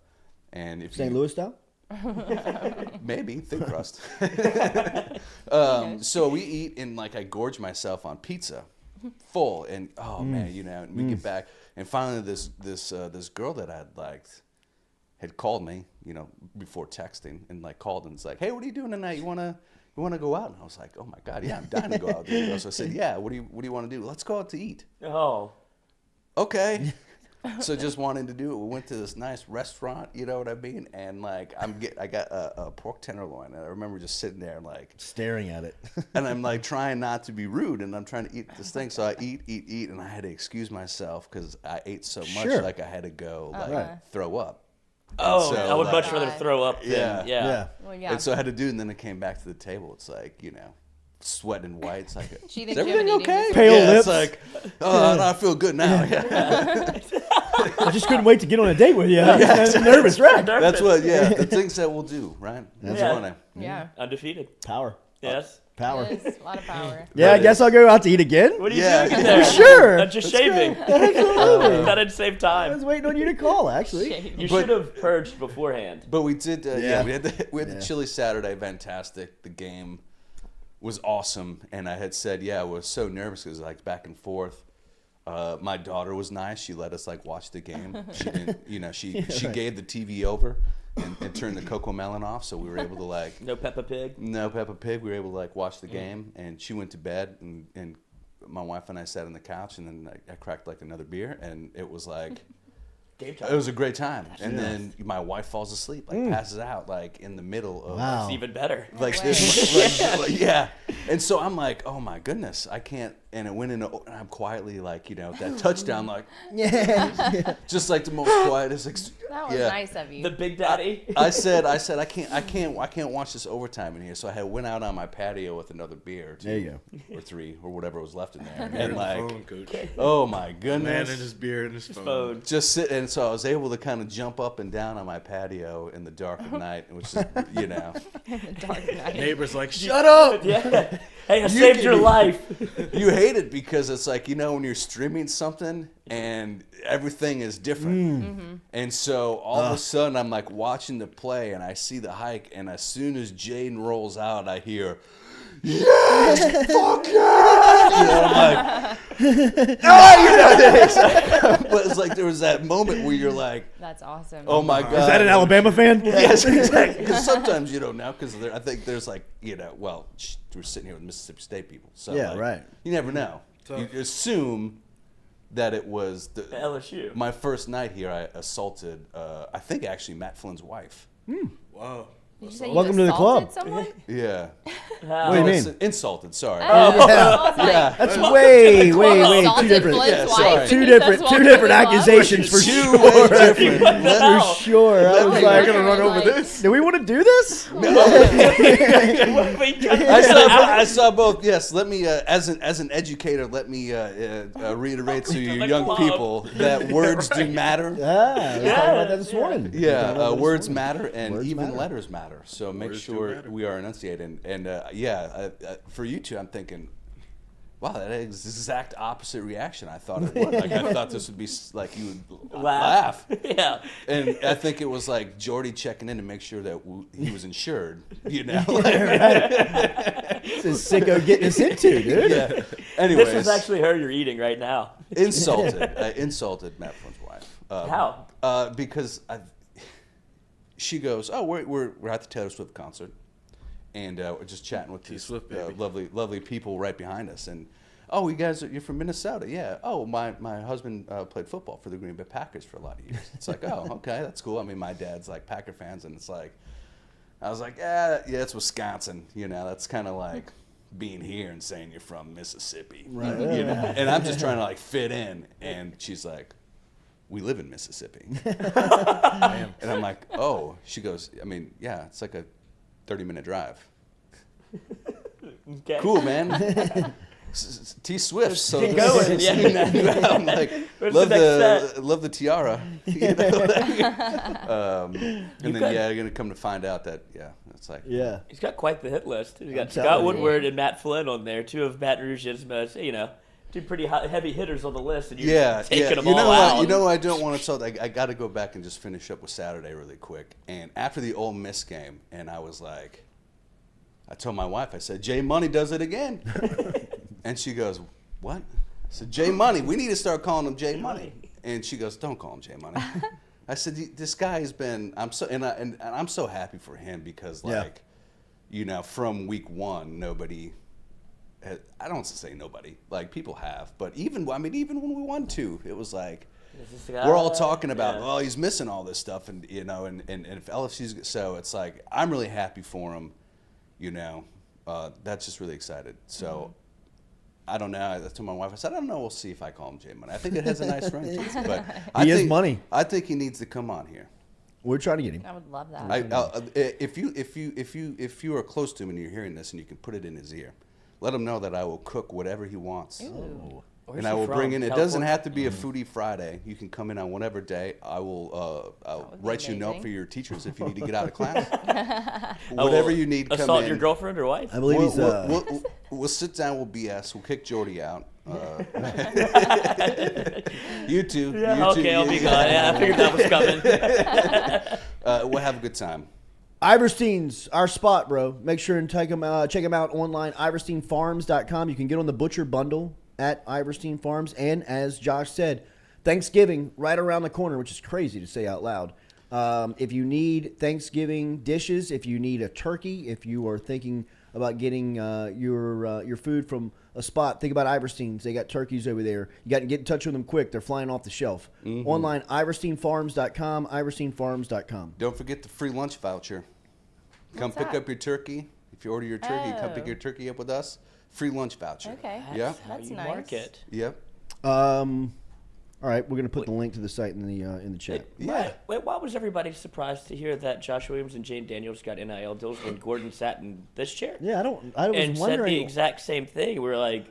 And if St. Louis style? Maybe thin crust. So we eat, and like I gorge myself on pizza, full, and man, and we get back, and finally this girl that I'd liked had called me, before texting, and like called and was like, "Hey, what are you doing tonight? You wanna go out?" And I was like, "Oh my God, yeah, I'm dying to go out." So I said, "Yeah, what do you want to do? Let's go out to eat." Oh. Okay. So just wanting to do it. We went to this nice restaurant, you know what I mean? And like I got a pork tenderloin, and I remember just sitting there like staring at it. And I'm like trying not to be rude, and I'm trying to eat this thing. So I eat, and I had to excuse myself because I ate so much, like I had to go throw up. Oh, so, I would much rather throw up than yeah. Well, yeah. And so I had to do it, and then I came back to the table. It's like, sweating white. It's like, She is thinks you everything haven't eaten okay? this Pale yeah, lips. It's like, no, I feel good now. Yeah. I just couldn't wait to get on a date with you. I'm nervous, right? That's what, the things that we'll do, right? That's funny. Yeah. Undefeated. Power. Yes. Power. Yes, a lot of power. Yeah, I guess I'll go out to eat again. What are you doing in there? Sure. That's just shaving. Absolutely. That'd save time. I was waiting on you to call, actually. You should have purged beforehand. But we did, we had the chili Saturday, fantastic. The game was awesome, and I had said, I was so nervous because like back and forth. My daughter was nice. She let us like watch the game. She didn't, she gave the TV over and turned the Cocoa Melon off, so we were able to like No Peppa Pig. No Peppa Pig. We were able to like watch the game, and she went to bed, and my wife and I sat on the couch, and then I cracked like another beer, and it was like. Game time. It was a great time, and then my wife falls asleep, like passes out, like in the middle of. Wow. It's even better. Like this, yeah. And so I'm like, oh my goodness, I can't. And it went into, and I'm quietly like, that touchdown, like, just like the most quietest. That was nice of you. The Big Daddy. I said, I can't watch this overtime in here. So I went out on my patio with another beer, or two, there you go, or 3, or whatever was left in there, and like, phone, Coach. oh my goodness, Man and his beer and his phone. Just sit, and so I was able to kind of jump up and down on my patio in the dark of night, which is, In the dark night. Neighbors like, shut up. Yeah. Hey, I saved your life. You hate it because it's like, when you're streaming something and everything is different. And so all of a sudden I'm like watching the play and I see the hike, and as soon as Jaden rolls out, I hear, yes, fuck yeah! I'm like, but it's like there was that moment where you're like, that's awesome. Oh my God. Is that an Alabama fan? Yes, exactly. Because sometimes you don't know, because I think there's like, we're sitting here with Mississippi State people. So Yeah, right. You never know. You assume that it was LSU. My first night here, I assaulted, I think actually Matt Flynn's wife. Wow. Did you say Welcome you to the club. someone? Yeah. What do you mean? Insulted. Sorry. Yeah. That's way two different. Yeah, sorry. Two different accusations for sure. Different. For sure. I was We're like, gonna run over this. do we want to do this? I saw both. Yes, let me, as an educator, let me reiterate to you young people that words do matter. Yeah, we were talking about that this morning. Yeah, words matter, and Words even matter. letters matter. So make sure we are enunciating. And for you two, I'm thinking, wow, that is the exact opposite reaction I thought it would. Like I thought this would be like you would laugh. Yeah. And I think it was like Jordy checking in to make sure that he was insured. You know. This is sicko getting us into, dude. Yeah. Anyways, This is actually her you're eating right now. insulted Matt Flynn's wife. How? Because she goes, oh, we're at the Taylor Swift concert, and we're just chatting with these lovely people right behind us, and oh, you're from Minnesota, yeah. Oh, my husband played football for the Green Bay Packers for a lot of years. It's like, oh, okay, that's cool. I mean, my dad's like Packer fans, and it's like, I was like, yeah, it's Wisconsin. You know, that's kind of like being here and saying you're from Mississippi, Right. You know, and I'm just trying to like fit in, and she's like, we live in Mississippi. And I'm like, oh. She goes, I mean, yeah, it's like a 30-minute drive. Okay. Cool, man. T Swift. So keep going, yeah. I'm like, What's love the next set? love the tiara. You know? And then you're gonna come to find out that it's like He's got quite the hit list. He's got I'm Scott telling you. Woodward and Matt Flynn on there, two of Baton Rouge's most, two pretty heavy hitters on the list, and you're taking them all out. You know, I don't want to tell. I got to go back and just finish up with Saturday really quick. And after the Ole Miss game, and I was like, I told my wife, I said, Jay Money does it again. And she goes, what? I said, Jay Money. We need to start calling him Jay Money. And she goes, don't call him Jay Money. I said, this guy has been. I'm so happy for him because from week one, nobody. I don't say nobody, like people have, but even when we won 2, it was like we're all talking about, oh, he's missing all this stuff, and and if LSU's, so it's like I'm really happy for him, that's just really excited. So I don't know. I told my wife, I said, I don't know. We'll see if I call him Jay Money. I think it has a nice ring, but he is money. I think he needs to come on here. We're trying to get him. I would love that. If you are close to him and you're hearing this and you can put it in his ear. Let him know that I will cook whatever he wants. Ooh. And I will bring in, it doesn't have to be a Foodie Friday. You can come in on whatever day. I will I'll write you a note for your teachers if you need to get out of class. Whatever you need, come in. Assault your girlfriend or wife? I believe we'll sit down, we'll BS, we'll kick Jordy out. You two. Yeah, okay, I'll be glad. Yeah, I figured that was coming. We'll have a good time. Iverstine's our spot, bro. Make sure and check them out online, iverstinefarms.com. You can get on the Butcher Bundle at Iverstine Farms. And as Josh said, Thanksgiving right around the corner, which is crazy to say out loud. If you need Thanksgiving dishes, if you need a turkey, if you are thinking about getting your food from a spot, think about Iverstine's. They got turkeys over there. You got to get in touch with them quick. They're flying off the shelf. Mm-hmm. Online, iverstinefarms.com, iverstinefarms.com. Don't forget the free lunch voucher. Come pick up your turkey. If you order your turkey, come pick your turkey up with us. Free lunch voucher. Okay. That's nice. Market. Yep. All right, we're going to put the link to the site in the chat. Why was everybody surprised to hear that Josh Williams and Jane Daniels got NIL deals when Gordon sat in this chair? Yeah, I was wondering. Said the exact same thing. We were like,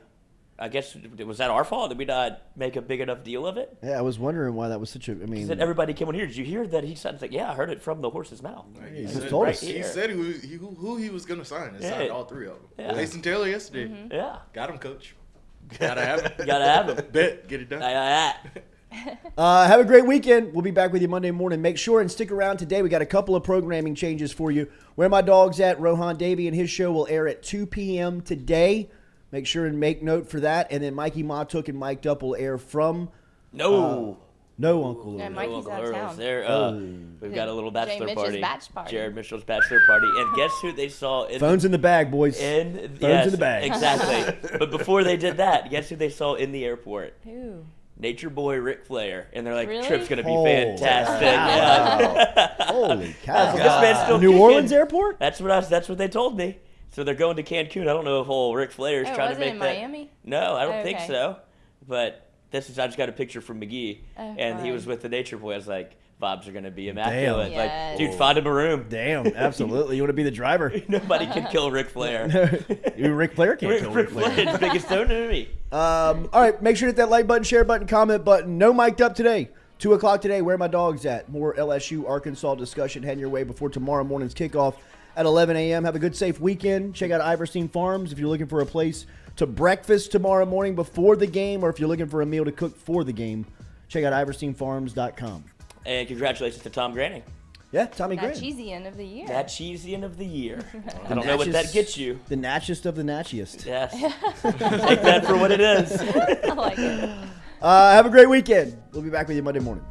I guess, was that our fault? Did we not make a big enough deal of it? Yeah, I was wondering why that was such a. I mean, that everybody came on here. Did you hear that he said? It's like, yeah, I heard it from the horse's mouth. He said who he was going to sign and signed all 3 of them. Yeah. Mason Taylor yesterday. Mm-hmm. Yeah, got him, coach. Gotta have him. Gotta have him. Bet, get it done. Have a great weekend. We'll be back with you Monday morning. Make sure and stick around today. We got a couple of programming changes for you. Where My Dog's At, Rohan Davey and his show will air at 2 p.m. today. Make sure and make note for that. And then Mikey Matuk and Mic'd Up will air from... No Uncle Yeah, Earl. Mikey's Uncle out of Earl's town. there. Oh. We've got a little bachelor Mitch's party. batch party. Jared Mitchell's bachelor party. And guess who they saw in Phones in the bag, boys. Phones Phones in the bag. Exactly. But before they did that, guess who they saw in the airport? Who? Nature Boy Ric Flair. And they're like, Really? trip's going to be Oh, fantastic. wow. Yeah. Holy cow. This man's still New kicking. Orleans Airport? That's what they told me. So they're going to Cancun. I don't know if old Ric Flair's Oh, trying was to it make in that. Miami? No, I don't think Okay. so. But I just got a picture from McGee, Oh, and he fun. was with the Nature Boy. I was like, vibes are going to be immaculate. Damn. Yes. Like, dude, find him a room. Damn, absolutely. You want to be the driver? Nobody can kill Ric Flair. Ric Flair can't kill Ric Flair. Flair's biggest enemy. All right, make sure to hit that like button, share button, comment button. No mic'd up today. 2 o'clock today, Where My Dog's At. More LSU Arkansas discussion heading your way before tomorrow morning's kickoff at 11 a.m. Have a good, safe weekend. Check out Iverstine Farms if you're looking for a place to breakfast tomorrow morning before the game, or if you're looking for a meal to cook for the game. Check out IverstineFarms.com. And congratulations to Tom Granning. Yeah, Tommy That Grant. cheesy end of the year. That cheesy end of the year. I don't know what that gets you. The natchiest of the natchiest. Yes. Take that for what it is. I like it. Have a great weekend. We'll be back with you Monday morning.